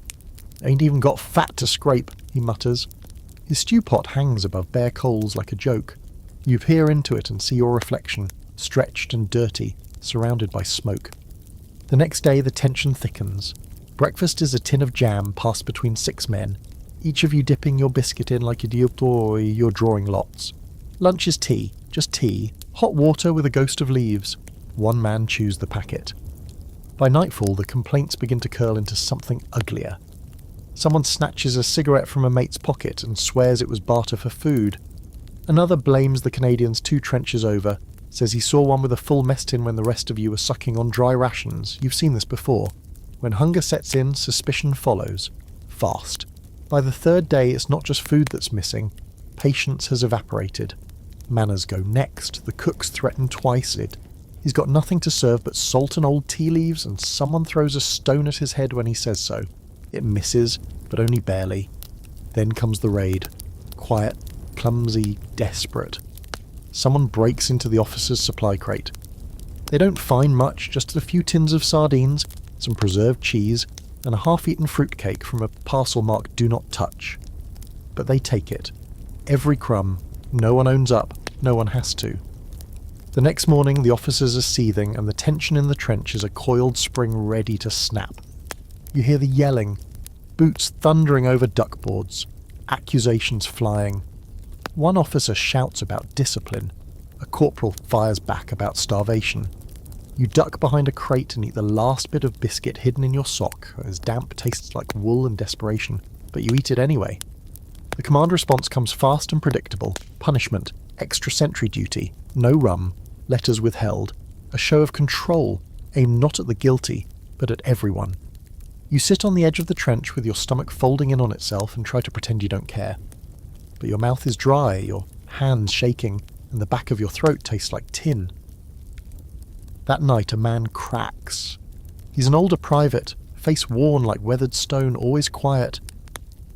"Ain't even got fat to scrape," he mutters. His stew pot hangs above bare coals like a joke. You peer into it and see your reflection, stretched and dirty, surrounded by smoke. The next day the tension thickens. Breakfast is a tin of jam passed between 6 men, each of you dipping your biscuit in like a dioptoi, you're drawing lots. Lunch is tea, just tea, hot water with a ghost of leaves. One man chews the packet. By nightfall, the complaints begin to curl into something uglier. Someone snatches a cigarette from a mate's pocket and swears it was barter for food. Another blames the Canadians 2 trenches over, says he saw one with a full mess tin when the rest of you were sucking on dry rations. You've seen this before. When hunger sets in, suspicion follows. Fast. By the 3rd day, it's not just food that's missing. Patience has evaporated. Manners go next. The cook's threatened twice. He's got nothing to serve but salt and old tea leaves, and someone throws a stone at his head when he says so. It misses, but only barely. Then comes the raid. Quiet, clumsy, desperate. Someone breaks into the officer's supply crate. They don't find much, just a few tins of sardines, some preserved cheese, and a half-eaten fruitcake from a parcel marked "Do Not Touch." But they take it. Every crumb. No one owns up. No one has to. The next morning, the officers are seething, and the tension in the trench is a coiled spring ready to snap. You hear the yelling, boots thundering over duckboards, accusations flying. One officer shouts about discipline. A corporal fires back about starvation. You duck behind a crate and eat the last bit of biscuit hidden in your sock, as damp tastes like wool and desperation, but you eat it anyway. The command response comes fast and predictable. Punishment, extra sentry duty, no rum, letters withheld, a show of control, aimed not at the guilty, but at everyone. You sit on the edge of the trench with your stomach folding in on itself and try to pretend you don't care. But your mouth is dry, your hands shaking, and the back of your throat tastes like tin. That night a man cracks. He's an older private, face worn like weathered stone, always quiet.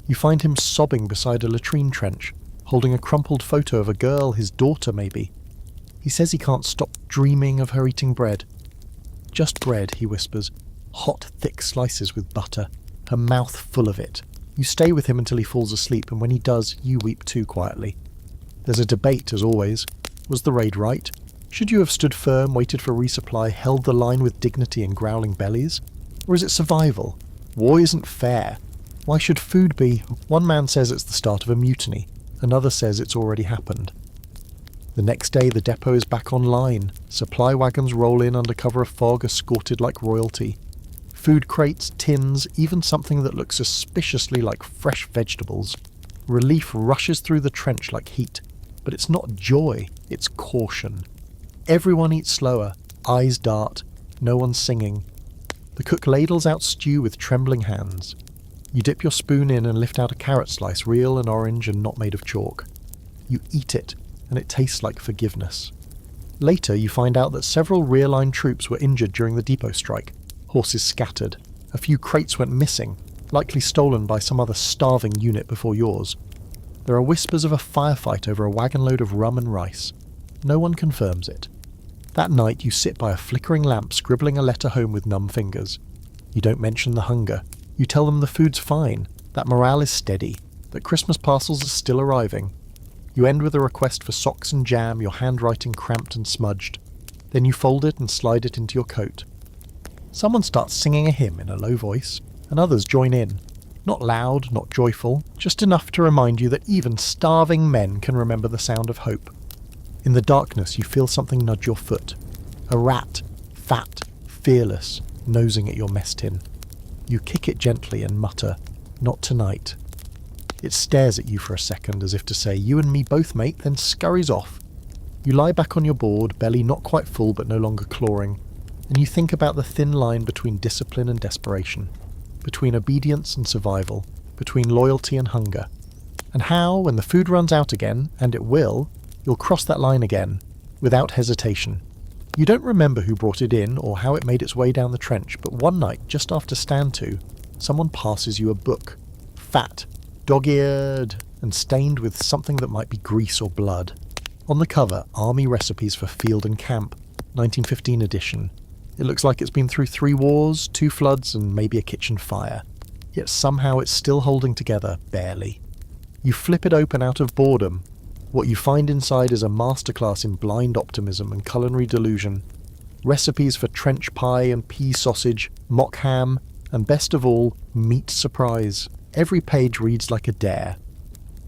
You find him sobbing beside a latrine trench, holding a crumpled photo of a girl, his daughter maybe. He says he can't stop dreaming of her eating bread. Just bread, he whispers, hot, thick slices with butter, her mouth full of it. You stay with him until he falls asleep, and when he does, you weep too quietly. There's a debate, as always. Was the raid right? Should you have stood firm, waited for resupply, held the line with dignity and growling bellies? Or is it survival? War isn't fair. Why should food be? One man says it's the start of a mutiny. Another says it's already happened. The next day the depot is back online. Supply wagons roll in under cover of fog, escorted like royalty. Food crates, tins, even something that looks suspiciously like fresh vegetables. Relief rushes through the trench like heat. But it's not joy, it's caution. Everyone eats slower, eyes dart, no one's singing. The cook ladles out stew with trembling hands. You dip your spoon in and lift out a carrot slice, real and orange and not made of chalk. You eat it, and it tastes like forgiveness. Later you find out that several rear-line troops were injured during the depot strike. Horses scattered. A few crates went missing, likely stolen by some other starving unit before yours. There are whispers of a firefight over a wagon load of rum and rice. No one confirms it. That night you sit by a flickering lamp scribbling a letter home with numb fingers. You don't mention the hunger. You tell them the food's fine, that morale is steady, that Christmas parcels are still arriving. You end with a request for socks and jam, your handwriting cramped and smudged. Then you fold it and slide it into your coat. Someone starts singing a hymn in a low voice, and others join in. Not loud, not joyful, just enough to remind you that even starving men can remember the sound of hope. In the darkness you feel something nudge your foot. A rat, fat, fearless, nosing at your mess tin. You kick it gently and mutter, "Not tonight." It stares at you for a second as if to say, "You and me both, mate," then scurries off. You lie back on your board, belly not quite full but no longer clawing, and you think about the thin line between discipline and desperation, between obedience and survival, between loyalty and hunger, and how, when the food runs out again, and it will, you'll cross that line again, without hesitation. You don't remember who brought it in or how it made its way down the trench, but one night, just after stand to, someone passes you a book. Fat, dog-eared, and stained with something that might be grease or blood. On the cover, Army Recipes for Field and Camp, 1915 edition. It looks like it's been through 3 wars, 2 floods, and maybe a kitchen fire. Yet somehow it's still holding together, barely. You flip it open out of boredom. What you find inside is a masterclass in blind optimism and culinary delusion. Recipes for trench pie and pea sausage, mock ham, and best of all, meat surprise. Every page reads like a dare.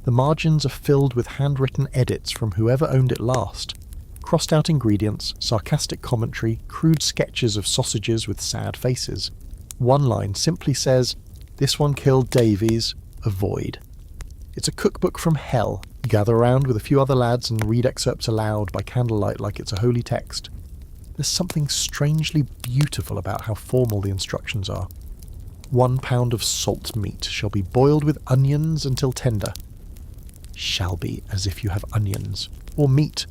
The margins are filled with handwritten edits from whoever owned it last. Crossed out ingredients, sarcastic commentary, crude sketches of sausages with sad faces. One line simply says, "This one killed Davies, avoid." It's a cookbook from hell. You gather around with a few other lads and read excerpts aloud by candlelight like it's a holy text. There's something strangely beautiful about how formal the instructions are. 1 pound of salt meat shall be boiled with onions until tender. Shall be as if you have onions. or meat,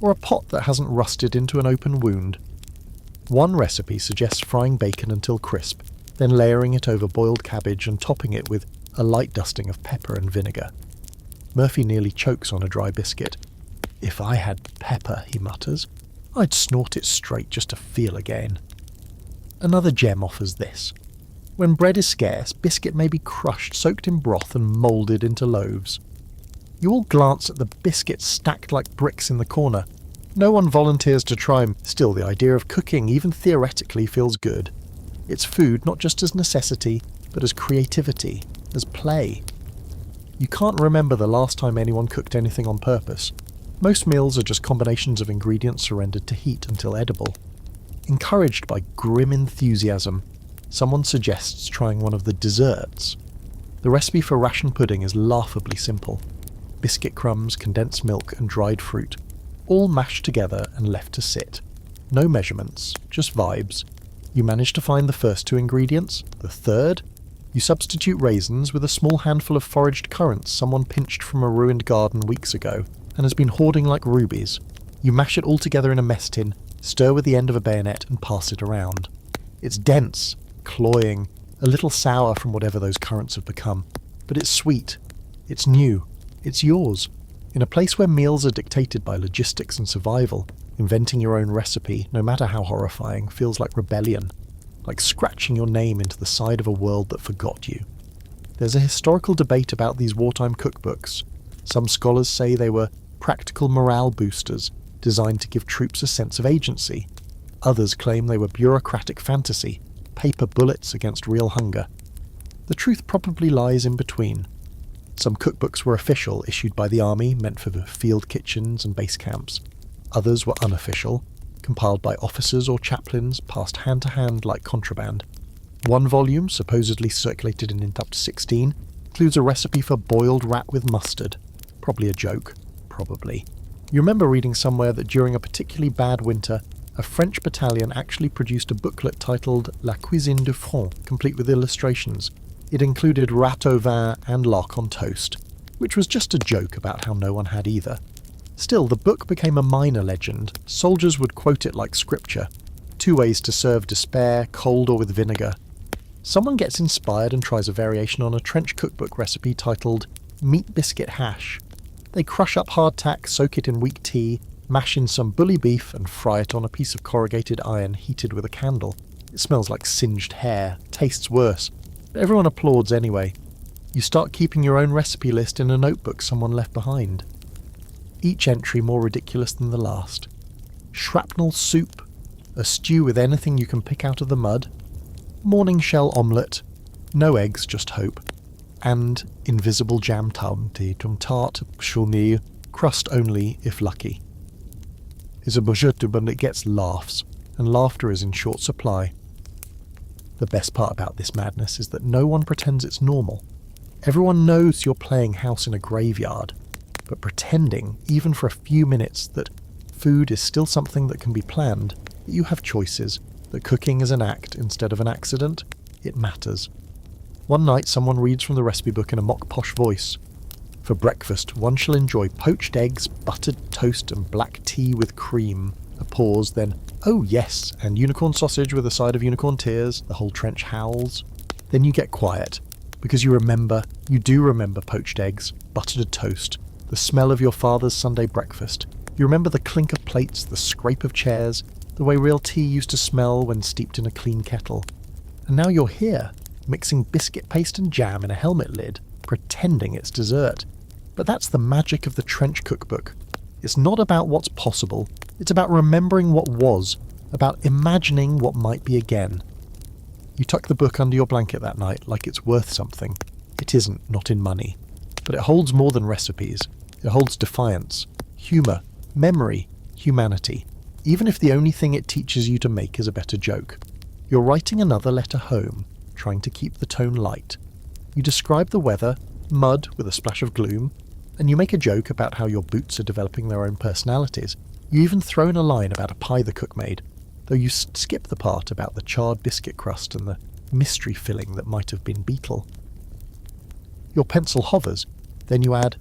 or a pot that hasn't rusted into an open wound. One recipe suggests frying bacon until crisp, then layering it over boiled cabbage and topping it with a light dusting of pepper and vinegar. Murphy nearly chokes on a dry biscuit. "If I had pepper," he mutters, "I'd snort it straight just to feel again." Another gem offers this. When bread is scarce, biscuit may be crushed, soaked in broth and moulded into loaves. You all glance at the biscuits stacked like bricks in the corner. No one volunteers to try them. Still, the idea of cooking, even theoretically, feels good. It's food not just as necessity, but as creativity, as play. You can't remember the last time anyone cooked anything on purpose. Most meals are just combinations of ingredients surrendered to heat until edible. Encouraged by grim enthusiasm, someone suggests trying one of the desserts. The recipe for ration pudding is laughably simple. Biscuit crumbs, condensed milk and dried fruit, all mashed together and left to sit. No measurements, just vibes. You manage to find the first two ingredients. The third? You substitute raisins with a small handful of foraged currants someone pinched from a ruined garden weeks ago and has been hoarding like rubies. You mash it all together in a mess tin, stir with the end of a bayonet and pass it around. It's dense, cloying, a little sour from whatever those currants have become, but it's sweet. It's new. It's yours. In a place where meals are dictated by logistics and survival, inventing your own recipe, no matter how horrifying, feels like rebellion, like scratching your name into the side of a world that forgot you. There's a historical debate about these wartime cookbooks. Some scholars say they were practical morale boosters, designed to give troops a sense of agency. Others claim they were bureaucratic fantasy, paper bullets against real hunger. The truth probably lies in between. Some cookbooks were official, issued by the army, meant for the field kitchens and base camps. Others were unofficial, compiled by officers or chaplains, passed hand to hand like contraband. One volume, supposedly circulated in Induct 16, includes a recipe for boiled rat with mustard. Probably a joke. Probably. You remember reading somewhere that during a particularly bad winter, a French battalion actually produced a booklet titled La Cuisine de Front, complete with illustrations. It included rat au vin and lark on toast, which was just a joke about how no one had either. Still, the book became a minor legend. Soldiers would quote it like scripture. 2 ways to serve despair, cold or with vinegar. Someone gets inspired and tries a variation on a trench cookbook recipe titled Meat Biscuit Hash. They crush up hardtack, soak it in weak tea, mash in some bully beef and fry it on a piece of corrugated iron heated with a candle. It smells like singed hair, tastes worse, but everyone applauds anyway. You start keeping your own recipe list in a notebook someone left behind. Each entry more ridiculous than the last. Shrapnel soup, a stew with anything you can pick out of the mud, morning shell omelette, no eggs, just hope, and invisible jam tart, chenille, crust only if lucky. It's a budget, but it gets laughs, and laughter is in short supply. The best part about this madness is that no one pretends it's normal. Everyone knows you're playing house in a graveyard, but pretending, even for a few minutes, that food is still something that can be planned, that you have choices, that cooking is an act instead of an accident, it matters. One night someone reads from the recipe book in a mock posh voice. For breakfast, one shall enjoy poached eggs, buttered toast and black tea with cream. A pause, then, oh yes, and unicorn sausage with a side of unicorn tears. The whole trench howls. Then you get quiet, because you do remember poached eggs, buttered toast, the smell of your father's Sunday breakfast. You remember the clink of plates, the scrape of chairs, the way real tea used to smell when steeped in a clean kettle. And now you're here, mixing biscuit paste and jam in a helmet lid, pretending it's dessert. But that's the magic of the trench cookbook. It's not about what's possible, it's about remembering what was, about imagining what might be again. You tuck the book under your blanket that night like it's worth something. It isn't, not in money. But it holds more than recipes. It holds defiance, humour, memory, humanity, even if the only thing it teaches you to make is a better joke. You're writing another letter home, trying to keep the tone light. You describe the weather, mud with a splash of gloom, and you make a joke about how your boots are developing their own personalities. You even throw in a line about a pie the cook made, though you skip the part about the charred biscuit crust and the mystery filling that might have been beetle. Your pencil hovers, then you add,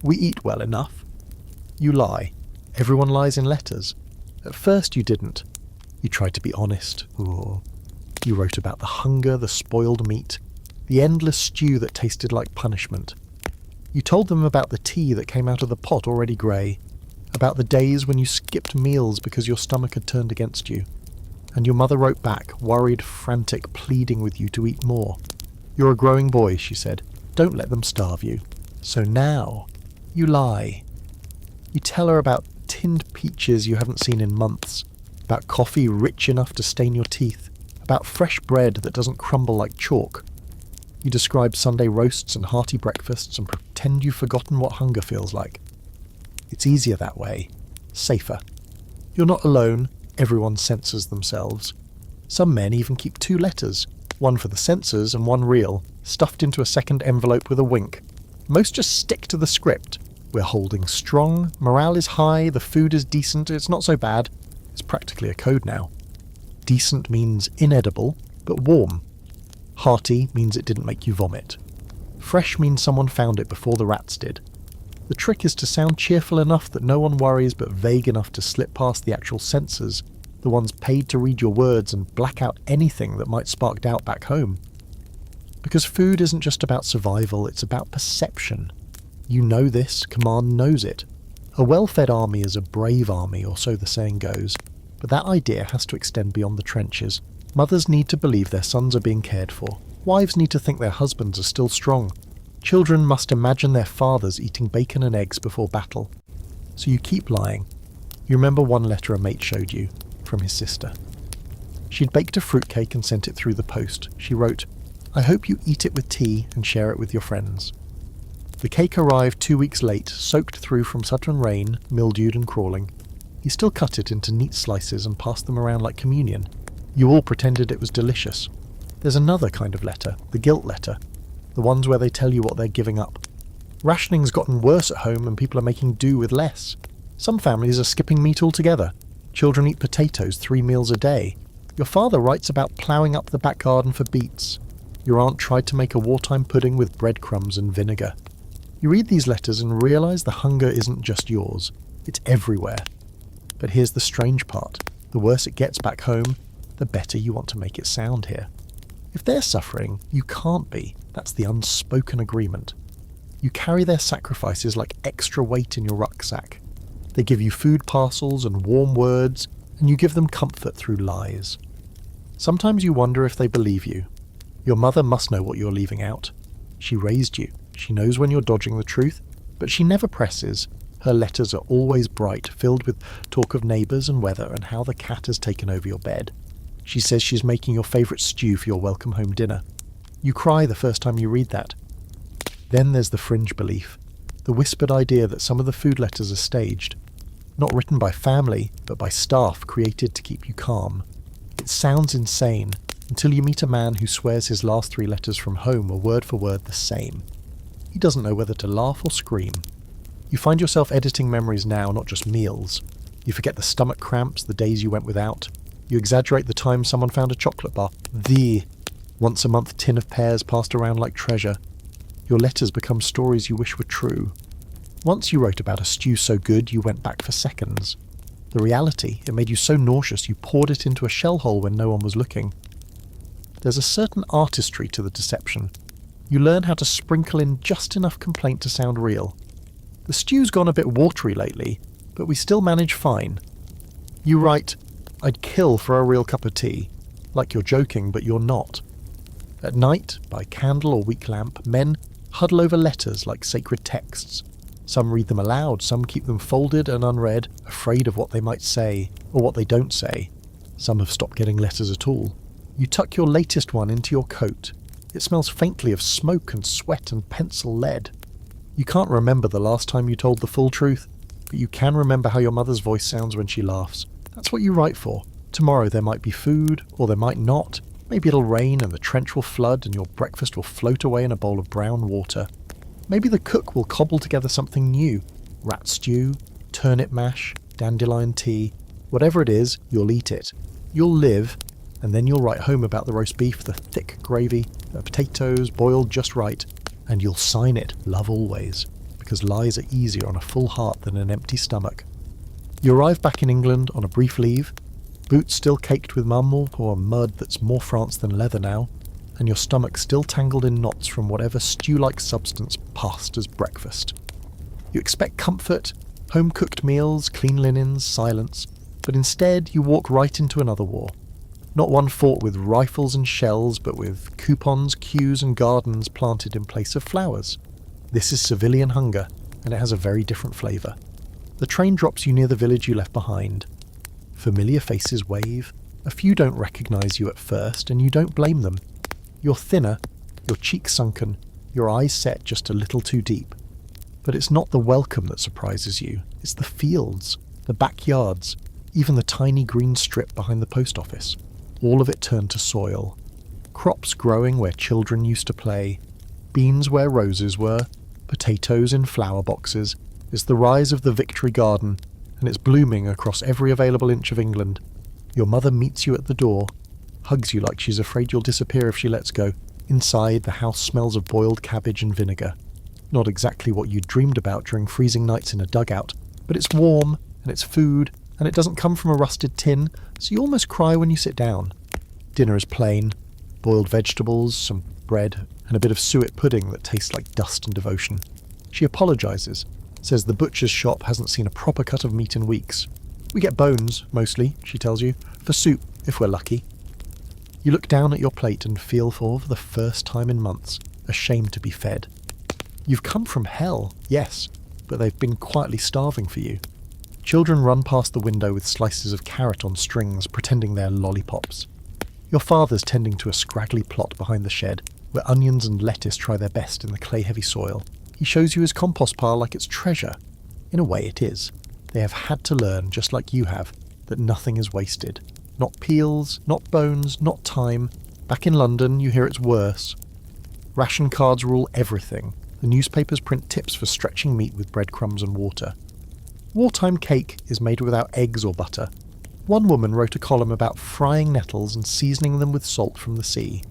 "We eat well enough." You lie. Everyone lies in letters. At first you didn't. You tried to be honest. Ooh. You wrote about the hunger, the spoiled meat, the endless stew that tasted like punishment. You told them about the tea that came out of the pot already grey, about the days when you skipped meals because your stomach had turned against you. And your mother wrote back, worried, frantic, pleading with you to eat more. You're a growing boy, she said. Don't let them starve you. So now, you lie. You tell her about tinned peaches you haven't seen in months, about coffee rich enough to stain your teeth, about fresh bread that doesn't crumble like chalk. You describe Sunday roasts and hearty breakfasts and pretend you've forgotten what hunger feels like. It's easier that way. Safer. You're not alone. Everyone censors themselves. Some men even keep 2 letters, one for the censors and one real, stuffed into a second envelope with a wink. Most just stick to the script. We're holding strong, morale is high, the food is decent, it's not so bad. It's practically a code now. Decent means inedible, but warm. Hearty means it didn't make you vomit. Fresh means someone found it before the rats did. The trick is to sound cheerful enough that no one worries, but vague enough to slip past the actual censors, the ones paid to read your words and black out anything that might spark doubt back home. Because food isn't just about survival, it's about perception. You know this, command knows it. A well-fed army is a brave army, or so the saying goes, but that idea has to extend beyond the trenches. Mothers need to believe their sons are being cared for. Wives need to think their husbands are still strong. Children must imagine their fathers eating bacon and eggs before battle. So you keep lying. You remember one letter a mate showed you, from his sister. She'd baked a fruitcake and sent it through the post. She wrote, "I hope you eat it with tea and share it with your friends." The cake arrived 2 weeks late, soaked through from sudden rain, mildewed and crawling. He still cut it into neat slices and passed them around like communion. You all pretended it was delicious. There's another kind of letter, the guilt letter. The ones where they tell you what they're giving up. Rationing's gotten worse at home and people are making do with less. Some families are skipping meat altogether. Children eat potatoes 3 meals a day. Your father writes about ploughing up the back garden for beets. Your aunt tried to make a wartime pudding with breadcrumbs and vinegar. You read these letters and realise the hunger isn't just yours. It's everywhere. But here's the strange part. The worse it gets back home, the better you want to make it sound here. If they're suffering, you can't be. That's the unspoken agreement. You carry their sacrifices like extra weight in your rucksack. They give you food parcels and warm words, and you give them comfort through lies. Sometimes you wonder if they believe you. Your mother must know what you're leaving out. She raised you. She knows when you're dodging the truth, but she never presses. Her letters are always bright, filled with talk of neighbours and weather and how the cat has taken over your bed. She says she's making your favourite stew for your welcome home dinner. You cry the first time you read that. Then there's the fringe belief, the whispered idea that some of the food letters are staged. Not written by family, but by staff created to keep you calm. It sounds insane, until you meet a man who swears his last 3 letters from home were word for word the same. He doesn't know whether to laugh or scream. You find yourself editing memories now, not just meals. You forget the stomach cramps, the days you went without. You exaggerate the time someone found a chocolate bar. The once-a-month tin of pears passed around like treasure. Your letters become stories you wish were true. Once you wrote about a stew so good you went back for seconds. The reality, it made you so nauseous you poured it into a shell hole when no one was looking. There's a certain artistry to the deception. You learn how to sprinkle in just enough complaint to sound real. The stew's gone a bit watery lately, but we still manage fine. You write, "I'd kill for a real cup of tea," like you're joking, but you're not. At night, by candle or weak lamp, men huddle over letters like sacred texts. Some read them aloud, some keep them folded and unread, afraid of what they might say, or what they don't say. Some have stopped getting letters at all. You tuck your latest one into your coat. It smells faintly of smoke and sweat and pencil lead. You can't remember the last time you told the full truth, but you can remember how your mother's voice sounds when she laughs. That's what you write for. Tomorrow there might be food, or there might not. Maybe it'll rain and the trench will flood and your breakfast will float away in a bowl of brown water. Maybe the cook will cobble together something new. Rat stew, turnip mash, dandelion tea. Whatever it is, you'll eat it. You'll live, and then you'll write home about the roast beef, the thick gravy, the potatoes boiled just right, and you'll sign it, love always. because lies are easier on a full heart than an empty stomach. You arrive back in England on a brief leave, boots still caked with mumble or mud that's more France than leather now, and your stomach still tangled in knots from whatever stew-like substance passed as breakfast. You expect comfort, home-cooked meals, clean linens, silence, but instead you walk right into another war. Not one fought with rifles and shells, but with coupons, queues and gardens planted in place of flowers. This is civilian hunger, and it has a very different flavour. The train drops you near the village you left behind. Familiar faces wave. A few don't recognise you at first, and you don't blame them. You're thinner, your cheeks sunken, your eyes set just a little too deep. But it's not the welcome that surprises you, it's the fields, the backyards, even the tiny green strip behind the post office. All of it turned to soil. Crops growing where children used to play, beans where roses were, potatoes in flower boxes. It's the rise of the Victory Garden, and it's blooming across every available inch of England. Your mother meets you at the door, hugs you like she's afraid you'll disappear if she lets go. Inside, the house smells of boiled cabbage and vinegar. Not exactly what you dreamed about during freezing nights in a dugout, but it's warm, and it's food, and it doesn't come from a rusted tin, so you almost cry when you sit down. Dinner is plain, boiled vegetables, some bread, and a bit of suet pudding that tastes like dust and devotion. She apologises, says the butcher's shop hasn't seen a proper cut of meat in weeks. We get bones, mostly, she tells you, for soup, if we're lucky. You look down at your plate and feel for the first time in months, ashamed to be fed. You've come from hell, yes, but they've been quietly starving for you. Children run past the window with slices of carrot on strings, pretending they're lollipops. Your father's tending to a scraggly plot behind the shed, where onions and lettuce try their best in the clay-heavy soil. He shows you his compost pile like it's treasure. In a way it is. They have had to learn, just like you have, that nothing is wasted. Not peels, not bones, not time. Back in London, you hear it's worse. Ration cards rule everything. The newspapers print tips for stretching meat with breadcrumbs and water. Wartime cake is made without eggs or butter. One woman wrote a column about frying nettles and seasoning them with salt from the sea.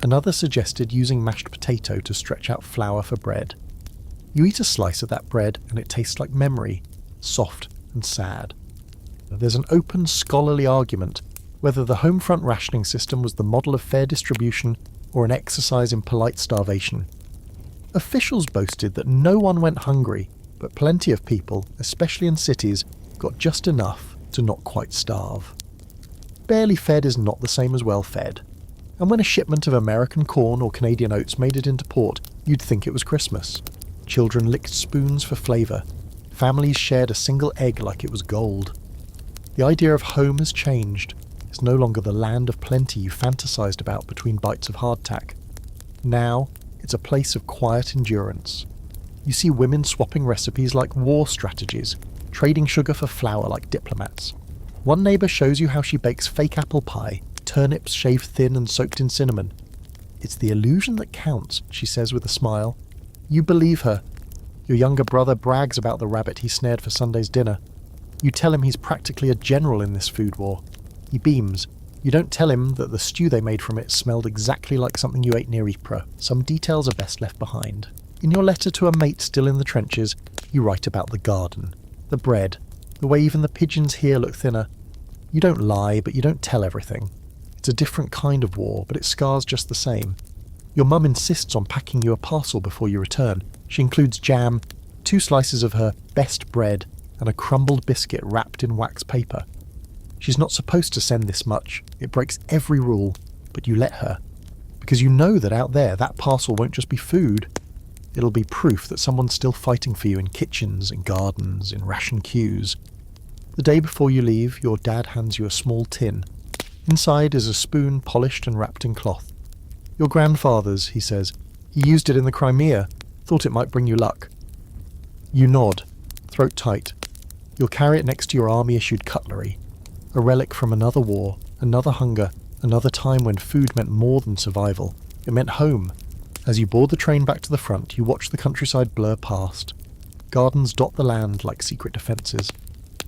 Another suggested using mashed potato to stretch out flour for bread. You eat a slice of that bread and it tastes like memory, soft and sad. There's an open scholarly argument whether the home front rationing system was the model of fair distribution or an exercise in polite starvation. Officials boasted that no one went hungry, but plenty of people, especially in cities, got just enough to not quite starve. Barely fed is not the same as well fed, and when a shipment of American corn or Canadian oats made it into port, you'd think it was Christmas. Children licked spoons for flavour. Families shared a single egg like it was gold. The idea of home has changed. It's no longer the land of plenty you fantasised about between bites of hardtack. Now, it's a place of quiet endurance. You see women swapping recipes like war strategies, trading sugar for flour like diplomats. One neighbour shows you how she bakes fake apple pie, turnips shaved thin and soaked in cinnamon. It's the illusion that counts, she says with a smile. You believe her. Your younger brother brags about the rabbit he snared for Sunday's dinner. You tell him he's practically a general in this food war. He beams. You don't tell him that the stew they made from it smelled exactly like something you ate near Ypres. Some details are best left behind. In your letter to a mate still in the trenches, you write about the garden, the bread, the way even the pigeons here look thinner. You don't lie, but you don't tell everything. It's a different kind of war, but it scars just the same. Your mum insists on packing you a parcel before you return. She includes jam, 2 slices of her best bread, and a crumbled biscuit wrapped in wax paper. She's not supposed to send this much. It breaks every rule, but you let her. Because you know that out there, that parcel won't just be food. It'll be proof that someone's still fighting for you in kitchens, in gardens, in ration queues. The day before you leave, your dad hands you a small tin. Inside is a spoon polished and wrapped in cloth. Your grandfather's, he says. He used it in the Crimea. Thought it might bring you luck. You nod, throat tight. You'll carry it next to your army-issued cutlery. A relic from another war, another hunger, another time when food meant more than survival. It meant home. As you board the train back to the front, you watch the countryside blur past. Gardens dot the land like secret defences.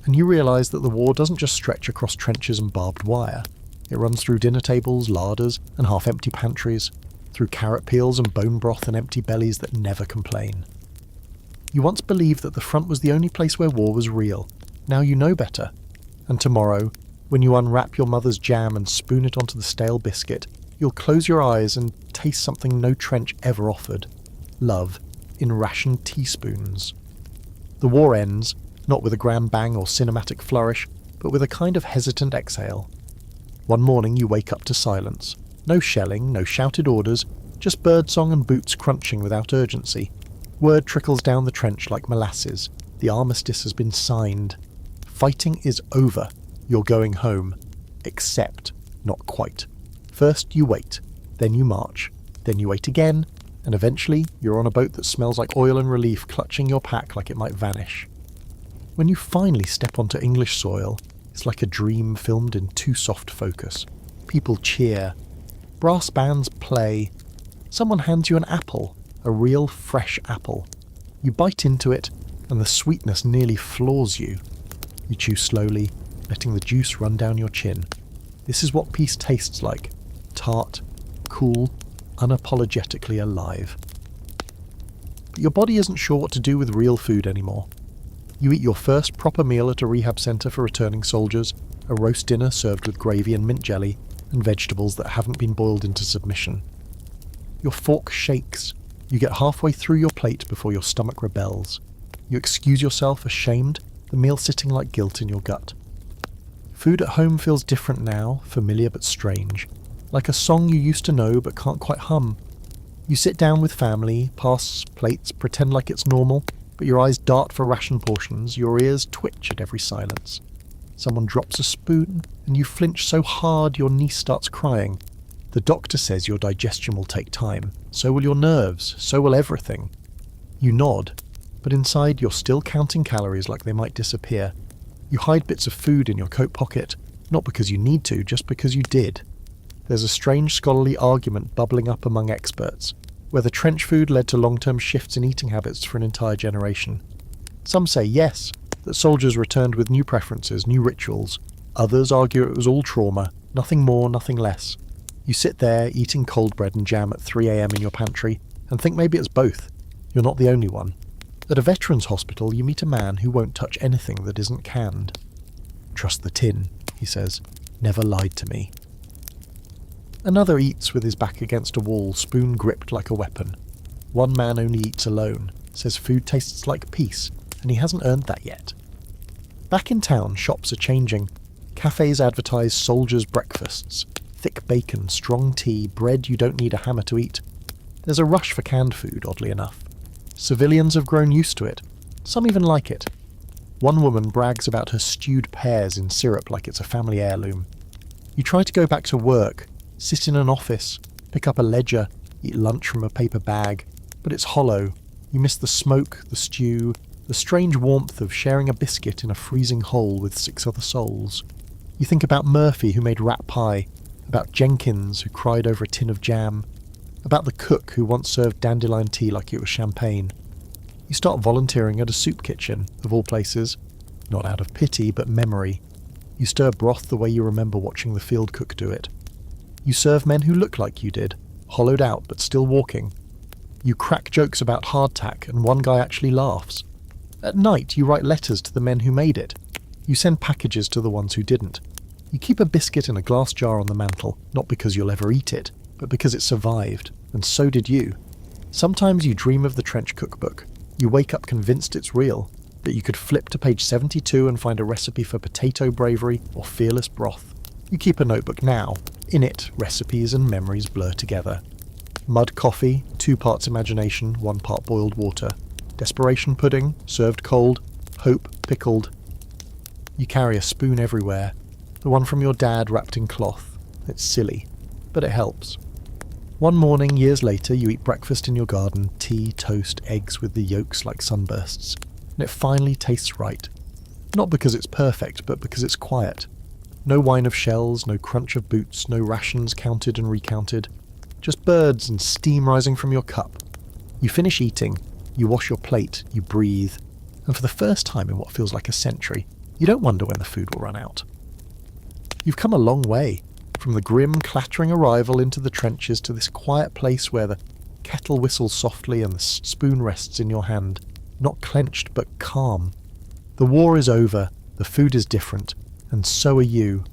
And you realise that the war doesn't just stretch across trenches and barbed wire. It runs through dinner tables, larders, and half-empty pantries, through carrot peels and bone broth and empty bellies that never complain. You once believed that the front was the only place where war was real. Now you know better. And tomorrow, when you unwrap your mother's jam and spoon it onto the stale biscuit, you'll close your eyes and taste something no trench ever offered. Love, in rationed teaspoons. The war ends, not with a grand bang or cinematic flourish, but with a kind of hesitant exhale. One morning you wake up to silence. No shelling, no shouted orders, just birdsong and boots crunching without urgency. Word trickles down the trench like molasses. The armistice has been signed. Fighting is over. You're going home. Except not quite. First you wait, then you march, then you wait again, and eventually you're on a boat that smells like oil and relief clutching your pack like it might vanish. When you finally step onto English soil, it's like a dream filmed in too soft focus. People cheer. Brass bands play. Someone hands you an apple, a real fresh apple. You bite into it, and the sweetness nearly floors you. You chew slowly, letting the juice run down your chin. This is what peace tastes like. Tart, cool, unapologetically alive. But your body isn't sure what to do with real food anymore. You eat your first proper meal at a rehab centre for returning soldiers, a roast dinner served with gravy and mint jelly, and vegetables that haven't been boiled into submission. Your fork shakes. You get halfway through your plate before your stomach rebels. You excuse yourself, ashamed, the meal sitting like guilt in your gut. Food at home feels different now, familiar but strange. Like a song you used to know but can't quite hum. You sit down with family, pass plates, pretend like it's normal, but your eyes dart for ration portions, your ears twitch at every silence. Someone drops a spoon, and you flinch so hard your niece starts crying. The doctor says your digestion will take time, so will your nerves, so will everything. You nod, but inside you're still counting calories like they might disappear. You hide bits of food in your coat pocket, not because you need to, just because you did. There's a strange scholarly argument bubbling up among experts, whether trench food led to long-term shifts in eating habits for an entire generation. Some say yes, that soldiers returned with new preferences, new rituals. Others argue it was all trauma, nothing more, nothing less. You sit there, eating cold bread and jam at 3 a.m. in your pantry, and think maybe it's both. You're not the only one. At a veterans hospital, you meet a man who won't touch anything that isn't canned. "Trust the tin," he says. "Never lied to me." Another eats with his back against a wall, spoon gripped like a weapon. One man only eats alone, says food tastes like peace, and he hasn't earned that yet. Back in town, shops are changing. Cafes advertise soldiers' breakfasts. Thick bacon, strong tea, bread you don't need a hammer to eat. There's a rush for canned food, oddly enough. Civilians have grown used to it. Some even like it. One woman brags about her stewed pears in syrup like it's a family heirloom. You try to go back to work, sit in an office, pick up a ledger, eat lunch from a paper bag, but it's hollow. You miss the smoke, the stew, the strange warmth of sharing a biscuit in a freezing hole with 6 other souls. You think about Murphy who made rat pie, about Jenkins who cried over a tin of jam, about the cook who once served dandelion tea like it was champagne. You start volunteering at a soup kitchen, of all places, not out of pity but memory. You stir broth the way you remember watching the field cook do it. You serve men who look like you did, hollowed out but still walking. You crack jokes about hardtack and one guy actually laughs. At night you write letters to the men who made it. You send packages to the ones who didn't. You keep a biscuit in a glass jar on the mantel, not because you'll ever eat it, but because it survived, and so did you. Sometimes you dream of the trench cookbook. You wake up convinced it's real, that you could flip to page 72 and find a recipe for potato bravery or fearless broth. You keep a notebook now. In it, recipes and memories blur together. Mud coffee, 2 parts imagination, 1 part boiled water. Desperation pudding, served cold. Hope, pickled. You carry a spoon everywhere. The one from your dad wrapped in cloth. It's silly, but it helps. One morning, years later, you eat breakfast in your garden, tea, toast, eggs with the yolks like sunbursts, and it finally tastes right. Not because it's perfect, but because it's quiet. No whine of shells, no crunch of boots, no rations counted and recounted. Just birds and steam rising from your cup. You finish eating, you wash your plate, you breathe, and for the first time in what feels like a century, you don't wonder when the food will run out. You've come a long way, from the grim, clattering arrival into the trenches to this quiet place where the kettle whistles softly and the spoon rests in your hand. not clenched but calm. The war is over, the food is different, and so are you.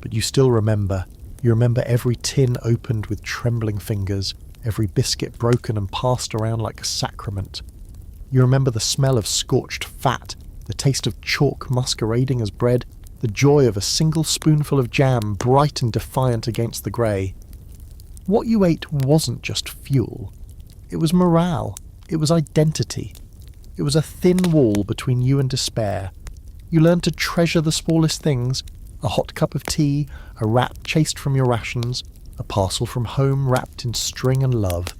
But you still remember. You remember every tin opened with trembling fingers, every biscuit broken and passed around like a sacrament. You remember the smell of scorched fat, the taste of chalk masquerading as bread, the joy of a single spoonful of jam bright and defiant against the grey. What you ate wasn't just fuel. It was morale. It was identity. It was a thin wall between you and despair. You learned to treasure the smallest things, a hot cup of tea, a rat chased from your rations, a parcel from home wrapped in string and love.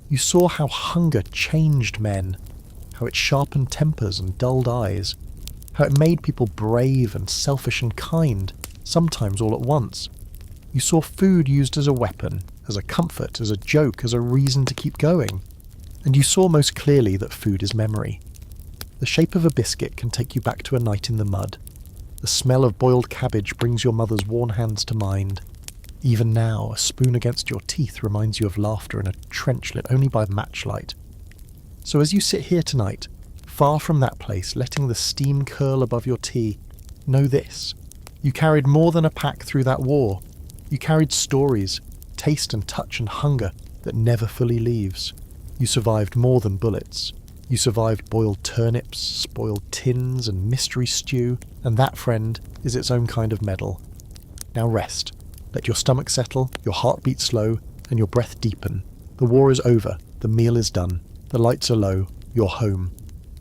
You saw how hunger changed men, how it sharpened tempers and dulled eyes, how it made people brave and selfish and kind, sometimes all at once. You saw food used as a weapon, as a comfort, as a joke, as a reason to keep going. And you saw most clearly that food is memory. The shape of a biscuit can take you back to a night in the mud. The smell of boiled cabbage brings your mother's worn hands to mind. Even now, a spoon against your teeth reminds you of laughter in a trench lit only by matchlight. So as you sit here tonight, far from that place, letting the steam curl above your tea, know this. You carried more than a pack through that war. You carried stories, taste and touch and hunger that never fully leaves. You survived more than bullets. You survived boiled turnips, spoiled tins and mystery stew, and that, friend, is its own kind of medal. Now rest. Let your stomach settle, your heart beat slow, and your breath deepen. The war is over. The meal is done. The lights are low. You're home.